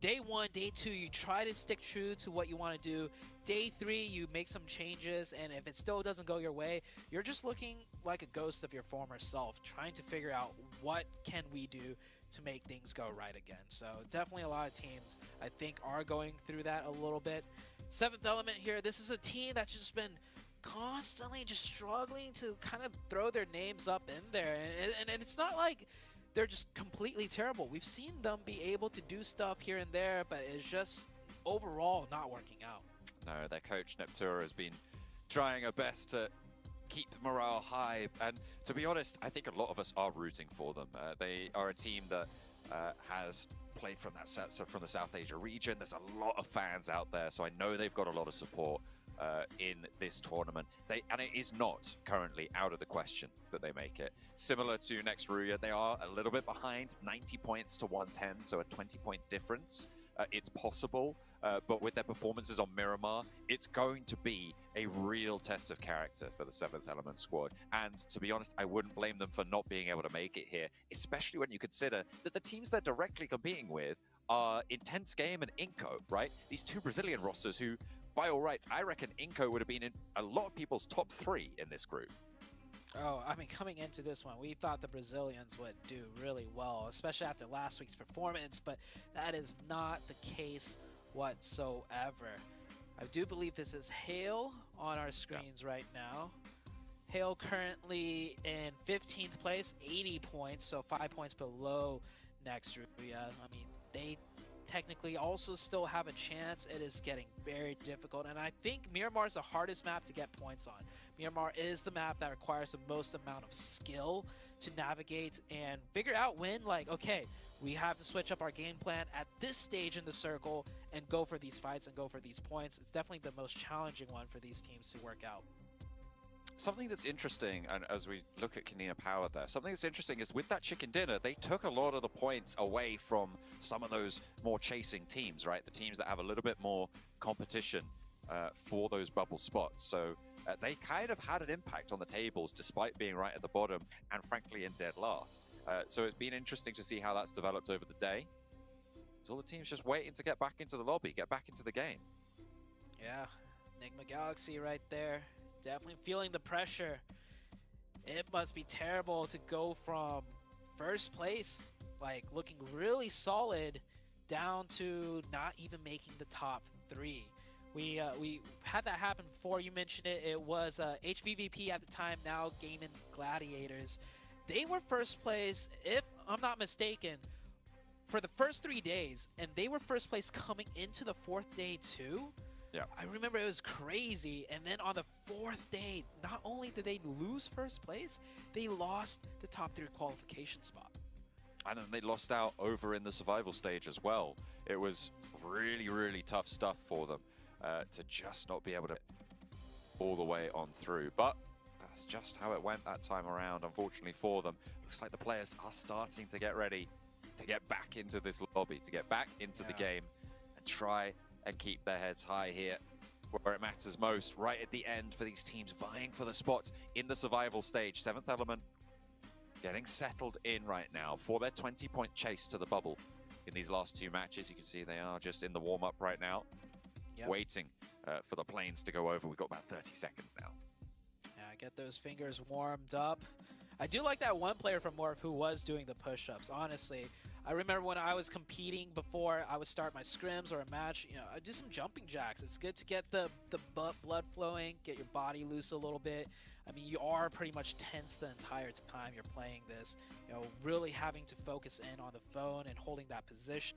Day 1, day 2, you try to stick true to what you want to do. Day 3, you make some changes, and if it still doesn't go your way, you're just looking like a ghost of your former self, trying to figure out what can we do to make things go right again. So definitely a lot of teams, I think, are going through that a little bit. Seventh Element here, this is a team that's just been constantly just struggling to kind of throw their names up in there. And it's not like they're just completely terrible. We've seen them be able to do stuff here and there, but it's just overall not working out. No, their coach Neptura has been trying her best to keep morale high. And to be honest, I think a lot of us are rooting for them. They are a team that has played from the South Asia region. There's a lot of fans out there, so I know they've got a lot of support in this tournament. And it is not currently out of the question that they make it. Similar to Next Ruya, they are a little bit behind, 90 points to 110, so a 20-point difference. It's possible, but with their performances on Miramar, it's going to be a real test of character for the 7th Element squad. And to be honest, I wouldn't blame them for not being able to make it here, especially when you consider that the teams they're directly competing with are Intense Game and Inco, right? These two Brazilian rosters who, by all rights, I reckon Inco would have been in a lot of people's top 3 in this group. Oh, I mean, coming into this one, we thought the Brazilians would do really well, especially after last week's performance, but that is not the case whatsoever. I do believe this is Hale on our screens right now. Hale currently in 15th place, 80 points, so 5 points below Next Ruya. I mean, they technically also still have a chance. It is getting very difficult, and I think Miramar is the hardest map to get points on. Miramar is the map that requires the most amount of skill to navigate and figure out when, like, okay, we have to switch up our game plan at this stage in the circle and go for these fights and go for these points. It's definitely the most challenging one for these teams to work out. Something that's interesting, and as we look at Kanina Power there, something that's interesting is with that chicken dinner, they took a lot of the points away from some of those more chasing teams, right? The teams that have a little bit more competition for those bubble spots. So they kind of had an impact on the tables despite being right at the bottom and frankly in dead last. So it's been interesting to see how that's developed over the day. So all the teams just waiting to get back into the lobby, get back into the game. Yeah, Enigma Galaxy right there. Definitely feeling the pressure. It must be terrible to go from first place, like looking really solid, down to not even making the top 3. We had that happen before. You mentioned it. It was HVVP at the time, now Gaming Gladiators. They were first place, if I'm not mistaken, for the first 3 days, and they were first place coming into the 4th day too. Yeah. I remember it was crazy, and then on the 4th day, not only did they lose first place, they lost the top 3 qualification spot. And then they lost out over in the survival stage as well. It was really, really tough stuff for them to just not be able to all the way on through. But that's just how it went that time around, unfortunately for them. Looks like the players are starting to get ready to get back into this lobby, to get back into the game and try and keep their heads high here where it matters most, right at the end for these teams vying for the spots in the survival stage. 7th Element getting settled in right now for their 20-point chase to the bubble in these last 2 matches. You can see they are just in the warm-up right now, waiting for the planes to go over. We've got about 30 seconds now. Yeah, get those fingers warmed up. I do like that one player from Morph who was doing the push-ups, honestly. I remember when I was competing before I would start my scrims or a match, you know, I'd do some jumping jacks. It's good to get the blood flowing, get your body loose a little bit. I mean, you are pretty much tense the entire time you're playing this, you know, really having to focus in on the phone and holding that position.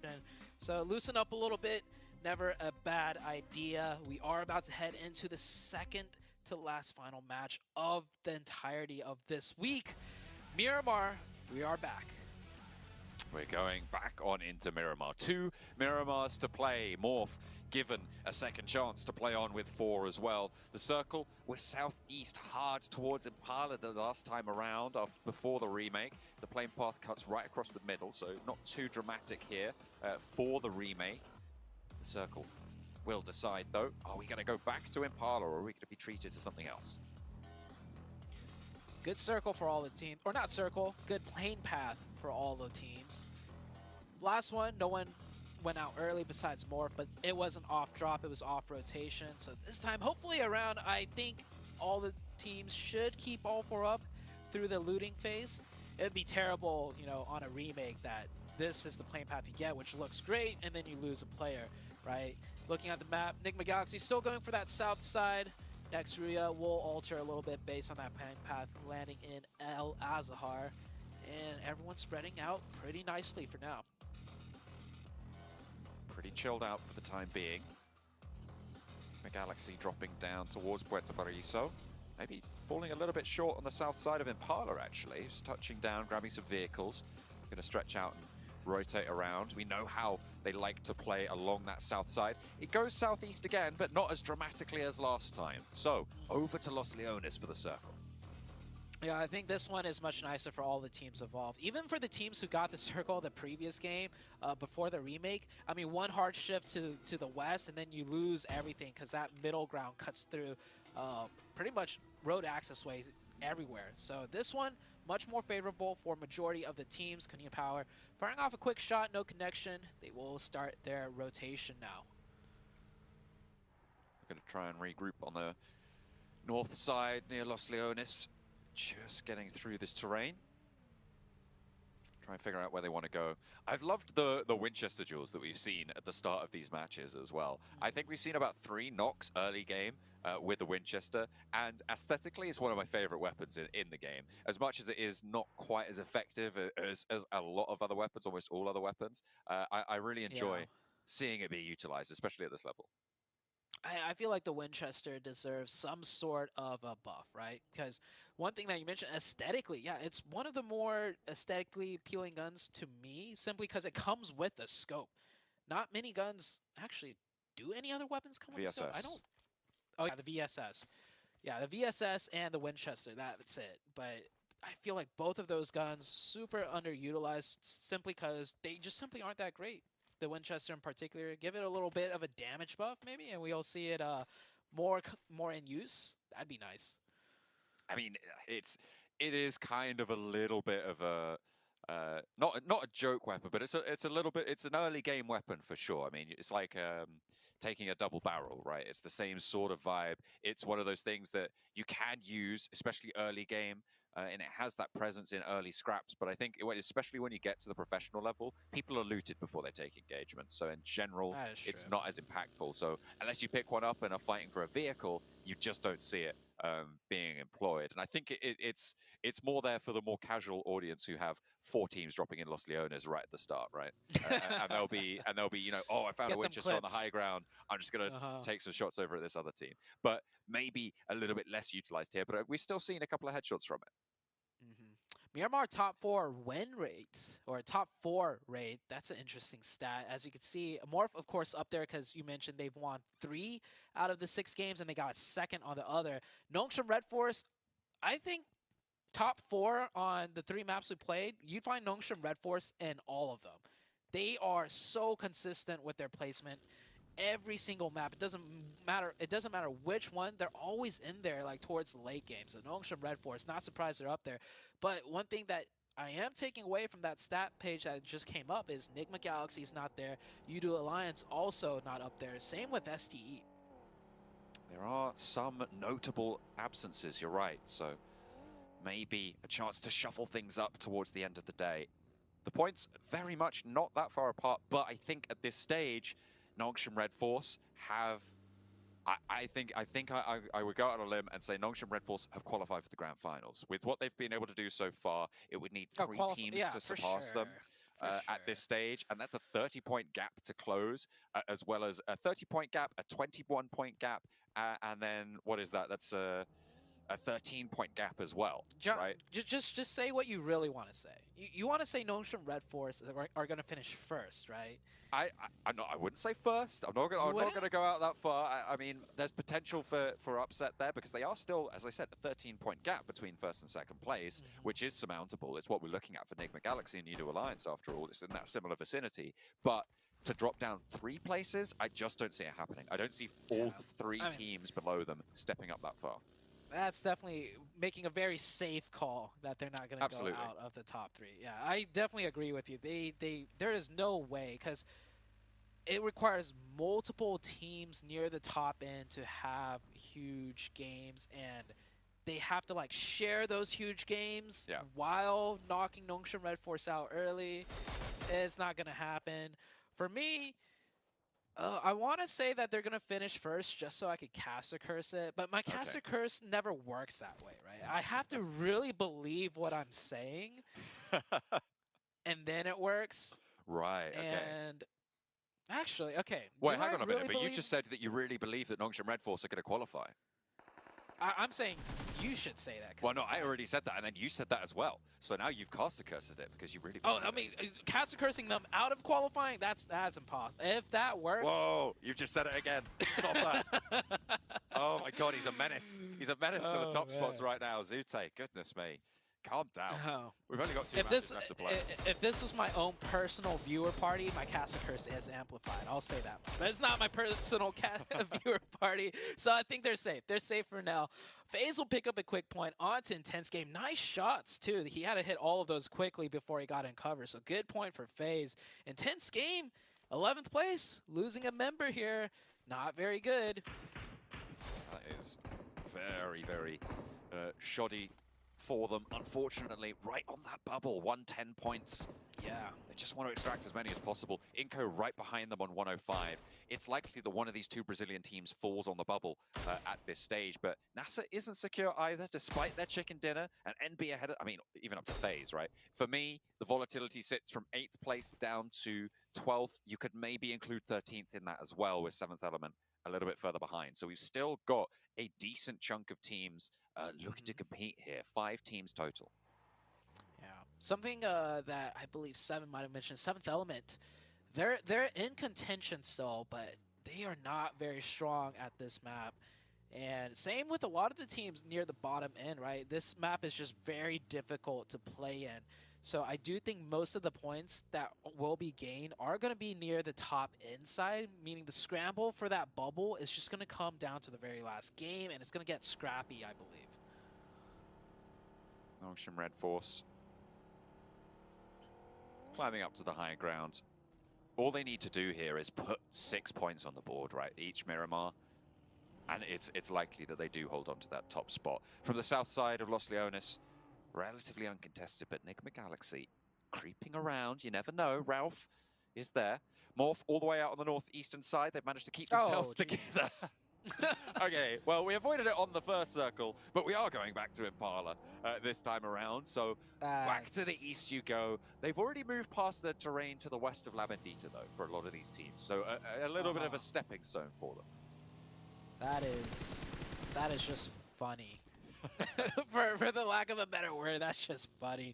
So loosen up a little bit, never a bad idea. We are about to head into the second to last final match of the entirety of this week. Miramar, we are back. We're going back on into Miramar. 2 Miramars to play. Morph given a second chance to play on with 4 as well. The circle was southeast hard towards Impala the last time around before the remake. The plane path cuts right across the middle, so not too dramatic here for the remake. The circle will decide though, are we going to go back to Impala or are we going to be treated to something else? Good circle for all the teams, or not circle, good plane path for all the teams. Last one, no one went out early besides Morph, but it wasn't off drop, it was off rotation. So this time, hopefully around, I think all the teams should keep all 4 up through the looting phase. It'd be terrible, you know, on a remake that this is the plane path you get, which looks great, and then you lose a player, right? Looking at the map, Enigma Galaxy still going for that south side. Next Ruya will alter a little bit based on that plane path, landing in El Azahar. And everyone's spreading out pretty nicely for now. Pretty chilled out for the time being. The Galaxy dropping down towards Puerto Paraiso. Maybe falling a little bit short on the south side of Impala, actually. Just touching down, grabbing some vehicles. Going to stretch out and rotate around. We know how they like to play along that south side. It goes southeast again, but not as dramatically as last time. So, over to Los Leones for the circle. Yeah, I think this one is much nicer for all the teams involved. Even for the teams who got the circle the previous game before the remake. I mean, one hard shift to the west, and then you lose everything because that middle ground cuts through pretty much road access ways everywhere. So this one, much more favorable for majority of the teams. Kunina Power firing off a quick shot, no connection. They will start their rotation now. We're going to try and regroup on the north side near Los Leones. Just getting through this terrain. Try and figure out where they want to go. I've loved the Winchester duels that we've seen at the start of these matches as well. I think we've seen about 3 knocks early game with the Winchester, and aesthetically it's one of my favorite weapons in the game. As much as it is not quite as effective as a lot of other weapons, almost all other weapons, I really enjoy seeing it be utilized, especially at this level. I feel like the Winchester deserves some sort of a buff, right? Because one thing that you mentioned, aesthetically, yeah, it's one of the more aesthetically appealing guns to me, simply because it comes with a scope. Not many guns actually do any other weapons come with a scope. I don't. Oh yeah, the VSS. Yeah, the VSS and the Winchester. That's it. But I feel like both of those guns super underutilized, simply because they just simply aren't that great. The Winchester in particular, give it a little bit of a damage buff maybe, and we'll see it more in use. That'd be nice. I mean, it is kind of a little bit of a not a joke weapon, but it's a little bit. It's an early game weapon for sure. I mean, it's like taking a double barrel, right? It's the same sort of vibe. It's one of those things that you can use, especially early game, and it has that presence in early scraps. But I think, especially when you get to the professional level, people are looted before they take engagement. So in general, That is it's true. not as impactful. So unless you pick one up and are fighting for a vehicle, you just don't see it being employed. And I think it's more there for the more casual audience who have 4 teams dropping in Los Leones right at the start, right? And they'll be oh, I found Get a them Winchester on the clips. high ground. I'm just gonna take some shots over at this other team. But maybe a little bit less utilized here. But we've still seen a couple of headshots from it. Myanmar top 4 win rate, or top 4 rate. That's an interesting stat. As you can see, Morph, of course, up there because you mentioned they've won 3 out of the 6 games and they got a second on the other. Nongshim Red Force, I think top 4 on the 3 maps we played, you'd find Nongshim Red Force in all of them. They are so consistent with their placement. Every single map, it doesn't matter which one, they're always in there, like towards the late game. So Nongshim Red Force, not surprised they're up there. But one thing that I am taking away from that stat page that just came up is Nigma Galaxy's not there. Udo Alliance also not up there. Same with STE. There are some notable absences, you're right. So maybe a chance to shuffle things up towards the end of the day. The points very much not that far apart, but I think at this stage, Nongshim Red Force have, I think I would go out on a limb and say Nongshim Red Force have qualified for the Grand Finals. With what they've been able to do so far, it would need 3 teams to surpass them at this stage, and that's a 30-point gap to close, as well as a 30-point gap, a 21-point gap, and then what is that? That's a 13-point gap as well, right? Just say what you really want to say. You want to say Nongshim Red Force are going to finish first, right? I wouldn't say first. I'm not gonna go out that far. I mean, there's potential for upset there because they are still, as I said, a 13-point gap between first and second place, which is surmountable. It's what we're looking at for Nigma Galaxy and Udo Alliance after all. It's in that similar vicinity, but to drop down 3 places, I just don't see it happening. I don't see all 3 teams below them stepping up that far. That's definitely making a very safe call that they're not going to go out of the top 3. Yeah, I definitely agree with you. There is no way, because it requires multiple teams near the top end to have huge games, and they have to like share those huge games while knocking Nongshim Red Force out early. It's not going to happen. For me, I want to say that they're going to finish first just so I could caster curse it, but my caster curse never works that way, right? I have to really believe what I'm saying, and then it works. Right, okay. And actually, okay. Wait, hang on a minute, but you just said that you really believe that Nongshim Red Force are going to qualify. I'm saying you should say that. Well, no, I already said that, and then you said that as well. So now you've caster cursed it because you really. I mean, caster cursing them out of qualifying, that's impossible. If that works. Whoa, you've just said it again. Stop that. Oh my God, he's a menace. He's a menace to the top spots right now. Zute, goodness me. Calm down. We've only got 2 matches left to play. If this was my own personal viewer party, my caster curse is amplified. I'll say that much. But it's not my personal viewer party, so I think they're safe. They're safe for now. FaZe will pick up a quick point. On to Intense Game. Nice shots, too. He had to hit all of those quickly before he got in cover, so good point for FaZe. Intense Game, 11th place. Losing a member here. Not very good. That is very, very shoddy for them, unfortunately, right on that bubble. 110 points. Yeah. They just want to extract as many as possible. Inco right behind them on 105. It's likely that one of these 2 Brazilian teams falls on the bubble at this stage, but NASA isn't secure either, despite their chicken dinner, and NB ahead of, I mean, even up to FaZe, right? For me, the volatility sits from 8th place down to 12th. You could maybe include 13th in that as well, with 7th Element a little bit further behind. So we've still got a decent chunk of teams looking to compete here. 5 teams total. Yeah. Something that I believe 7 might have mentioned, 7th Element, they're in contention still, but they are not very strong at this map. And same with a lot of the teams near the bottom end, right? This map is just very difficult to play in. So I do think most of the points that will be gained are going to be near the top inside, meaning the scramble for that bubble is just going to come down to the very last game, and it's going to get scrappy, I believe. Nongshim Red Force climbing up to the high ground. All they need to do here is put 6 points on the board, right? Each Miramar. And it's likely that they do hold on to that top spot. From the south side of Los Leones, relatively uncontested, but Enigma Galaxy creeping around. You never know. Ralph is there. Morph all the way out on the northeastern side. They've managed to keep themselves together. Okay, well, we avoided it on the first circle, but we are going back to Impala this time around. So back to the east you go. They've already moved past the terrain to the west of La Bendita, though, for a lot of these teams. So a little bit of a stepping stone for them. That is just funny. for the lack of a better word, that's just funny.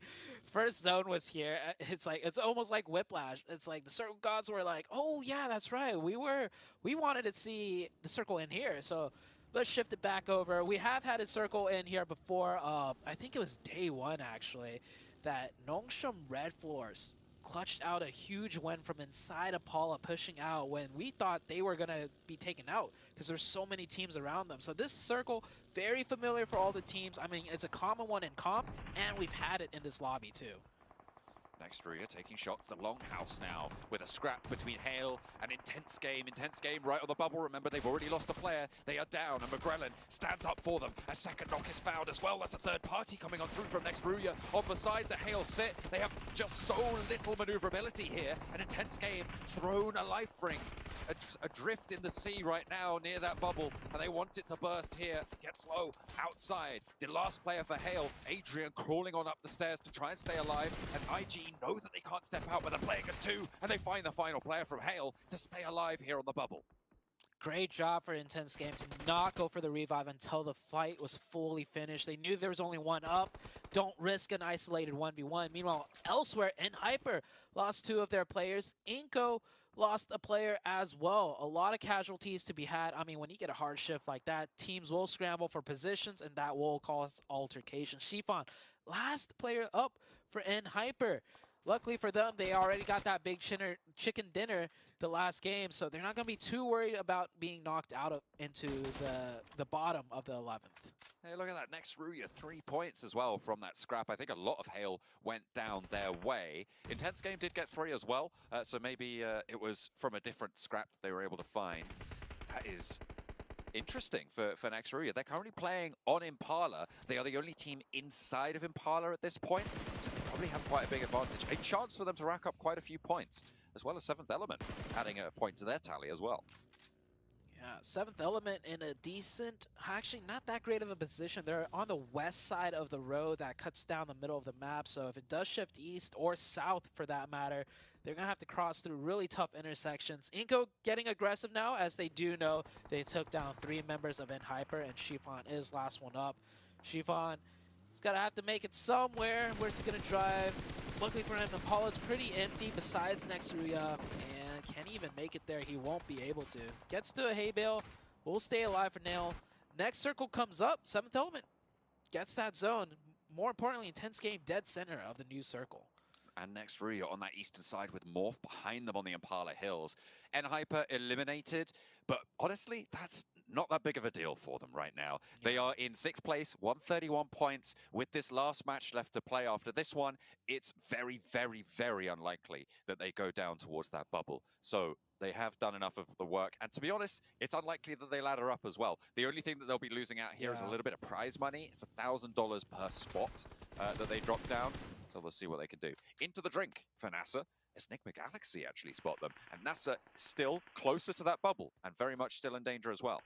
First zone was here. It's almost like Whiplash. It's like the Circle Gods were like, oh yeah, that's right. We wanted to see the circle in here. So let's shift it back over. We have had a circle in here before. I think it was day one actually, that Nongshim Red Floors clutched out a huge win from inside Apollo, pushing out when we thought they were going to be taken out because there's so many teams around them. So this circle, very familiar for all the teams. I mean, it's a common one in comp, and we've had it in this lobby too. Next, Ria taking shots. The Longhouse now with a scrap between Hale and Intense Game. Intense Game right on the bubble. Remember, they've already lost a player. They are down, and McGrellan stands up for them. A second knock is found as well. That's a third party coming on through from Next Ruya. On the side, the Hale sit. They have just so little maneuverability here. An Intense Game thrown a life ring. Adrift in the sea right now near that bubble, and they want it to burst here. Gets low outside. The last player for Hale, Adrian, crawling on up the stairs to try and stay alive, and IG know that they can't step out, but they're playing as two, and they find the final player from Hale to stay alive here on the bubble. Great job for Intense Game to not go for the revive until the fight was fully finished. They knew there was only one up. Don't risk an isolated 1v1. Meanwhile, elsewhere, Hyper lost 2 of their players. Inko lost a player as well. A lot of casualties to be had. I mean, when you get a hard shift like that, teams will scramble for positions, and that will cause altercation. Shifan, last player up for Hyper. Luckily for them, they already got that big chicken dinner the last game, so they're not going to be too worried about being knocked out into the bottom of the 11th. Hey, look at that. Next Ruya, 3 points as well from that scrap. I think a lot of Hale went down their way. Intense Game did get 3 as well, so maybe it was from a different scrap that they were able to find. That is interesting for Next Ruya. They're currently playing on Impala. They are the only team inside of Impala at this point, so they probably have quite a big advantage. A chance for them to rack up quite a few points, as well as 7th Element adding a point to their tally as well. Yeah, 7th Element in a decent, actually not that great of a position. They're on the west side of the road that cuts down the middle of the map, so if it does shift east or south for that matter, they're going to have to cross through really tough intersections. Inko getting aggressive now, as they do know they took down 3 members of Hyper, and Shifan is last one up. Shifan is going to have to make it somewhere. Where's he going to drive? Luckily for him, Impala's pretty empty besides Next Ruya, and can't even make it there. He won't be able to. Gets to a hay bale. Will stay alive for now. Next circle comes up. 7th Element gets that zone. More importantly, Intense Game dead center of the new circle. And Next Ruya on that eastern side with Morph behind them on the Impala Hills. Hyper eliminated, but honestly, that's not that big of a deal for them right now. Yeah. They are in 6th place, 131 points. With this last match left to play after this one, it's very, very, very unlikely that they go down towards that bubble. So they have done enough of the work. And to be honest, it's unlikely that they ladder up as well. The only thing that they'll be losing out here is a little bit of prize money. It's $1,000 per spot that they drop down. So we'll see what they can do. Into the drink for NASA. As Enigma Galaxy actually spot them. And NASA still closer to that bubble and very much still in danger as well.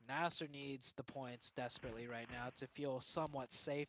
Nasser needs the points desperately right now to feel somewhat safe.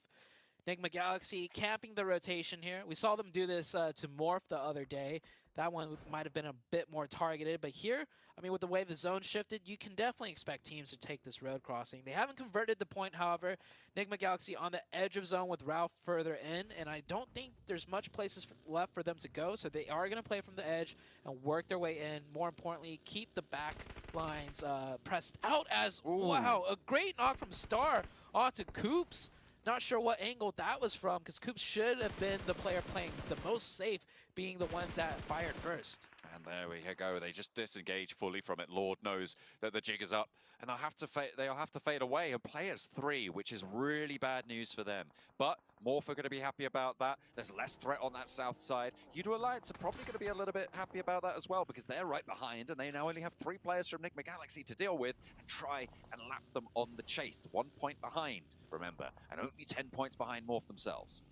Enigma Galaxy camping the rotation here. We saw them do this to Morph the other day. That one might have been a bit more targeted, but here, I mean, with the way the zone shifted, you can definitely expect teams to take this road crossing. They haven't converted the point, however. Enigma Galaxy on the edge of zone with Ralph further in, and I don't think there's much places left for them to go, so they are going to play from the edge and work their way in. More importantly, keep the back lines pressed out as, wow, a great knock from Star onto Coops. Not sure what angle that was from, because Coops should have been the player playing the most safe, being the one that fired first. And there we go. They just disengage fully from it. Lord knows that the jig is up, and they'll have to fade away and play as 3, which is really bad news for them. But Morph are going to be happy about that. There's less threat on that south side. Udo Alliance are probably going to be a little bit happy about that as well, because they're right behind, and they now only have 3 players from Nigma Galaxy to deal with and try and lap them on the chase. 1 point behind, remember, and only 10 points behind Morph themselves.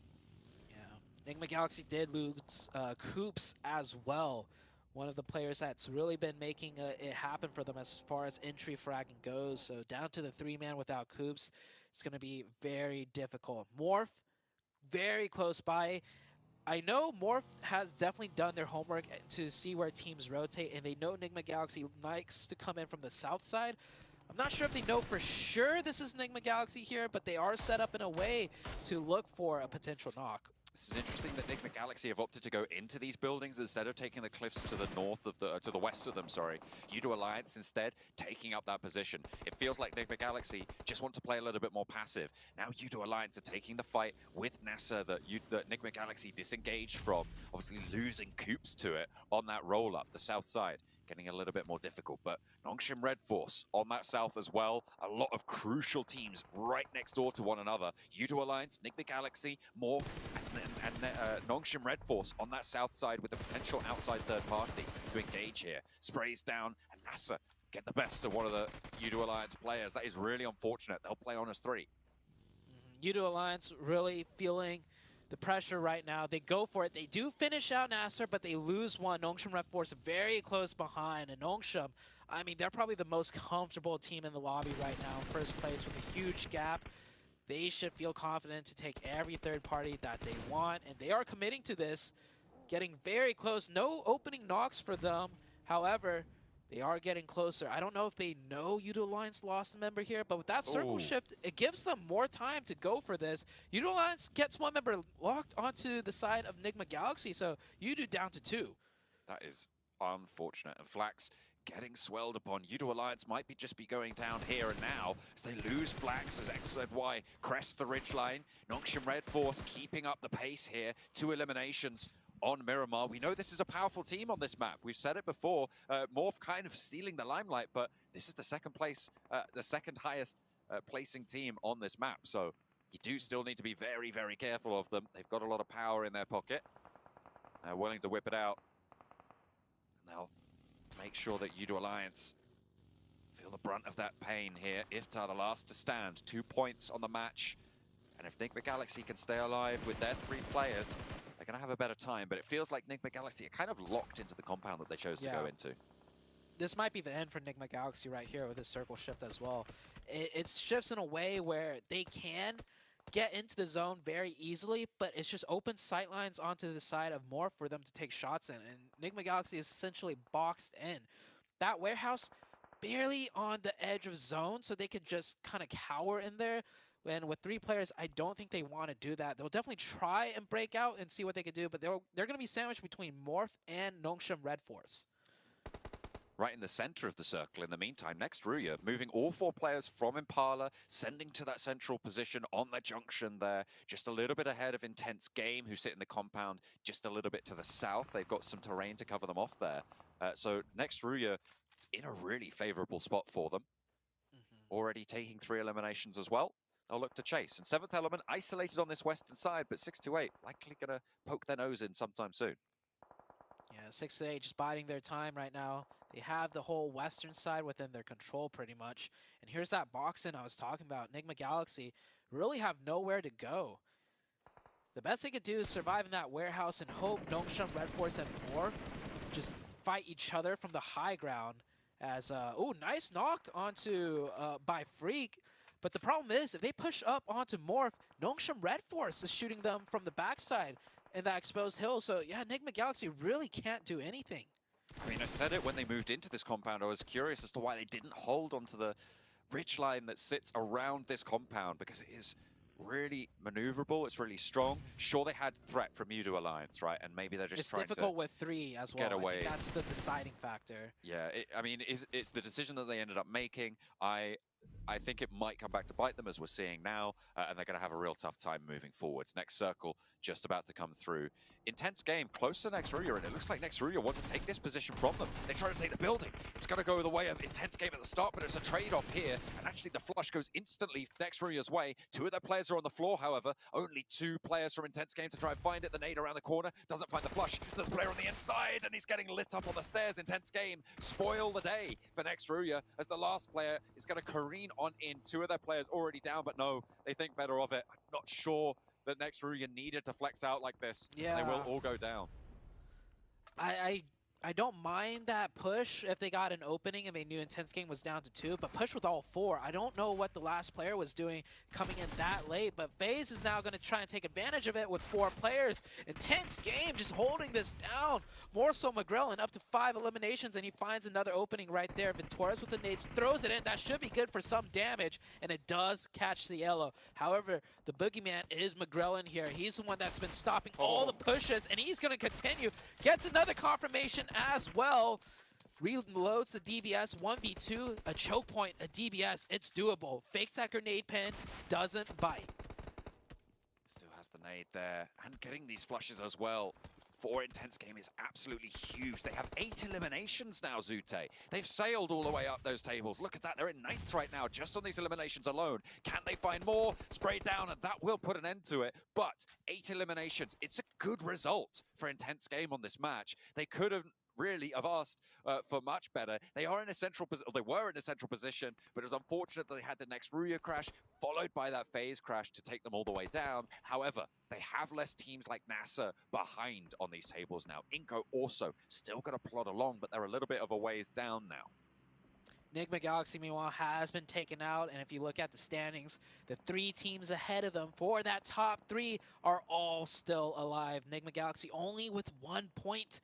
Yeah, Nigma Galaxy did lose Coops as well. One of the players that's really been making it happen for them as far as entry fragging goes. So down to the 3-man without Coops, it's going to be very difficult. Morph, very close by. I know Morph has definitely done their homework to see where teams rotate, and they know Nigma Galaxy likes to come in from the south side. I'm not sure if they know for sure this is Nigma Galaxy here, but they are set up in a way to look for a potential knock. This is interesting that Nigma Galaxy have opted to go into these buildings instead of taking the cliffs to the north of to the west of them, sorry. Udo Alliance instead taking up that position. It feels like Nigma Galaxy just want to play a little bit more passive. Now Udo Alliance are taking the fight with Nasa that Nigma Galaxy disengaged from, obviously losing Coops to it on that roll up, the south side. Getting a little bit more difficult, but Nongshim Red Force on that south as well. A lot of crucial teams right next door to one another. Udo Alliance, Nigma Galaxy, Morph, and Nongshim Red Force on that south side with the potential outside third party to engage here. Sprays down, and NASA get the best of one of the Udo Alliance players. That is really unfortunate. They'll play on as 3. Udo Alliance really feeling the pressure right now. They go for it. They do finish out Nasser, but they lose one. Nongshim Red Force very close behind. And Nongshim, I mean, they're probably the most comfortable team in the lobby right now in first place with a huge gap. They should feel confident to take every third party that they want. And they are committing to this, getting very close. No opening knocks for them. However, they are getting closer. I don't know if they know Udo Alliance lost a member here, but with that circle shift, it gives them more time to go for this. Udo Alliance gets 1 member locked onto the side of Nigma Galaxy, so Udo down to 2. That is unfortunate. And Flax getting swelled upon. Udo Alliance might just be going down here and now as they lose Flax as XZY crest the ridgeline. Nongshim Red Force keeping up the pace here. 2 eliminations on Miramar. We know this is a powerful team on this map. We've said it before. Morph kind of stealing the limelight, but this is the second place, the second highest placing team on this map. So you do still need to be very, very careful of them. They've got a lot of power in their pocket. Willing to whip it out. And they'll make sure that Udo Alliance feel the brunt of that pain here. Iftar the last to stand. 2 points on the match. And if Nigma Galaxy can stay alive with their 3 players, they're going to have a better time, but it feels like Nigma Galaxy are kind of locked into the compound that they chose to go into. This might be the end for Nigma Galaxy right here with this circle shift as well. It shifts in a way where they can get into the zone very easily, but it's just open sight lines onto the side of Morph for them to take shots in, and Nigma Galaxy is essentially boxed in. That warehouse barely on the edge of zone, so they could just kind of cower in there. And with 3 players, I don't think they want to do that. They'll definitely try and break out and see what they can do, but they're going to be sandwiched between Morph and Nongshim Red Force. Right in the center of the circle in the meantime, next Ruya, moving all 4 players from Impala, sending to that central position on the junction there, just a little bit ahead of Intense Game, who sit in the compound just a little bit to the south. They've got some terrain to cover them off there. So next Ruya in a really favorable spot for them. Already taking 3 eliminations as well. They'll look to chase. And 7th Element isolated on this western side, but 628 likely going to poke their nose in sometime soon. Yeah, 628 just biding their time right now. They have the whole western side within their control pretty much. And here's that box in I was talking about. Nigma Galaxy really have nowhere to go. The best they could do is survive in that warehouse and hope Nongshim Red Force and Morph just fight each other from the high ground. As, oh, nice knock onto by Freak. But the problem is, if they push up onto Morph, Nongshim Red Force is shooting them from the backside in that exposed hill. So, yeah, Nigma Galaxy really can't do anything. I mean, I said it when they moved into this compound. I was curious as to why they didn't hold onto the ridgeline that sits around this compound, because it is really maneuverable. It's really strong. Sure, they had threat from Udo Alliance, right? And maybe they're just trying to... It's difficult with 3 as well. Get away. I think that's the deciding factor. Yeah, I mean, it's the decision that they ended up making. I I think it might come back to bite them, as we're seeing now, and they're going to have a real tough time moving forwards. Next circle just about to come through. Intense game, close to Nextruya, and it looks like Nextruya want to take this position from them. They try to take the building. It's going to go the way of Intense game at the start, but it's a trade-off here, and actually the flush goes instantly Nextruya's way. Two of their players are on the floor, however. Only two players from Intense game to try and find it. The nade around the corner doesn't find the flush. There's a player on the inside, and he's getting lit up on the stairs. Intense game spoil the day for Nextruya, as the last player is going to careen on in. Two of their players already down, but no, they think better of it. I'm not sure that Nextruya needed to flex out like this. Yeah. They will all go down. I don't mind that push if they got an opening and they knew Intense game was down to 2, but push with all 4. I don't know what the last player was doing coming in that late, but FaZe is now going to try and take advantage of it with 4 players. Intense game just holding this down. More so McGrellin up to 5 eliminations, and he finds another opening right there. Venturas with the nades throws it in. That should be good for some damage, and it does catch the yellow. However, the boogeyman is McGrellin here. He's the one that's been stopping all the pushes, and he's going to continue. Gets another confirmation as well. Reloads the DBS, 1v2, a choke point, a DBS, it's doable. Fakes that grenade pin, doesn't bite. Still has the nade there, and getting these flushes as well for Intense game is absolutely huge. They have 8 eliminations now, Zute. They've sailed all the way up those tables. Look at that, they're in 9th right now, just on these eliminations alone. Can they find more? Spray down, and that will put an end to it. But 8 eliminations, it's a good result for Intense game on this match. They could have really have asked for much better. They are in a central position, they were in a central position, but it was unfortunate that they had the Nextruya crash, followed by that FaZe crash to take them all the way down. However, they have less teams like NASA behind on these tables now. Inco also still got to plod along, but they're a little bit of a ways down now. Enigma Galaxy, meanwhile, has been taken out, and if you look at the standings, the 3 teams ahead of them for that top 3 are all still alive. Enigma Galaxy only with 1 point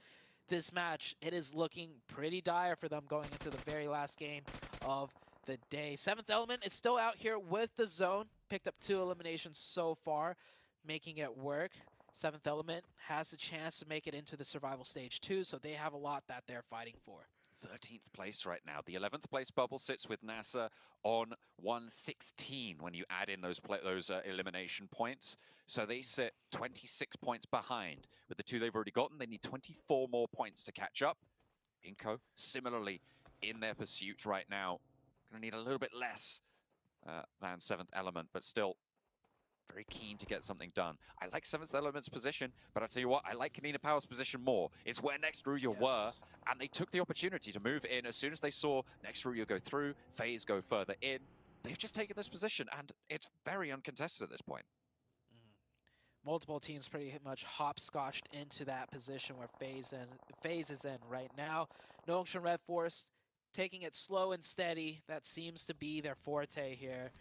this match. It is looking pretty dire for them going into the very last game of the day. 7th Element is still out here with the zone. Picked up 2 eliminations so far, making it work. 7th Element has a chance to make it into the survival stage too, so they have a lot that they're fighting for. 13th place right now. The 11th place bubble sits with NASA on 116 when you add in those elimination points. So they sit 26 points behind. With the 2 they've already gotten, they need 24 more points to catch up. Inco, similarly, in their pursuit right now. Going to need a little bit less than 7th Element, but still very keen to get something done. I like 7th Element's position, but I'll tell you what, I like Kanina Power's position more. It's where Nextruya were, and they took the opportunity to move in as soon as they saw Nextruya go through, FaZe go further in. They've just taken this position, and it's very uncontested at this point. Multiple teams pretty much hopscotched into that position where FaZe is in right now. Nongshim Red Force taking it slow and steady. That seems to be their forte here.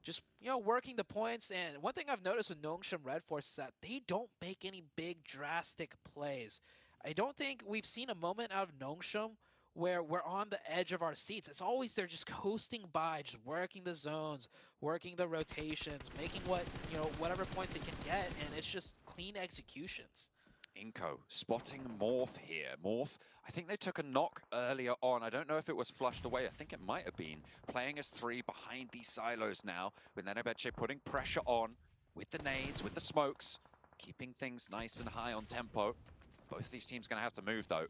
Just, you know, working the points. And one thing I've noticed with Nongshim Red Force is that they don't make any big drastic plays. I don't think we've seen a moment out of Nongshim where we're on the edge of our seats. It's always they're just coasting by, just working the zones, working the rotations, making whatever points they can get, and it's just clean executions. Inco spotting Morph here. Morph, I think they took a knock earlier on. I don't know if it was flushed away. I think it might have been. Playing as 3 behind these silos now, with Nenebeche putting pressure on with the nades, with the smokes, keeping things nice and high on tempo. Both of these teams going to have to move, though.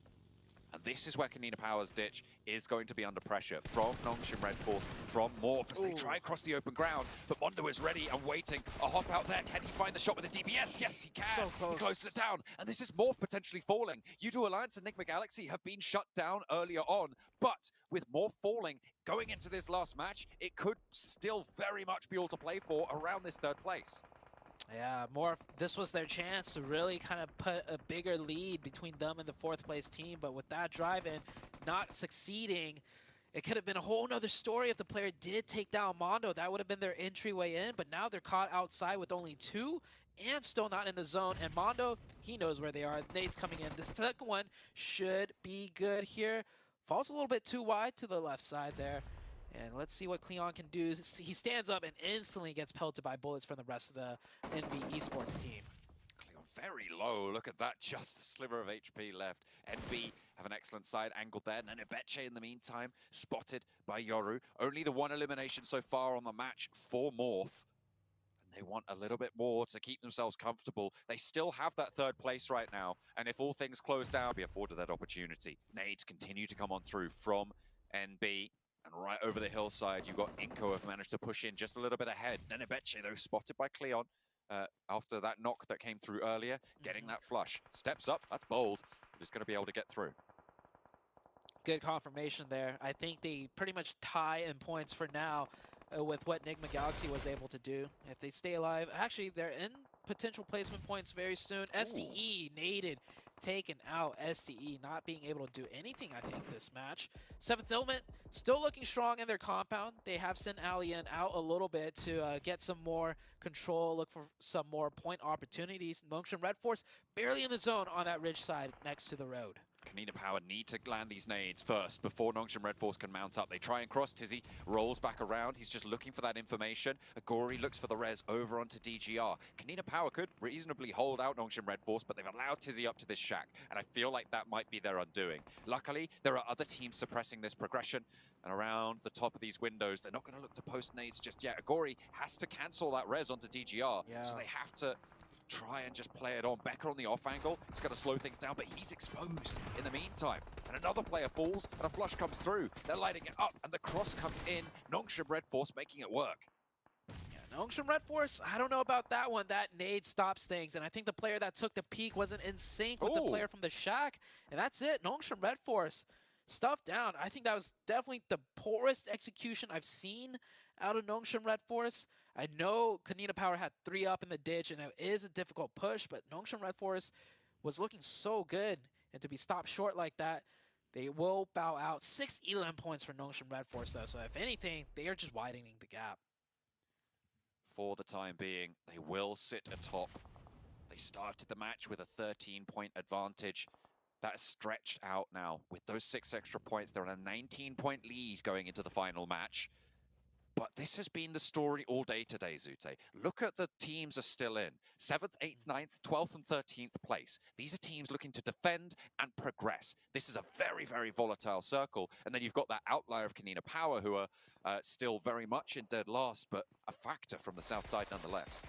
And this is where Kanina Power's ditch is going to be under pressure from Nongshim Red Force, from Morph as they try across the open ground. But Mondo is ready and waiting. A hop out there. Can he find the shot with the DBS? Yes, he can. So close. He closes it down. And this is Morph potentially falling. U2 Alliance and Enigma Galaxy have been shut down earlier on. But with Morph falling, going into this last match, it could still very much be all to play for around this 3rd place. Yeah, this was their chance to really kind of put a bigger lead between them and the 4th place team, but with that drive-in not succeeding, it could have been a whole nother story if the player did take down Mondo. That would have been their entryway in, but now they're caught outside with only 2 and still not in the zone, and Mondo, he knows where they are. Nate's coming in. The second one should be good here. Falls a little bit too wide to the left side there. And let's see what Cleon can do. He stands up and instantly gets pelted by bullets from the rest of the NV Esports team. Cleon very low. Look at that, just a sliver of HP left. NB have an excellent side angle there. Nenebeche in the meantime, spotted by Yoru. Only the one elimination so far on the match for Morph. And they want a little bit more to keep themselves comfortable. They still have that third place right now. And if all things close down, be afforded that opportunity. Nades continue to come on through from NB. And right over the hillside, you've got Inko have managed to push in just a little bit ahead. Nenebeche, though, spotted by Cleon. After that knock that came through earlier, getting that flush. Steps up, that's bold, but he's going to be able to get through. Good confirmation there. I think they pretty much tie in points for now with what Nigma Galaxy was able to do. If they stay alive, actually, they're in potential placement points very soon. SDE naded, taken out. SDE not being able to do anything, I think, this match. 7th Element still looking strong in their compound. They have sent Alien out a little bit to get some more control, look for some more point opportunities. Longshan Red Force barely in the zone on that ridge side next to the road. Kanina Power need to land these nades first before Nongshim Red Force can mount up. They try and cross. Tizzy rolls back around. He's just looking for that information. Agori looks for the res over onto DGR. Kanina Power could reasonably hold out Nongshim Red Force, but they've allowed Tizzy up to this shack, and I feel like that might be their undoing. Luckily, there are other teams suppressing this progression, and around the top of these windows, they're not going to look to post nades just yet. Agori has to cancel that res onto DGR, so they have to try and just play it on. Becker on the off angle. It's going to slow things down, but he's exposed in the meantime. And another player falls, and a flush comes through. They're lighting it up, and the cross comes in. Nongshim Red Force making it work. Yeah, Nongshim Red Force, I don't know about that one. That nade stops things, and I think the player that took the peek wasn't in sync with the player from the shack. And that's it. Nongshim Red Force stuffed down. I think that was definitely the poorest execution I've seen out of Nongshim Red Force. I know Kanina Power had 3 up in the ditch, and it is a difficult push, but Nongshim Red Force was looking so good, and to be stopped short like that, they will bow out. 6 elim points for Nongshim Red Force, though, so if anything, they are just widening the gap. For the time being, they will sit atop. They started the match with a 13-point advantage. That is stretched out now. With those 6 extra points, they're on a 19-point lead going into the final match. But this has been the story all day today, Zute. Look at the teams are still in. 7th, 8th, 9th, 12th, and 13th place. These are teams looking to defend and progress. This is a very, very volatile circle. And then you've got that outlier of Kanina Power, who are still very much in dead last, but a factor from the south side nonetheless.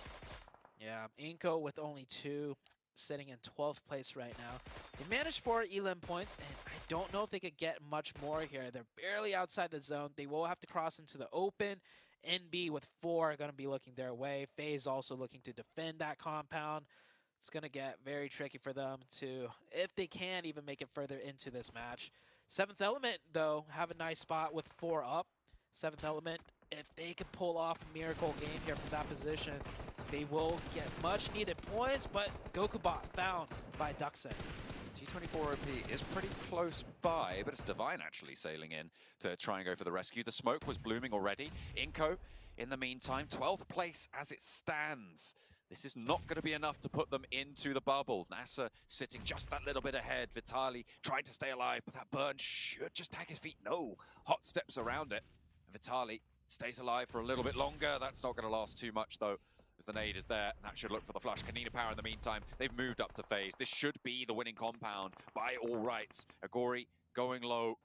Yeah, Inko with only 2, sitting in 12th place right now. They managed 4 elim points, and I don't know if they could get much more here. They're barely outside the zone. They will have to cross into the open. NB with 4 are going to be looking their way. FaZe also looking to defend that compound. It's going to get very tricky for them to, if they can, even make it further into this match. 7th Element, though, have a nice spot with 4 up. 7th Element, if they could pull off a miracle game here from that position, they will get much needed points, but Gokubot found by Duxen. T24 OP is pretty close by, but it's Divine actually sailing in to try and go for the rescue. The smoke was blooming already. Inko, in the meantime, 12th place as it stands. This is not going to be enough to put them into the bubble. NASA sitting just that little bit ahead. Vitali trying to stay alive, but that burn should just tag his feet. No, hot steps around it. Vitali stays alive for a little bit longer. That's not going to last too much, though, as the nade is there. That should look for the flush. Kanina Power, in the meantime, they've moved up to FaZe. This should be the winning compound by all rights. Agori going low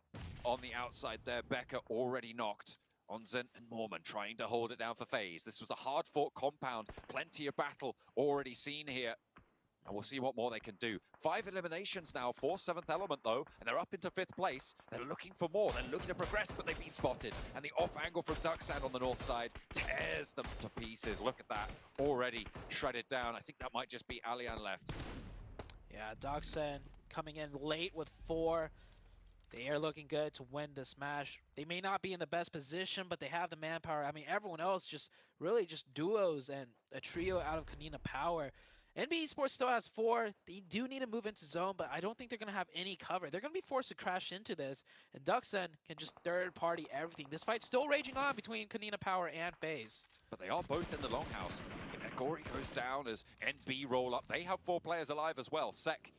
on the outside there. Becker already knocked. Onzen and Mormon trying to hold it down for FaZe. This was a hard-fought compound. Plenty of battle already seen here. And we'll see what more they can do. 5 eliminations now for 7th Element, though, and they're up into 5th place. They're looking for more. They're looking to progress, but they've been spotted. And the off angle from Duxan on the north side tears them to pieces. Look at that. Already shredded down. I think that might just be Alian left. Yeah, Duxan coming in late with 4. They are looking good to win this match. They may not be in the best position, but they have the manpower. I mean, everyone else just really just duos and a trio out of Kanina Power. NB Esports still has 4. They do need to move into zone, but I don't think they're going to have any cover. They're going to be forced to crash into this, and Duxen can just third-party everything. This fight's still raging on between Kanina Power and FaZe. But they are both in the longhouse. Agori goes down as NB roll up. They have 4 players alive as well. Sek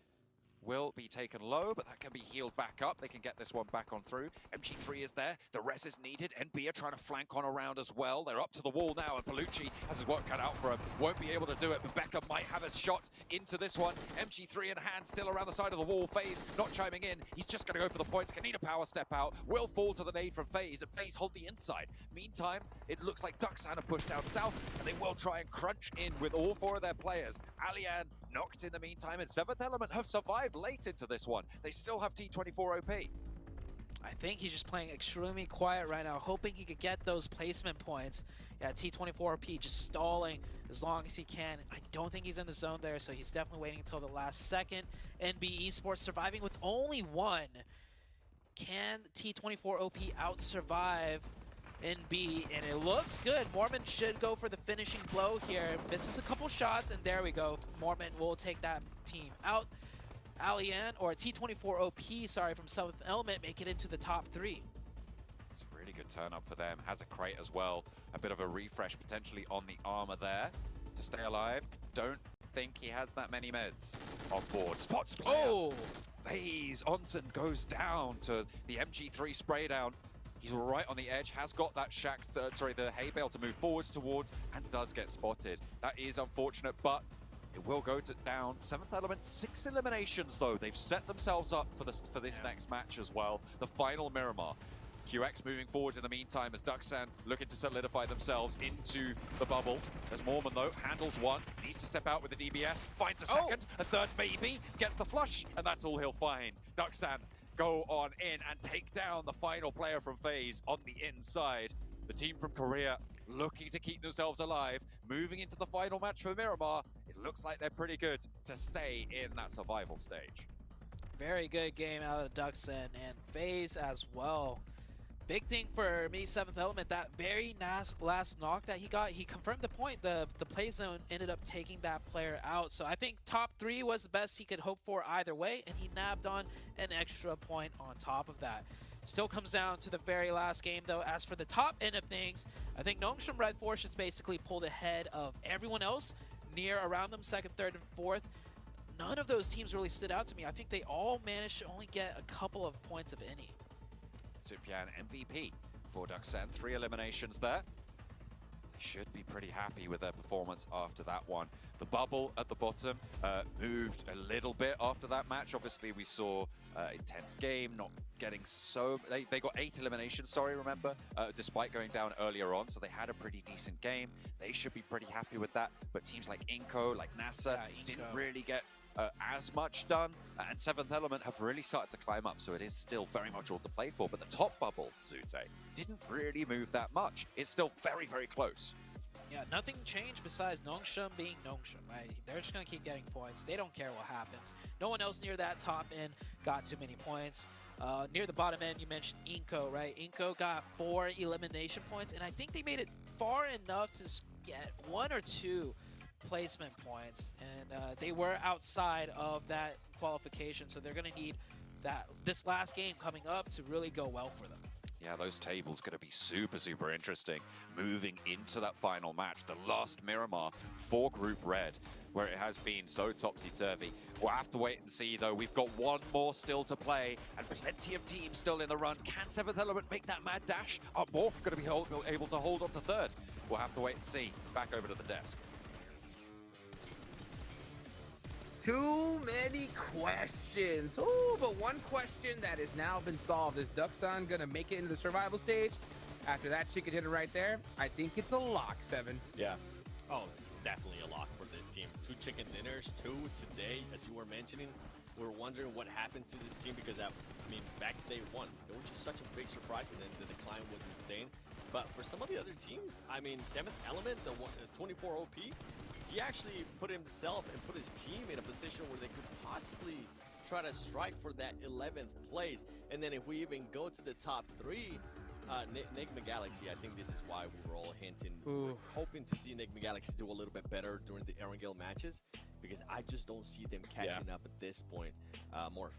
will be taken low, but that can be healed back up. They can get this one back on through. MG3 is there. The res is needed. NB are trying to flank on around as well. They're up to the wall now, and Bellucci has his work cut out for him. Won't be able to do it, but Becca might have a shot into this one. MG3 in hand, still around the side of the wall. FaZe not chiming in. He's just going to go for the points. Kanina Power step out. Will fall to the nade from FaZe, and FaZe hold the inside. Meantime, it looks like Duxan are pushed down south, and they will try and crunch in with all 4 of their players. Alian knocked in the meantime, and 7th Element have survived late into this one. They still have T24 OP. I think he's just playing extremely quiet right now, hoping he could get those placement points. Yeah, T24P just stalling as long as he can. I don't think he's in the zone there, so he's definitely waiting until the last second. NB Esports surviving with only 1. Can T24OP out-survive NB? And it looks good. Mormon should go for the finishing blow here. Misses a couple shots, and there we go. Mormon will take that team out. Alian, or T24OP, sorry, from 7th Element, make it into the top 3. It's a really good turn up for them. Has a crate as well. A bit of a refresh potentially on the armor there to stay alive. Don't think he has that many meds on board. Spots player. Oh! FaZe Onsen goes down to the MG3 spray down. He's right on the edge, has got that the hay bale to move forwards towards, and does get spotted. That is unfortunate, but it will go down. 7th Element, 6 eliminations though. They've set themselves up for this next match as well. The final Miramar. QX moving forwards in the meantime as Duxan looking to solidify themselves into the bubble. As Mormon though handles one, needs to step out with the DBS, finds a second, a third maybe, gets the flush, and that's all he'll find. Duxan go on in and take down the final player from FaZe on the inside. The team from Korea looking to keep themselves alive, moving into the final match for Miramar. It looks like they're pretty good to stay in that survival stage. Very good game out of Duxan and FaZe as well. Big thing for me, 7th Element, that very last knock that he got, he confirmed the point. The play zone ended up taking that player out. So I think top 3 was the best he could hope for either way, and he nabbed on an extra point on top of that. Still comes down to the very last game though. As for the top end of things, I think Nongshim Red Force has basically pulled ahead of everyone else near around them, 2nd, 3rd, and 4th. None of those teams really stood out to me. I think they all managed to only get a couple of points of any. Supian MVP for Duxan, 3 eliminations there. They should be pretty happy with their performance after that one. The bubble at the bottom moved a little bit after that match. Obviously, we saw intense game, not getting so... They got 8 eliminations, sorry, remember, despite going down earlier on, so they had a pretty decent game. They should be pretty happy with that, but teams like Inco, like NASA, didn't really get as much done, and 7th Element have really started to climb up, so it is still very much all to play for. But the top bubble, Zute, didn't really move that much. It's still very, very close. Yeah, nothing changed besides Nongshim being Nongshim, right? They're just going to keep getting points. They don't care what happens. No one else near that top end got too many points. Near the bottom end, you mentioned Inco, right? Inco got 4 elimination points, and I think they made it far enough to get 1 or 2 placement points, and they were outside of that qualification, so they're going to need this last game coming up to really go well for them. Yeah, those tables going to be super, super interesting moving into that final match, the last Miramar for Group Red, where it has been so topsy-turvy. We'll have to wait and see, though. We've got 1 more still to play, and plenty of teams still in the run. Can 7th Element make that mad dash? Are Morph going to be able to hold on to 3rd? We'll have to wait and see. Back over to the desk. Too many questions. Oh, but one question that has now been solved. Is Duxan gonna make it into the survival stage? After that chicken dinner right there, I think it's a lock, 7. Yeah. Oh, definitely a lock for this team. 2 chicken dinners, 2 today, as you were mentioning. We're wondering what happened to this team because, I mean, back day 1, it was just such a big surprise, and then the decline was insane. But for some of the other teams, I mean, 7th Element, the 24 OP, he actually put himself and put his team in a position where they could possibly try to strike for that 11th place. And then if we even go to the top 3, Enigma Galaxy, I think this is why we were all hinting, hoping to see Enigma Galaxy do a little bit better during the Erangel matches, because I just don't see them catching up at this point. Morph.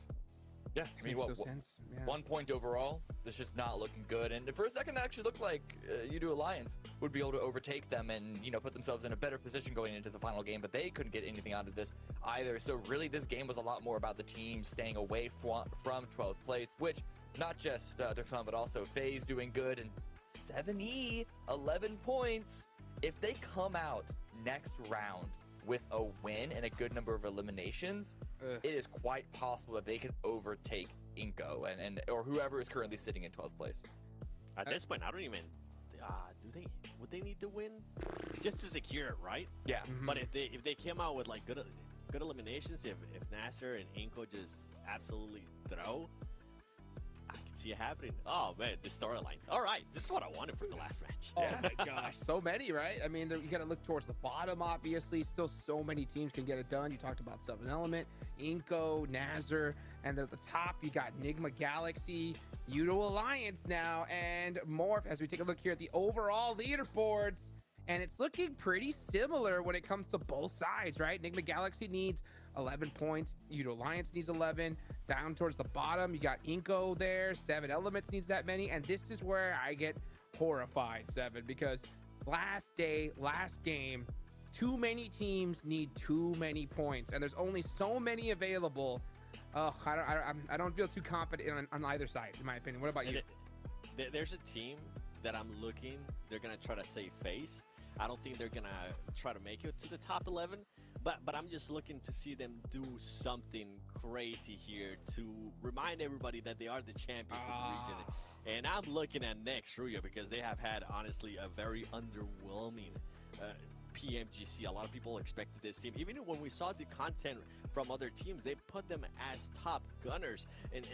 Yeah, I mean, Makes what, no sense. Yeah. 1 point overall. This just not looking good. And for a second, it actually looked like U2 Alliance would be able to overtake them and, you know, put themselves in a better position going into the final game, but they couldn't get anything out of this either. So really, this game was a lot more about the team staying away from 12th place, which not just Duxon, but also FaZe doing good. And 7E, 11 points. If they come out next round with a win and a good number of eliminations, it is quite possible that they can overtake Inco and or whoever is currently sitting in 12th place. At this point, I don't even. Would they need to win just to secure it, right? Yeah. But if they came out with like good eliminations, if Nasser and Inco just absolutely throw, I can see it happening. Oh man, the storylines. All right, this is what I wanted for the last match. Oh my gosh, so many, right? I mean, you got to look towards the bottom, obviously. Still so many teams can get it done. You talked about 7element, Inco, Nazar, and at the top, you got Nigma Galaxy, U2 Alliance now, and Morph as we take a look here at the overall leaderboards. And it's looking pretty similar when it comes to both sides, right? Nigma Galaxy needs 11 points. U2 Alliance needs 11. Down towards the bottom, you got Inco there. 7element needs that many. And this is where I get horrified, 7, because last day, last game, too many teams need too many points. And there's only so many available. I don't feel too confident on either side, in my opinion. What about you? There's a team that I'm looking. They're going to try to save face. I don't think they're going to try to make it to the top 11. But I'm just looking to see them do something crazy here to remind everybody that they are the champions of the region. And I'm looking at next Ruya because they have had, honestly, a very underwhelming PMGC. A lot of people expected this team. Even when we saw the content from other teams, they put them as top gunners and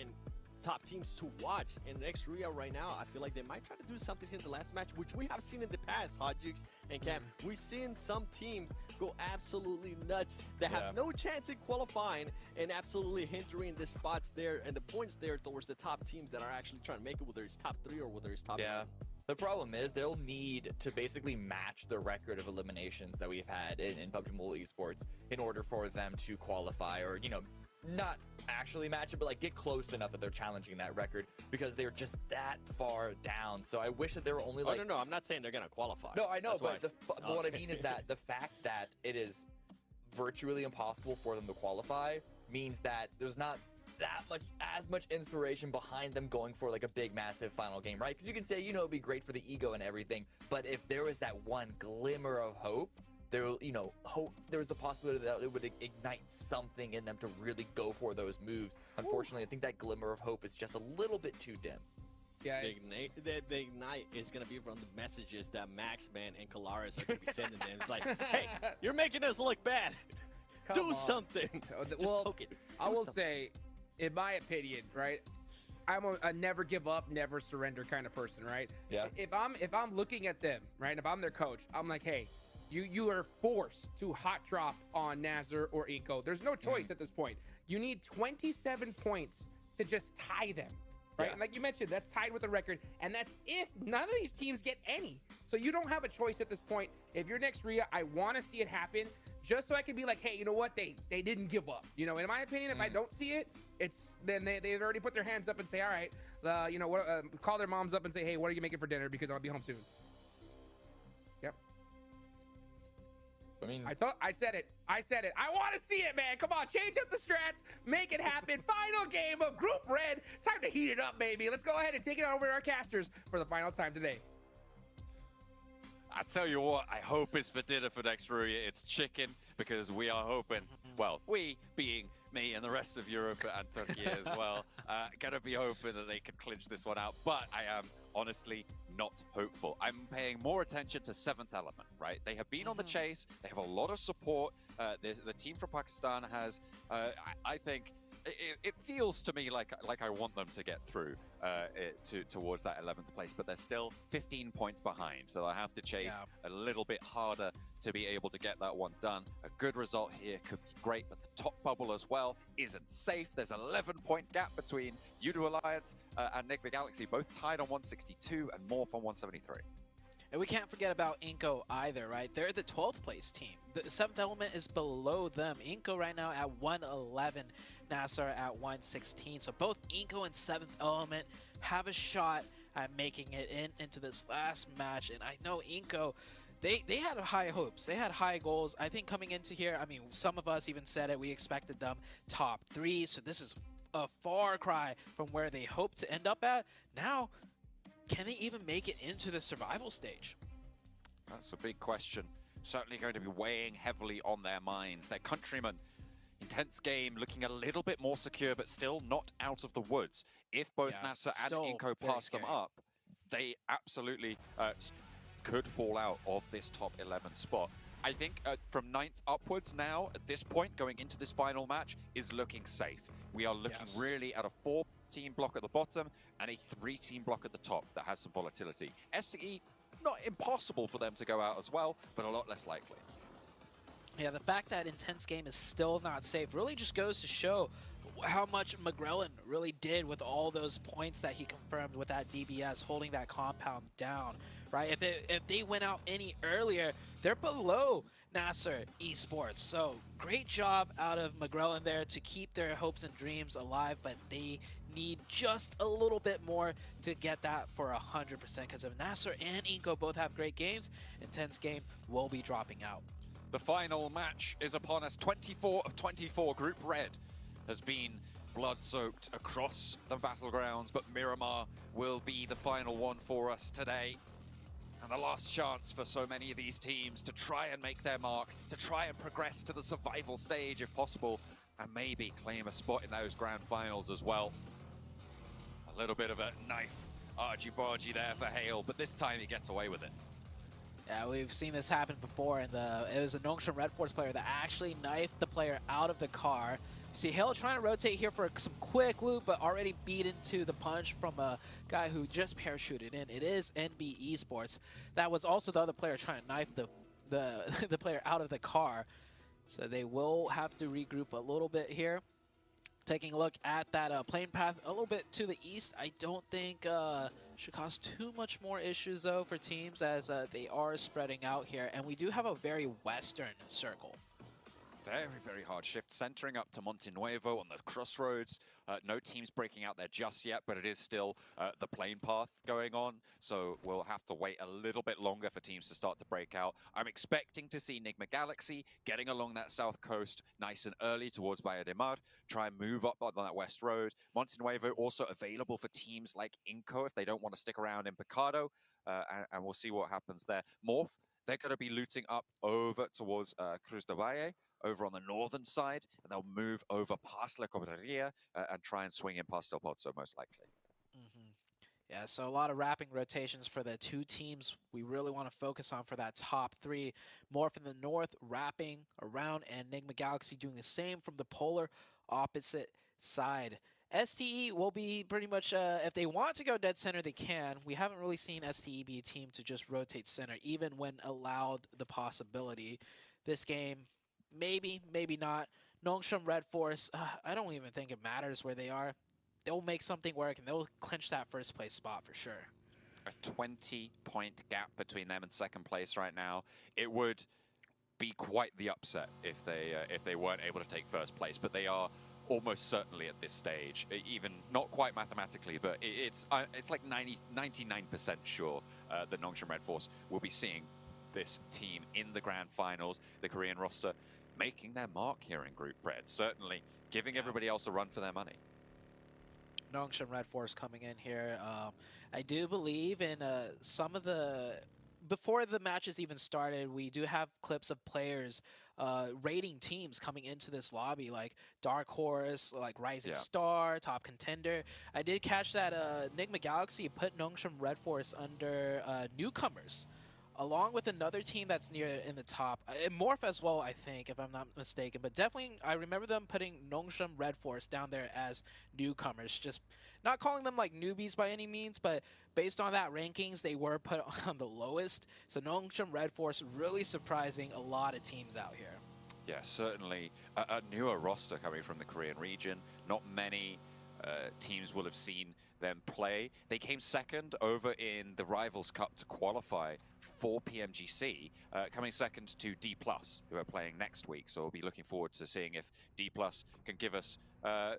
top teams to watch. And next Ruya right now, I feel like they might try to do something here in the last match, which we have seen in the past, Hodgix and Cam. We've seen some teams go absolutely nuts that have no chance in qualifying and absolutely hindering the spots there and the points there towards the top teams that are actually trying to make it, whether it's top 3 or whether it's top 9. The problem is they'll need to basically match the record of eliminations that we've had in PUBG Mobile Esports in order for them to qualify, or, you know, not actually match it, but like get close enough that they're challenging that record because they're just that far down. So I wish that they were only like... no, I'm not saying they're going to qualify. No, I know, That's but what I mean is that the fact that it is virtually impossible for them to qualify means that there's not as much inspiration behind them going for like a big massive final game, right? Because you can say, you know, it'd be great for the ego and everything, but if there was that one glimmer of hope, there, you know, there's the possibility that it would ignite something in them to really go for those moves. Unfortunately, I think that glimmer of hope is just a little bit too dim. Yeah, the ignite is going to be from the messages that Maxman and Kalaris are going to be sending them. It's like, hey, you're making us look bad. Do something. Just poke it. I will say, in my opinion, right, I'm a never give up, never surrender kind of person, right? Yeah. If I'm looking at them, right, if I'm their coach, I'm like, hey, you are forced to hot drop on Nazar or Inco. There's no choice at this point. You need 27 points to just tie them, right? And like you mentioned, that's tied with the record, and that's if none of these teams get any. So you don't have a choice at this point. If you're next Ruya, I want to see it happen just so I can be like, hey, you know what? They didn't give up. You know, in my opinion, if I don't see it, then they've already put their hands up and say, all right, you know, call their moms up and say, hey, what are you making for dinner? Because I'll be home soon. Yep. I mean, I said it. I want to see it, man. Come on, change up the strats, make it happen. Final game of Group Red. Time to heat it up, baby. Let's go ahead and take it over to our casters for the final time today. I tell you what, I hope it's for dinner for next Ruya. It's chicken, because we are hoping, well, we being me and the rest of Europe and Turkey as well, gonna be hoping that they can clinch this one out. But I am honestly not hopeful. I'm paying more attention to 7element, right? They have been on the chase. They have a lot of support. The team from Pakistan has, I think, it feels to me like I want them to get through towards that 11th place, but they're still 15 points behind, so I have to chase a little bit harder to be able to get that one done. A good result here could be great, but the top bubble as well isn't safe. There's an 11-point gap between U2 Alliance and Nigma Galaxy, both tied on 162 and Morph on 173. And we can't forget about Inco either, right? They're the 12th place team. The 7element is below them. Inco right now at 111. Nasser at 116. So both Inko and 7th Element have a shot at making it into this last match. And I know Inko, they had high hopes. They had high goals. I think coming into here, I mean, some of us even said it. We expected them top 3. So this is a far cry from where they hoped to end up at. Now, can they even make it into the survival stage? That's a big question. Certainly going to be weighing heavily on their minds. Their countrymen, intense game, looking a little bit more secure, but still not out of the woods. If both Nasser and still Inko very pass them scary. up, they absolutely could fall out of this top 11 spot. I think from 9th upwards now, at this point, going into this final match, is looking safe. We are looking really at a 4-team block at the bottom and a 3-team block at the top that has some volatility. SCE, not impossible for them to go out as well, but a lot less likely. Yeah, the fact that Intense Game is still not safe really just goes to show how much McGrellan really did with all those points that he confirmed with that DBS, holding that compound down, right? If they went out any earlier, they're below Nasser Esports. So great job out of McGrellan there to keep their hopes and dreams alive, but they need just a little bit more to get that for 100%, because if Nasser and Inko both have great games, Intense Game will be dropping out. The final match is upon us. 24 of 24. Group Red has been blood-soaked across the battlegrounds, but Miramar will be the final one for us today. And the last chance for so many of these teams to try and make their mark, to try and progress to the survival stage if possible, and maybe claim a spot in those grand finals as well. A little bit of a knife argy-bargy there for Hale, but this time he gets away with it. Yeah, we've seen this happen before, and it was a Nongshim Red Force player that actually knifed the player out of the car. See Hale trying to rotate here for some quick loot, but already beat into the punch from a guy who just parachuted in. It is NB Esports. That was also the other player trying to knife the player out of the car. So they will have to regroup a little bit here. Taking a look at that plane path a little bit to the east, I don't think should cause too much more issues though for teams, as they are spreading out here, and we do have a very western circle. Very, very hard shift, centering up to Monte Nuevo on the crossroads. No teams breaking out there just yet, but it is still the plane path going on, so we'll have to wait a little bit longer for teams to start to break out. I'm expecting to see Enigma Galaxy getting along that south coast nice and early towards Bahia de Mar, try and move up on that west road. Monte Nuevo also available for teams like Inko if they don't want to stick around in Picado, and we'll see what happens there. Morph, they're going to be looting up over towards Cruz de Valle, over on the northern side, and they'll move over past La Cobreria and try and swing in past El Pozo, most likely. Yeah, so a lot of wrapping rotations for the two teams we really want to focus on for that top 3. Morph in the north, wrapping around, and Enigma Galaxy doing the same from the polar opposite side. STE will be pretty much, if they want to go dead center, they can. We haven't really seen STE be a team to just rotate center, even when allowed the possibility. This game, maybe, maybe not. Nongshim Red Force, I don't even think it matters where they are. They'll make something work, and they'll clinch that first place spot for sure. A 20-point gap between them and second place right now. It would be quite the upset if they weren't able to take first place, but they are almost certainly at this stage, even not quite mathematically, but it's like 99% sure that Nongshim Red Force will be seeing this team in the grand finals, the Korean roster making their mark here in Group Red, certainly giving everybody else a run for their money. Nongshim Red Force coming in here. I do believe in some of the... Before the matches even started, we do have clips of players rating teams coming into this lobby, like Dark Horse, like Rising Star, Top Contender. I did catch that Enigma Galaxy put Nongshim Red Force under newcomers, along with another team that's near in the top. Morph as well, I think, if I'm not mistaken. But definitely, I remember them putting Nongshim Red Force down there as newcomers. Just not calling them like newbies by any means, but based on that rankings, they were put on the lowest. So Nongshim Red Force really surprising a lot of teams out here. Yeah, certainly a newer roster coming from the Korean region. Not many teams will have seen them play. They came second over in the Rivals Cup to qualify for PMGC, coming second to D+, who are playing next week. So we'll be looking forward to seeing if D+ can give us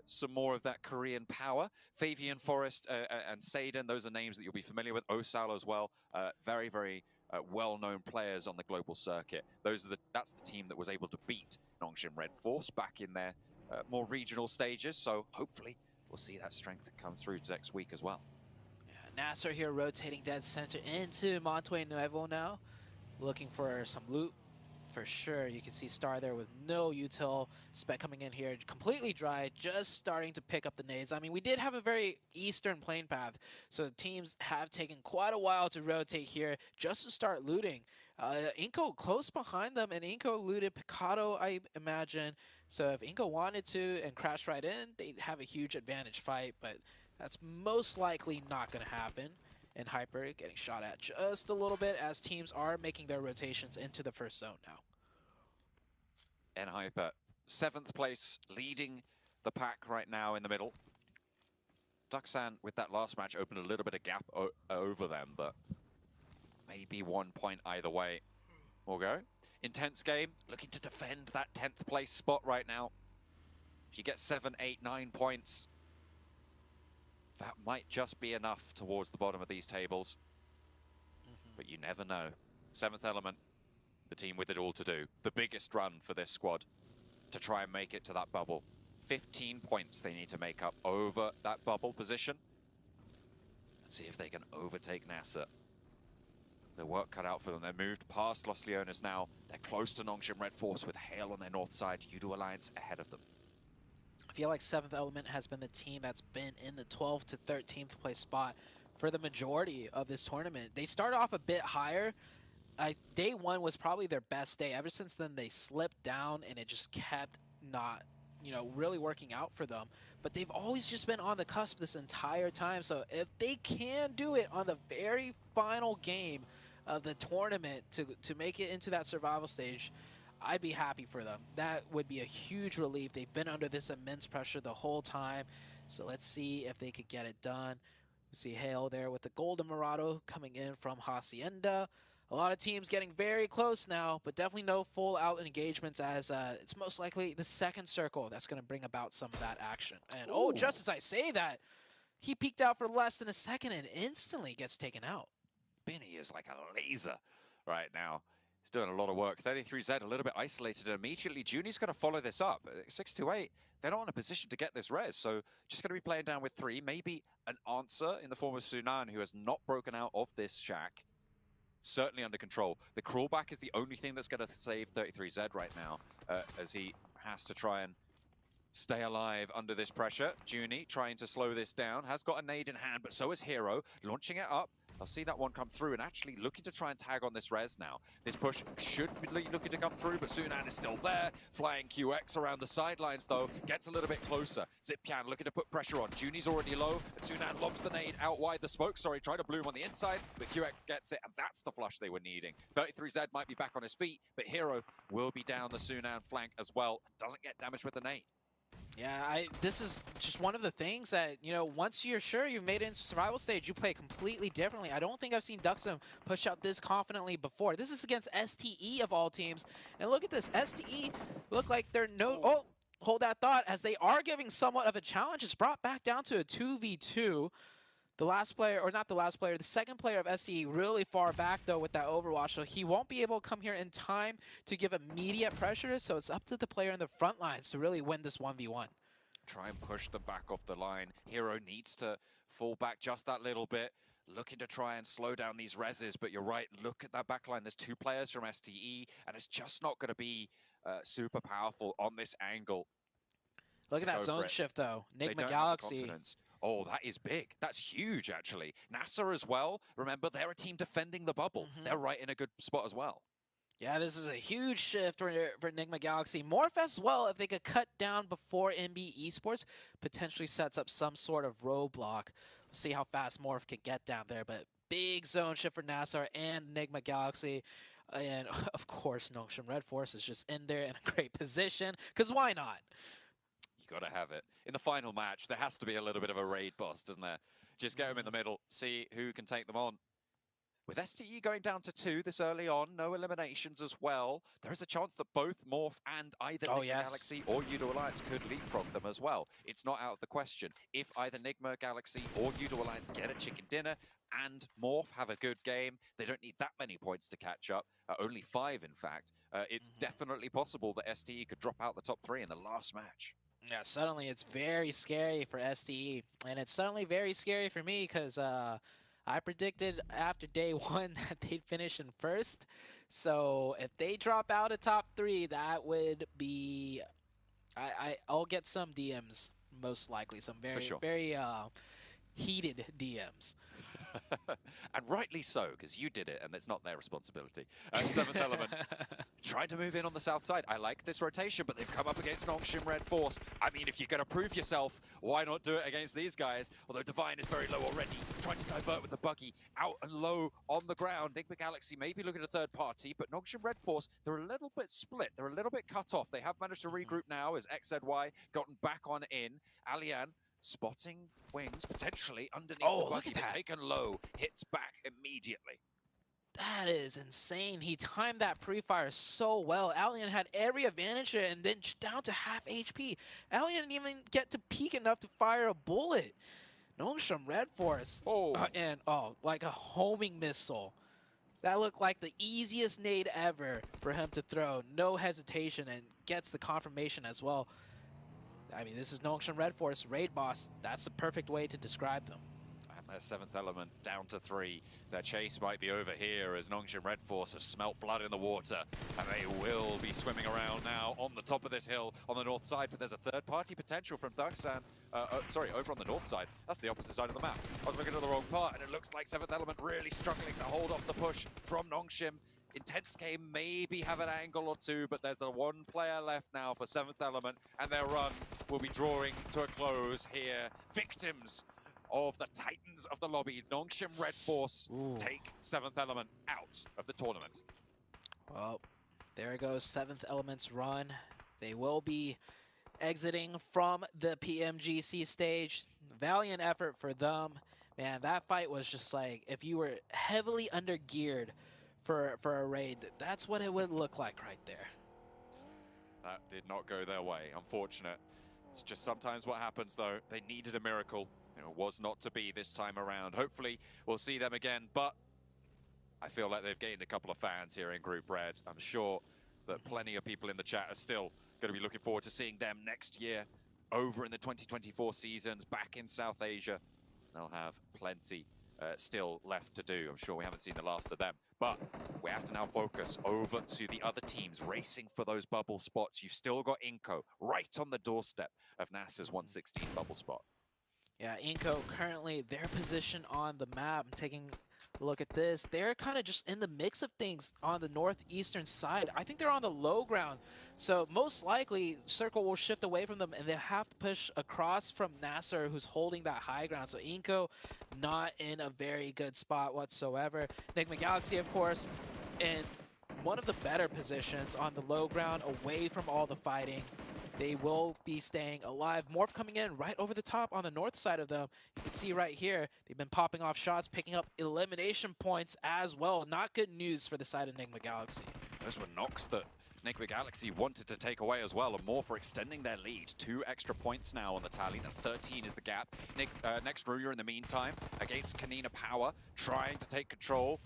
some more of that Korean power. Favian Forest and Saden, those are names that you'll be familiar with. Osal as well, very, very well-known players on the global circuit. That's the team that was able to beat Nongshim Red Force back in their more regional stages. So hopefully we'll see that strength come through next week as well. Yeah, Nasser here rotating dead center into Monte Nuevo now, looking for some loot. For sure, you can see Star there with no util. Spec coming in here completely dry, just starting to pick up the nades. I mean, we did have a very eastern plane path, so the teams have taken quite a while to rotate here just to start looting. Inko close behind them, and Inko looted Picado, I imagine. So if Inko wanted to and crash right in, they'd have a huge advantage fight, but that's most likely not going to happen. And Hyper getting shot at just a little bit as teams are making their rotations into the first zone now. And Hyper, 7th place, leading the pack right now in the middle. Duxan, with that last match, opened a little bit of gap over them, but maybe 1 point either way. We'll go. Intense game, looking to defend that 10th place spot right now. If you get 7, 8, 9 points, that might just be enough towards the bottom of these tables. But you never know. 7th Element, the team with it all to do. The biggest run for this squad to try and make it to that bubble. 15 points they need to make up over that bubble position. And see if they can overtake Nasser. Their work cut out for them. They're moved past Los Leones now. They're close to Nongshim Red Force with Hale on their north side. Yudu Alliance ahead of them. I feel like 7th Element has been the team that's been in the 12th to 13th place spot for the majority of this tournament. They started off a bit higher. Day 1 was probably their best day. Ever since then, they slipped down, and it just kept not, really working out for them. But they've always just been on the cusp this entire time. So if they can do it on the very final game of the tournament to make it into that survival stage, I'd be happy for them. That would be a huge relief. They've been under this immense pressure the whole time. So let's see if they could get it done. We see Hale there with the Golden Murado coming in from Hacienda. A lot of teams getting very close now, but definitely no full-out engagements as it's most likely the second circle that's going to bring about some of that action. And oh, just as I say that, he peeked out for less than a second and instantly gets taken out. Benny is like a laser right now. He's doing a lot of work. 33Z a little bit isolated, and immediately Juni's going to follow this up. 628, they're not in a position to get this res, so just going to be playing down with 3. Maybe an answer in the form of Sunan, who has not broken out of this shack. Certainly under control. The crawlback is the only thing that's going to save 33Z right now, as he has to try and stay alive under this pressure. Juni trying to slow this down, has got a nade in hand, but so is Hero, launching it up. I'll see that one come through and actually looking to try and tag on this res now. This push should be looking to come through, but Sunan is still there. Flying QX around the sidelines, though, gets a little bit closer. Zipcan looking to put pressure on. Juni's already low, and Sunan lobs the nade out wide the smoke. Sorry, try to bloom on the inside, but QX gets it, and that's the flush they were needing. 33Z might be back on his feet, but Hero will be down the Sunan flank as well. Doesn't get damaged with the nade. Yeah, this is just one of the things that, once you're sure you've made it into survival stage, you play completely differently. I don't think I've seen Duxam push out this confidently before. This is against STE of all teams. And look at this. STE look like they're oh, hold that thought, as they are giving somewhat of a challenge. It's brought back down to a 2v2. The last player, or not the last player, the second player of SE really far back, though, with that Overwatch. So he won't be able to come here in time to give immediate pressure. So it's up to the player in the front lines to really win this 1v1. Try and push them back off the line. Hero needs to fall back just that little bit. Looking to try and slow down these reses, but you're right. Look at that back line. There's 2 players from STE, and it's just not going to be super powerful on this angle. Look at that zone shift, though. Enigma Galaxy. Oh, that is big. That's huge, actually. NASA as well. Remember, they're a team defending the bubble. They're right in a good spot as well. Yeah, this is a huge shift for Enigma Galaxy. Morph as well, if they could cut down before NB Esports, potentially sets up some sort of roadblock. We'll see how fast Morph can get down there, but big zone shift for NASA and Enigma Galaxy. And, of course, Nongshim Red Force is just in there in a great position, because why not? Got to have it. In the final match, there has to be a little bit of a raid boss, doesn't there? Just get them in the middle, see who can take them on. With STE going down to 2 this early on, no eliminations as well, there is a chance that both Morph and either Oh, Nigma yes. Galaxy or Udo Alliance could leapfrog them as well. It's not out of the question. If either Nigma Galaxy or Udo Alliance get a chicken dinner and Morph have a good game, they don't need that many points to catch up, only 5 in fact. It's definitely possible that STE could drop out the top 3 in the last match. Yeah, suddenly it's very scary for STE, and it's suddenly very scary for me because I predicted after day 1 that they'd finish in first. So if they drop out of top 3, that would be I'll get some DMs most likely, some very sure. very heated DMs. And rightly so, because you did it, and it's not their responsibility. Seventh Element trying to move in on the south side. I like this rotation, but they've come up against Nongshim Red Force. I mean, if you're going to prove yourself, why not do it against these guys? Although Divine is very low already, trying to divert with the buggy, out and low on the ground. Nigma Galaxy maybe looking at a third party, but Nongshim Red Force, they're a little bit split. They're a little bit cut off. They have managed to regroup now as XZY gotten back on in. Alian spotting wings potentially underneath the Look buggy, at but that. taken low, hits back immediately. That is insane. He timed that pre-fire so well. Alien had every advantage there, and then down to half HP. Alien didn't even get to peek enough to fire a bullet. Nongshim Red Force. Oh. Like a homing missile. That looked like the easiest nade ever for him to throw. No hesitation, and gets the confirmation as well. I mean, this is Nongshim Red Force, Raid Boss. That's the perfect way to describe them. And their seventh element down to 3. Their chase might be over here as Nongshim Red Force have smelt blood in the water. And they will be swimming around now on the top of this hill on the north side. But there's a third party potential from Duxan. Sorry, over on the north side. That's the opposite side of the map. I was looking at the wrong part, and it looks like seventh element really struggling to hold off the push from Nongshim. Intense game maybe have an angle or two, but there's the one player left now for seventh element, and their run will be drawing to a close here. Victims of the Titans of the lobby, Nongshim Red Force take seventh element out of the tournament. Well, there goes seventh element's run. They will be exiting from the PMGC stage. Valiant effort for them. Man, that fight was just like, if you were heavily under-geared for a raid, that's what it would look like right there. That did not go their way, unfortunate. It's just sometimes what happens though. They needed a miracle. It was not to be this time around. Hopefully we'll see them again, but I feel like they've gained a couple of fans here in Group Red. I'm sure that plenty of people in the chat are still going to be looking forward to seeing them next year over in the 2024 seasons back in South Asia. They'll have plenty still left to do. I'm sure we haven't seen the last of them. But we have to now focus over to the other teams racing for those bubble spots. You've still got Inco right on the doorstep of NASA's 116 bubble spot. Yeah, Inco currently their position on the map. I'm taking a look at this. They're kind of just in the mix of things on the northeastern side. I think they're on the low ground. So most likely Circle will shift away from them, and they'll have to push across from Nasser, who's holding that high ground. So Inco not in a very good spot whatsoever. Nigma Galaxy, of course, in one of the better positions on the low ground, away from all the fighting. They will be staying alive. Morph coming in right over the top on the north side of them. You can see right here, they've been popping off shots, picking up elimination points as well. Not good news for the side of Nigma Galaxy. Those were knocks that Nigma Galaxy wanted to take away as well, and more for extending their lead. 2 extra points now on the tally. That's 13 is the gap. Next Ruya in the meantime against Kanina Power, trying to take control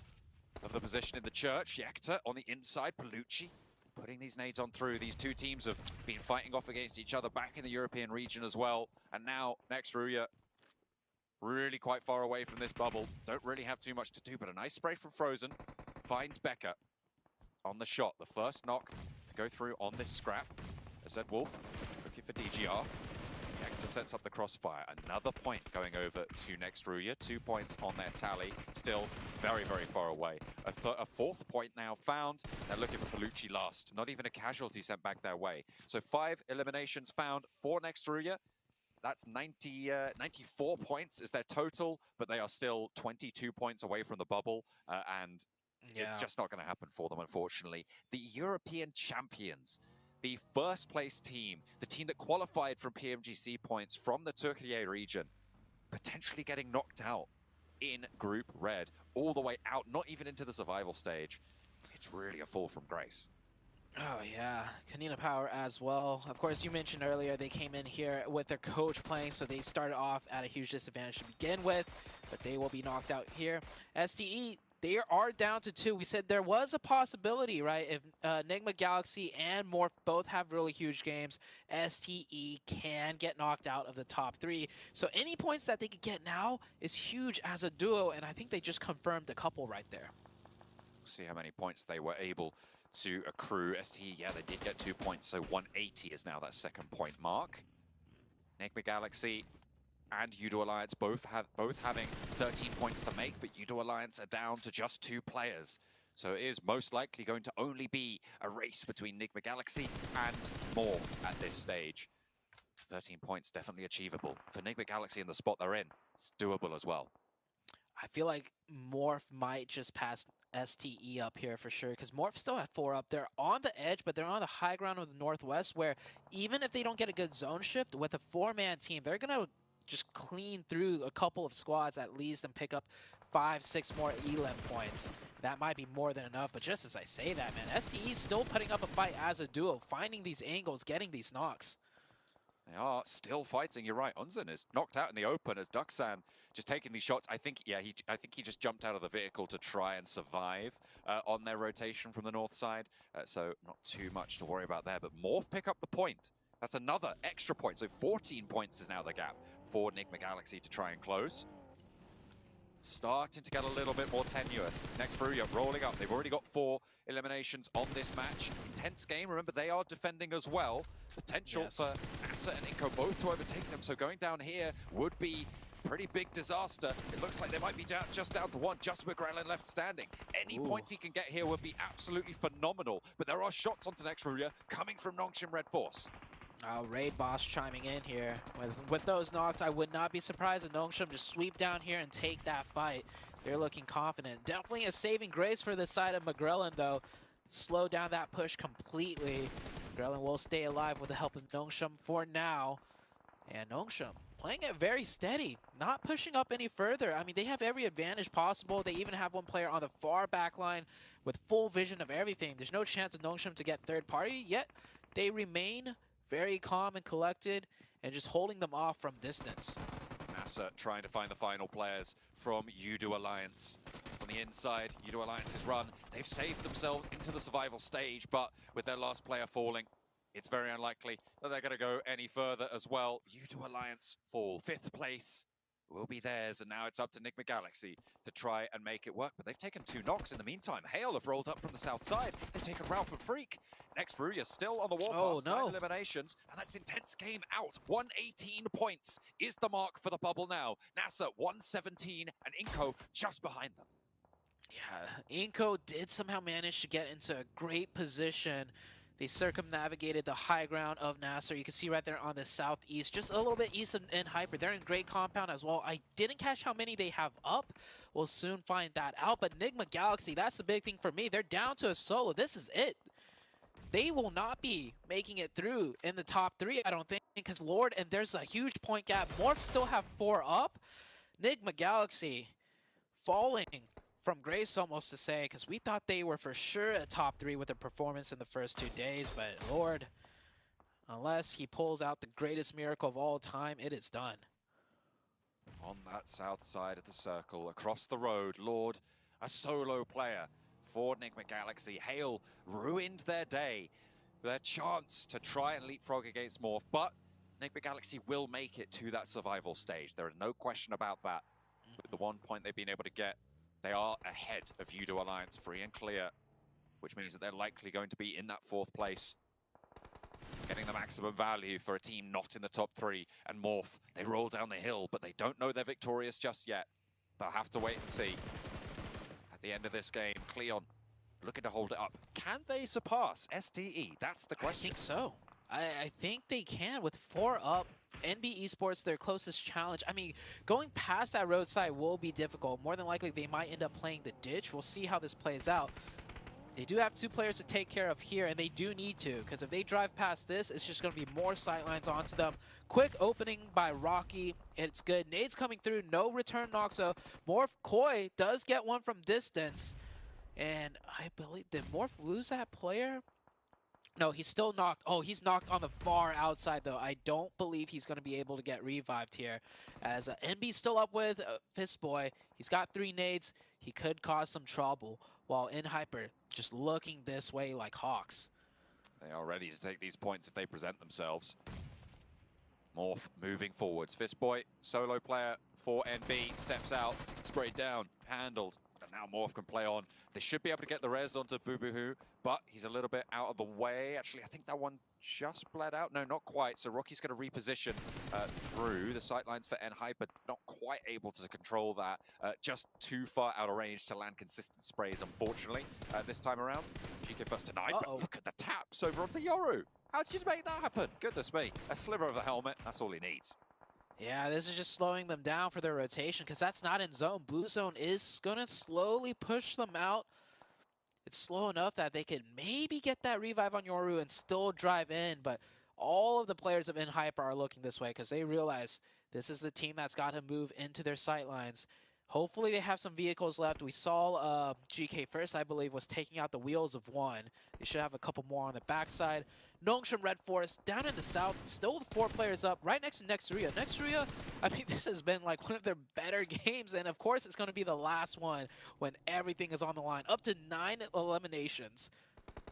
of the position in the church. Yekta on the inside, Palucci putting these nades on through. These two teams have been fighting off against each other back in the European region as well. And now, next Ruya, really quite far away from this bubble. Don't really have too much to do, but a nice spray from Frozen. Finds Becca on the shot. The first knock to go through on this scrap. As said, Wolf looking for DGR. Yekta sets up the crossfire. Another point going over to next Ruya. 2 points on their tally. Still very, very far away. A fourth point now found. They're looking for Palucci last. Not even a casualty sent back their way. So 5 eliminations found for next Ruya. That's 94 points is their total, but they are still 22 points away from the bubble. And it's just not going to happen for them, unfortunately. The European champions, the first place team, the team that qualified from PMGC points from the Türkiye region, potentially getting knocked out in Group Red, all the way out, not even into the survival stage. It's really a fall from grace. Oh yeah, Kanina Power as well. Of course, you mentioned earlier they came in here with their coach playing, so they started off at a huge disadvantage to begin with, but they will be knocked out here. STE, they are down to 2. We said there was a possibility, right? If Enigma Galaxy and Morph both have really huge games, STE can get knocked out of the top 3. So any points that they could get now is huge as a duo, and I think they just confirmed a couple right there. See how many points they were able to accrue. STE, yeah, they did get 2 points, so 180 is now that second point mark. Enigma Galaxy and Udo Alliance both having 13 points to make, but Udo Alliance are down to just 2 players. So it is most likely going to only be a race between Enigma Galaxy and Morph at this stage. 13 points definitely achievable. For Enigma Galaxy in the spot they're in, it's doable as well. I feel like Morph might just pass STE up here for sure, because Morph still have 4 up. They're on the edge, but they're on the high ground of the Northwest, where even if they don't get a good zone shift with a 4-man team, they're going to just clean through a couple of squads at least and pick up 5-6 more elim points. That might be more than enough, but just as I say that, man, STE still putting up a fight as a duo, finding these angles, getting these knocks. They are still fighting. You're right. Unzen is knocked out in the open as Duxan just taking these shots. I think he just jumped out of the vehicle to try and survive on their rotation from the north side. So not too much to worry about there. But Morph pick up the point. That's another extra point. So 14 points is now the gap for Enigma Galaxy to try and close. Starting to get a little bit more tenuous. Next Furia rolling up. They've already got 4 eliminations on this match. Intense game. Remember, they are defending as well. Potential for Asa and Inko both to overtake them. So going down here would be pretty big disaster. It looks like they might be just down to 1, just with Grelin left standing. Any points he can get here would be absolutely phenomenal. But there are shots onto next Furia coming from Nongshim Red Force. Raid Boss chiming in here. With those knocks, I would not be surprised if Nongshim just sweep down here and take that fight. They're looking confident. Definitely a saving grace for the side of McGrellin, though. Slow down that push completely. McGrellin will stay alive with the help of Nongshim for now. And Nongshim playing it very steady, not pushing up any further. I mean, they have every advantage possible. They even have one player on the far back line with full vision of everything. There's no chance of Nongshim to get third party, yet they remain very calm and collected and just holding them off from distance. NASA trying to find the final players from Udo Alliance. On the inside, Udo Alliance's run. They've saved themselves into the survival stage, but with their last player falling, it's very unlikely that they're going to go any further as well. Udo Alliance fall. 5th place will be theirs, and now it's up to Enigma Galaxy to try and make it work. But they've taken 2 knocks in the meantime. Hale have rolled up from the south side. They've taken Ralph and Freak. Next Furia still on the warpath. 9 eliminations, and that's intense game out. 118 points is the mark for the bubble now. NASA 117, and Inko just behind them. Yeah, Inko did somehow manage to get into a great position. They circumnavigated the high ground of Nasser. You can see right there on the southeast, just a little bit east of Hyper. They're in great compound as well. I didn't catch how many they have up. We'll soon find that out. But Enigma Galaxy, that's the big thing for me. They're down to a solo. This is it. They will not be making it through in the top 3, I don't think, because Lord, and there's a huge point gap. Morph still have 4 up. Enigma Galaxy falling from grace, almost to say, because we thought they were for sure a top 3 with their performance in the first 2 days, but Lord, unless he pulls out the greatest miracle of all time, it is done. On that south side of the circle, across the road, Lord, a solo player for Enigma Galaxy. Hale ruined their day, their chance to try and leapfrog against Morph, but Enigma Galaxy will make it to that survival stage. There is no question about that. With the 1 point they've been able to get, they are ahead of Udo Alliance, free and clear, which means that they're likely going to be in that 4th place, getting the maximum value for a team not in the top 3. And Morph, they roll down the hill, but they don't know they're victorious just yet. They'll have to wait and see. At the end of this game, Cleon looking to hold it up. Can they surpass STE? That's the question. I think so. I think they can with 4 up. NB Esports, their closest challenge. I mean, going past that roadside will be difficult. More than likely, they might end up playing the ditch. We'll see how this plays out. They do have 2 players to take care of here, and they do need to, because if they drive past this, it's just going to be more sightlines onto them. Quick opening by Rocky. It's good. Nades coming through. No return knock, so Morph Koi does get one from distance. And I believe, did Morph lose that player? No, he's still knocked. Oh, he's knocked on the far outside, though. I don't believe he's going to be able to get revived here. As NB's still up with Fistboy. He's got 3 nades. He could cause some trouble, while InHyper just looking this way like hawks. They are ready to take these points if they present themselves. Morph moving forwards. Fistboy, solo player for NB, steps out, sprayed down, handled. And now Morph can play on. They should be able to get the res onto Boo-Boo-Hoo, but he's a little bit out of the way. Actually, I think that one just bled out. No, not quite. So Rocky's going to reposition through the sightlines for NHyper. Not quite able to control that. Just too far out of range to land consistent sprays, unfortunately, this time around. GK first tonight, but look at the taps over onto Yoru. How did you make that happen? Goodness me. A sliver of a helmet, that's all he needs. Yeah, this is just slowing them down for their rotation, because that's not in zone. Blue zone is going to slowly push them out. It's slow enough that they could maybe get that revive on Yoru and still drive in, but all of the players of InHyper are looking this way because they realize this is the team that's got to move into their sightlines. Hopefully they have some vehicles left. We saw GK first, I believe, was taking out the wheels of one. They should have a couple more on the backside. Nongshim Red Forest down in the south, still with 4 players up, right next to Nextria. Nextria, I mean, this has been like one of their better games, and of course it's going to be the last one when everything is on the line. Up to 9 eliminations.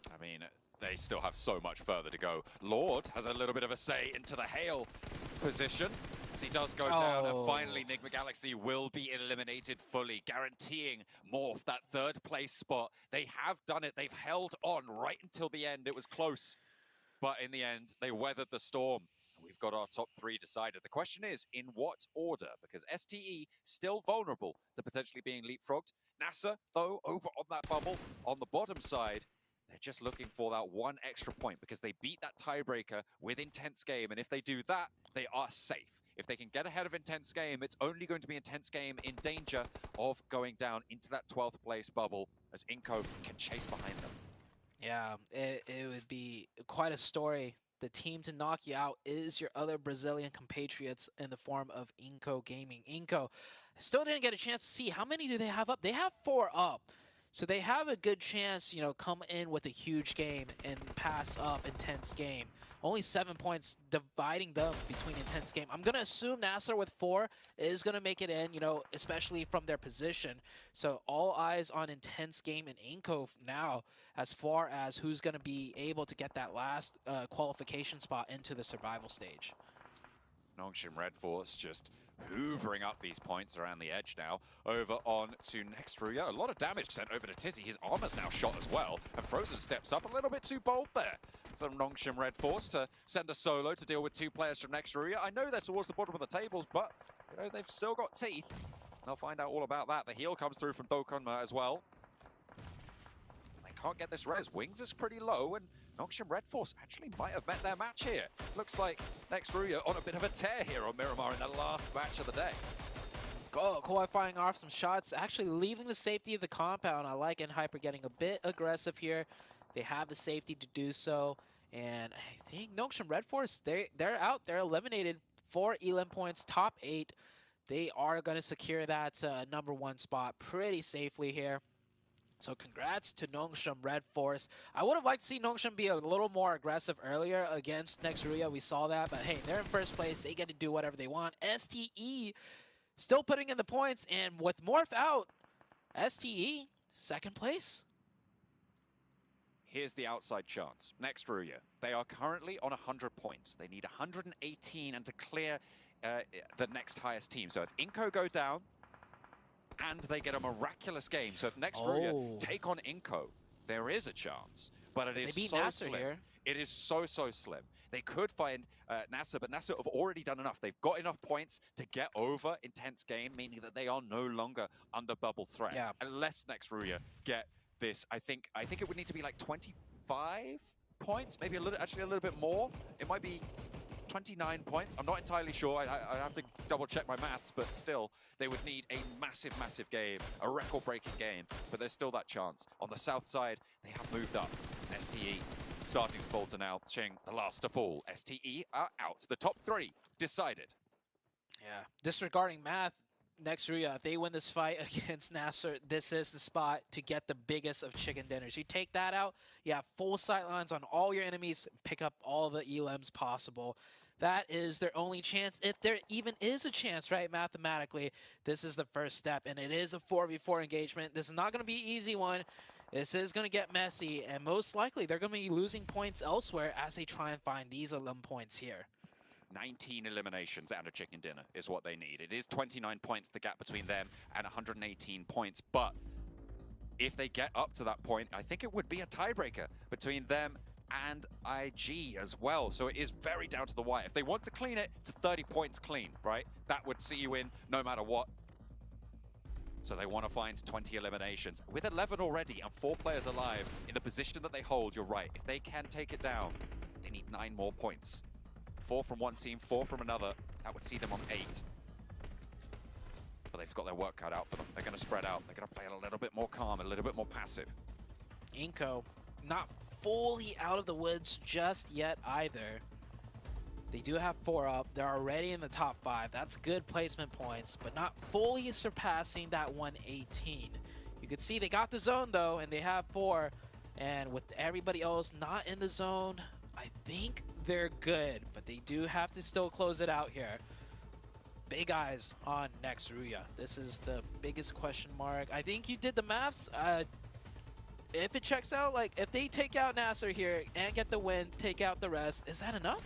I mean, they still have so much further to go. Lord has a little bit of a say into the hail position. As he does go down, and finally Enigma Galaxy will be eliminated fully, guaranteeing Morph that 3rd place spot. They have done it. They've held on right until the end. It was close, but in the end, they weathered the storm. We've got our top 3 decided. The question is, in what order? Because STE still vulnerable to potentially being leapfrogged. NASA, though, over on that bubble on the bottom side, they're just looking for that 1 extra point because they beat that tiebreaker with Intense Game. And if they do that, they are safe. If they can get ahead of Intense Game, it's only going to be Intense Game in danger of going down into that 12th place bubble as Inco can chase behind them. Yeah, it would be quite a story. The team to knock you out is your other Brazilian compatriots in the form of Inco Gaming. Inco, I still didn't get a chance to see how many do they have up. They have 4 up. So they have a good chance, you know, come in with a huge game and pass up Intense Game. Only 7 points dividing them between Intense Game. I'm going to assume Nasser with 4 is going to make it in, you know, especially from their position. So all eyes on Intense Game and Inco now as far as who's going to be able to get that last qualification spot into the survival stage. Nongshim Red Force just hoovering up these points around the edge now. Over on to Nextria. A lot of damage sent over to Tizzy. His armor's now shot as well. And Frozen steps up a little bit too bold there from Nongshim Red Force to send a solo to deal with 2 players from Nextria. I know they're towards the bottom of the tables, but you know they've still got teeth. They'll find out all about that. The heal comes through from Dokonma as well. They can't get this res. Wings is pretty low, and Nongshim Red Force actually might have met their match here. Looks like Nextria on a bit of a tear here on Miramar in the last match of the day. Koi firing off some shots, actually leaving the safety of the compound. I like InHyper getting a bit aggressive here. They have the safety to do so. And I think Nongshim Red Force, they're out. They're eliminated. 4 elim points, top 8. They are going to secure that #1 spot pretty safely here. So congrats to Nongshim Red Force. I would have liked to see Nongshim be a little more aggressive earlier against Nextria. We saw that, but hey, they're in first place. They get to do whatever they want. STE still putting in the points, and with Morph out, STE, 2nd place. Here's the outside chance. Nextria, they are currently on 100 points. They need 118 and to clear the next highest team. So if Inco go down, and they get a miraculous game. So if Nextria take on Inco, there is a chance. But it is so slim. Here. It is so slim. They could find NASA, but NASA have already done enough. They've got enough points to get over Intense Game, meaning that they are no longer under bubble threat. Yeah. Unless Nextria get this, I think it would need to be like 25 points, maybe actually a little bit more. It might be 29 points. I'm not entirely sure. I have to double check my maths, but still, they would need a massive, massive game, a record-breaking game. But there's still that chance. On the south side, they have moved up. STE starting to falter now, Ching, the last to fall. STE are out. The top 3 decided. Yeah. Disregarding math, Nextria, if they win this fight against Nasser, this is the spot to get the biggest of chicken dinners. You take that out, you have full sight lines on all your enemies, pick up all the elims possible. That is their only chance, if there even is a chance, right, mathematically. This is the first step, and it is a 4v4 engagement. This is not going to be an easy one. This is going to get messy, and most likely they're going to be losing points elsewhere as they try and find these elim points here. 19 eliminations and a chicken dinner is what they need. It is 29 points, the gap between them, and 118 points. But if they get up to that point, I think it would be a tiebreaker between them and IG as well. So it is very down to the wire. If they want to clean it, it's 30 points clean, right? That would see you in no matter what. So they want to find 20 eliminations. With 11 already and 4 players alive, in the position that they hold, you're right. If they can take it down, they need 9 more points. 4 from one team, 4 from another. That would see them on 8. But they've got their work cut out for them. They're going to spread out. They're going to play a little bit more calm, a little bit more passive. Inko, not fully out of the woods just yet either. They do have 4 up. They're already in the top 5. That's good placement points, but not fully surpassing that 118. You can see they got the zone, though, and they have 4. And with everybody else not in the zone, I think they're good, but they do have to still close it out here. Big eyes on Nextria. This is the biggest question mark. I think you did the maths. If it checks out, like if they take out Nasser here and get the win, take out the rest, is that enough?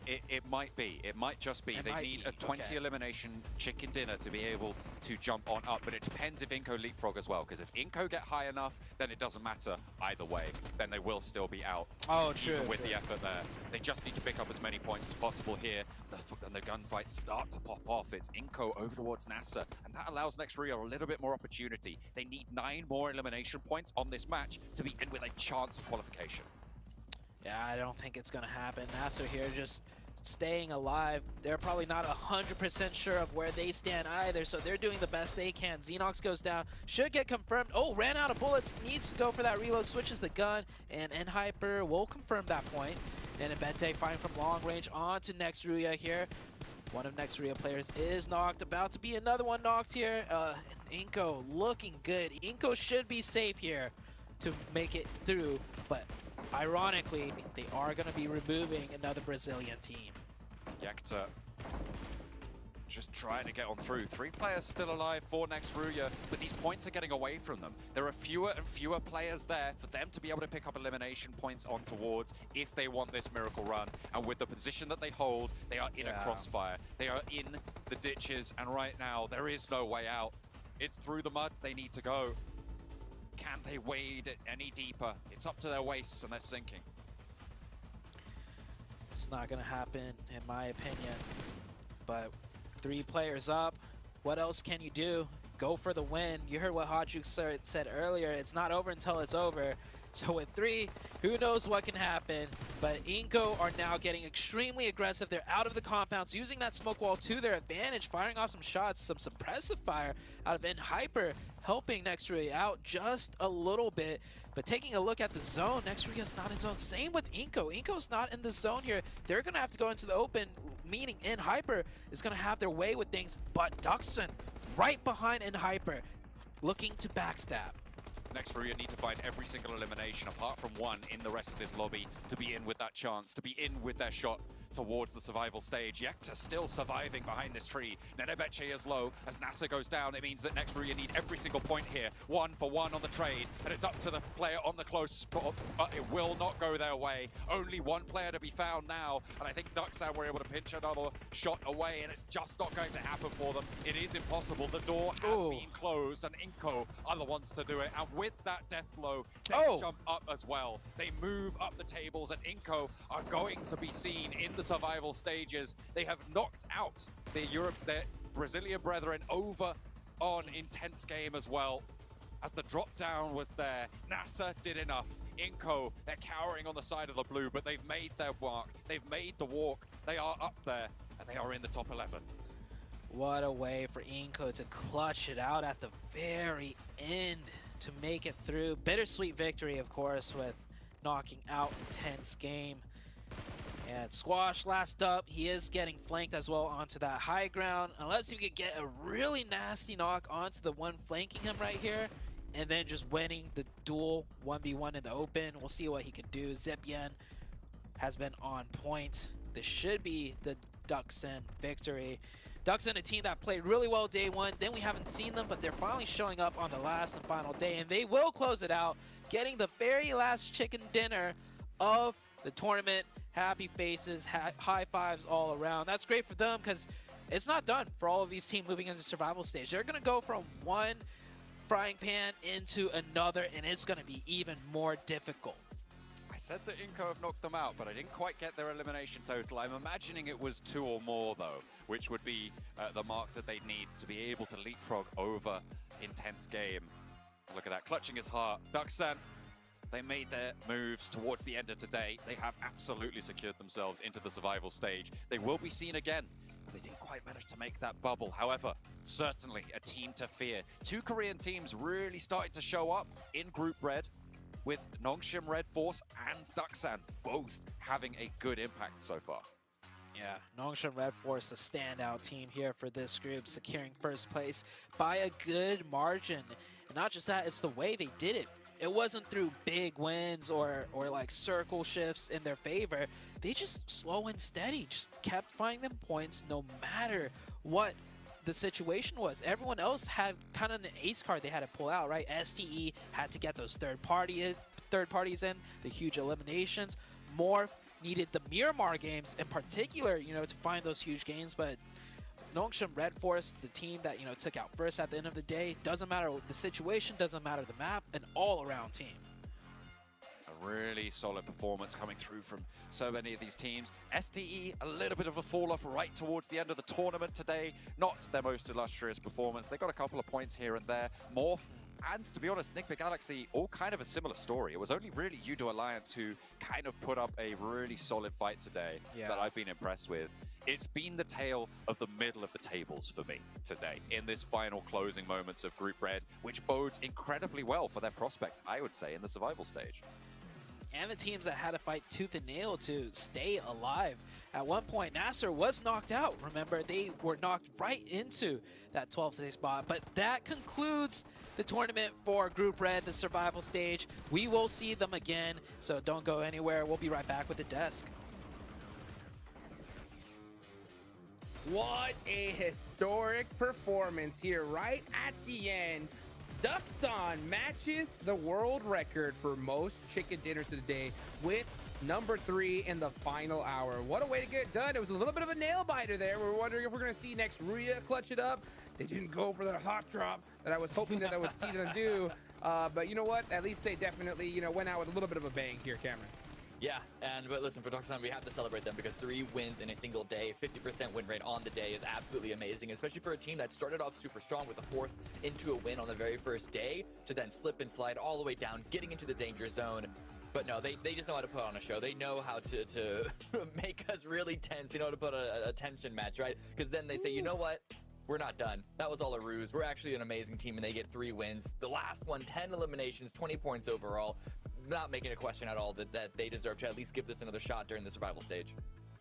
It might be. It might just be. They need a 20 elimination chicken dinner to be able to jump on up, but it depends if Inko leapfrog as well, because if Inko get high enough, then it doesn't matter either way. Then they will still be out. Oh, true. Even with the effort there. They just need to pick up as many points as possible here. And the gunfights start to pop off. It's Inko over towards Nasser, and that allows Nextria a little bit more opportunity. They need 9 more elimination points on this match to be in with a chance of qualification. Yeah, I don't think it's going to happen. Nasser here just staying alive. They're probably not 100% sure of where they stand either, so they're doing the best they can. Xenox goes down, should get confirmed. Oh, ran out of bullets, needs to go for that reload, switches the gun, and Hyper will confirm that point. And Abete firing from long range onto Nextria here. One of Nextria players is knocked, about to be another one knocked here. Inko looking good. Inko should be safe here to make it through, but ironically, they are going to be removing another Brazilian team. Yekta just trying to get on through. 3 players still alive for Nextria, but these points are getting away from them. There are fewer and fewer players there for them to be able to pick up elimination points on towards if they want this miracle run. And with the position that they hold, they are in a crossfire. They are in the ditches, and right now, there is no way out. It's through the mud they need to go. Can they wade it any deeper? It's up to their waists and they're sinking. It's not going to happen, in my opinion. But 3 players up. What else can you do? Go for the win. You heard what Hajuk said earlier. It's not over until it's over. So with 3, who knows what can happen. But Inko are now getting extremely aggressive. They're out of the compounds, using that smoke wall to their advantage, firing off some shots, some suppressive fire out of Hyper, helping Nextria out just a little bit. But taking a look at the zone, Nextria's not in zone. Same with Inko. Inko's not in the zone here. They're going to have to go into the open, meaning Hyper is going to have their way with things. But Duxon right behind Hyper, looking to backstab. Nextria need to find every single elimination apart from 1 in the rest of this lobby to be in with that chance, to be in with their shot towards the survival stage. Yekta still surviving behind this tree. Nenebeche is low. As Nasser goes down, it means that Nextria need every single point here. 1 for 1 on the trade, and it's up to the player on the close spot. It will not go their way. Only 1 player to be found now, and I think Duxan were able to pinch another shot away, and it's just not going to happen for them. It is impossible. The door has been closed, and Inko are the ones to do it. And with that death blow, they jump up as well. They move up the tables, and Inko are going to be seen in the survival stages. They have knocked out their Brazilian brethren over on Intense Game as well. as the drop down was there. NASA did enough. Inco, they're cowering on the side of the blue, but they've made their mark. They've made the walk. They are up there, and they are in the top 11. What a way for Inco to clutch it out at the very end to make it through. Bittersweet victory, of course, with knocking out Intense game. And Squash last up. He is getting flanked as well onto that high ground. Unless he could get a really nasty knock onto the one flanking him right here, and then just winning the duel 1v1 in the open. We'll see what he could do. Zepyen has been on point. This should be the Duxen victory. Duxen, a team that played really well day one. Then we haven't seen them, but they're finally showing up on the last and final day, and they will close it out, getting the very last chicken dinner of the tournament. Happy faces, high fives all around. That's great for them because it's not done for all of these teams moving into survival stage. They're going to go from one frying pan into another, and it's going to be even more difficult. I said that Inco have knocked them out, but I didn't quite get their elimination total. I'm imagining it was 2 or more, though, which would be the mark that they'd need to be able to leapfrog over Intense game. Look at that, clutching his heart. Duxan, they made their moves towards the end of today. They have absolutely secured themselves into the survival stage. They will be seen again. They didn't quite manage to make that bubble. However, certainly a team to fear. 2 Korean teams really starting to show up in Group Red, with Nongshim Red Force and Duxan both having a good impact so far. Yeah, Nongshim Red Force, the standout team here for this group, securing first place by a good margin. And not just that, it's the way they did it. It wasn't through big wins or like circle shifts in their favor. They just slow and steady, just kept finding them points no matter what the situation was. Everyone else had kind of an ace card they had to pull out, right? STE had to get those third parties in, the huge eliminations. Morph needed the Miramar games in particular, you know, to find those huge gains, but Nongshim Red Force, the team that, you know, took out first at the end of the day, doesn't matter the situation, doesn't matter the map, an all-around team. A really solid performance coming through from so many of these teams. STE, a little bit of a fall-off right towards the end of the tournament today. Not their most illustrious performance. They got a couple of points here and there. Morph, and to be honest, Nick the Galaxy, all kind of a similar story. It was only really Yudo Alliance who kind of put up a really solid fight today that I've been impressed with. It's been the tale of the middle of the tables for me today in this final closing moments of Group Red, which bodes incredibly well for their prospects, I would say, in the survival stage. And the teams that had to fight tooth and nail to stay alive. At one point, Nasser was knocked out. Remember, they were knocked right into that 12th day spot. But that concludes the tournament for Group Red, the survival stage. We will see them again, so don't go anywhere. We'll be right back with the desk. What a historic performance here right at the end. Duxon matches the world record for most chicken dinners of the day with number 3 in the final hour. What a way to get it done. It was a little bit of a nail biter there. We're wondering if we're going to see next Ruya clutch it up. They didn't go for the hot drop that I was hoping that I would see them do. But you know what? At least they definitely, you know, went out with a little bit of a bang here, Cameron. Yeah, but listen, for Duxon, we have to celebrate them because 3 wins in a single day, 50% win rate on the day is absolutely amazing, especially for a team that started off super strong with a 4th into a win on the very first day to then slip and slide all the way down, getting into the danger zone. But no, they just know how to put on a show. They know how to make us really tense. They know how to put a tension match, right? Because then they say, you know what? We're not done. That was all a ruse. We're actually an amazing team, and they get 3 wins. The last one, 10 eliminations, 20 points overall. Not making a question at all that they deserve to at least give this another shot during the survival stage.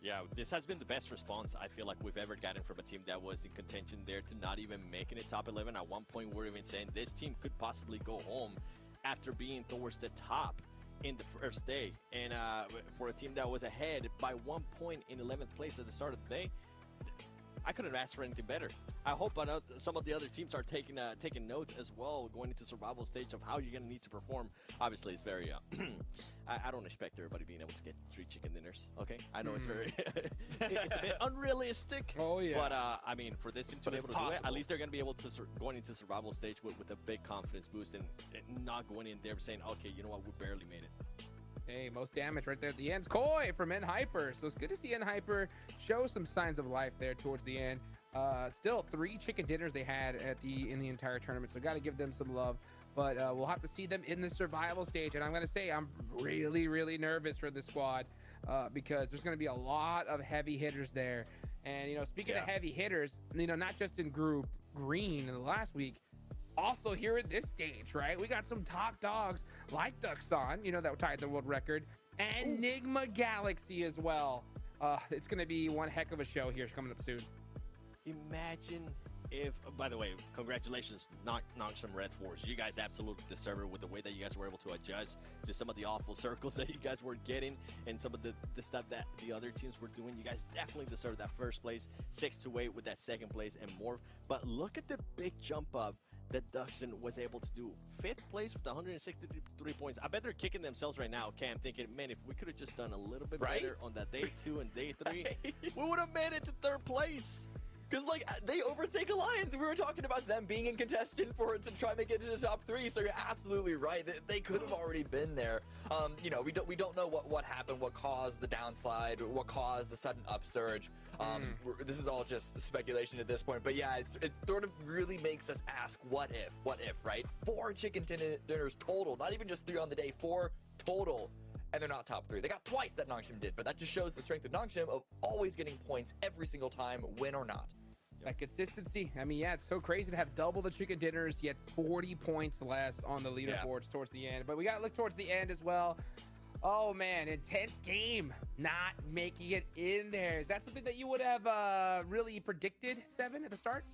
Yeah, this has been the best response I feel like we've ever gotten from a team that was in contention there to not even making it top 11. At one point, we're even saying this team could possibly go home after being towards the top in the first day. And for a team that was ahead by 1 point in 11th place at the start of the day, I couldn't ask for anything better. I hope some of the other teams are taking notes as well going into survival stage of how you're going to need to perform. Obviously, it's very, I don't expect everybody being able to get 3 chicken dinners, okay? I know it's very, it's a bit unrealistic. Oh, yeah. But, I mean, for this team to be able to do it, at least they're going to be able to, going into survival stage with a big confidence boost and not going in there saying, okay, you know what, we barely made it. Hey, most damage right there at the end. Koi from N-Hyper. So it's good to see N-Hyper show some signs of life there towards the end. Still 3 chicken dinners they had in the entire tournament, so got to give them some love. but we'll have to see them in the survival stage. And I'm going to say I'm really, really nervous for this squad because there's going to be a lot of heavy hitters there. And, speaking of heavy hitters, not just in Group Green in the last week, also here at this stage, right? We got some top dogs like Duxon, that tied the world record, and Enigma Galaxy as well. It's going to be one heck of a show here coming up soon. Imagine if, by the way, congratulations, Nongshim Red Force. You guys absolutely deserve it with the way that you guys were able to adjust to some of the awful circles that you guys were getting and some of the stuff that the other teams were doing. You guys definitely deserve that first place, 6-8 with that second place and more. But look at the big jump up that Duxon was able to do. 5th place with 163 points. I bet they're kicking themselves right now, Cam, thinking, man, if we could have just done a little bit better on that day 2 and day 3, we would have made it to 3rd place. Because, they overtake Alliance. We were talking about them being in contention for it to try and make it into the top 3, so you're absolutely right. They could have already been there. We don't know what happened, what caused the downslide, what caused the sudden upsurge. This is all just speculation at this point, but yeah, it sort of really makes us ask, what if, right? 4 chicken dinners total, not even just 3 on the day, 4 total. And they're not top 3. They got twice that Nongshim did, but that just shows the strength of Nongshim of always getting points every single time, win or not. That consistency. I mean, yeah, it's so crazy to have double the chicken dinners, yet 40 points less on the leaderboards towards the end. But we got to look towards the end as well. Oh, man, intense game. Not making it in there. Is that something that you would have really predicted, Seven, at the start?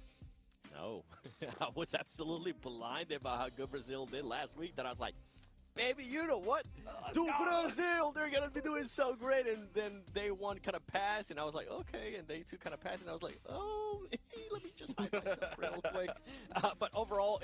No. I was absolutely blinded by how good Brazil did last week that I was like, baby, you know what? To Brazil, they're going to be doing so great. And then day 1 kind of passed, and I was like, okay. And day 2 kind of passed, and I was like, oh, let me just hype myself real quick. But overall,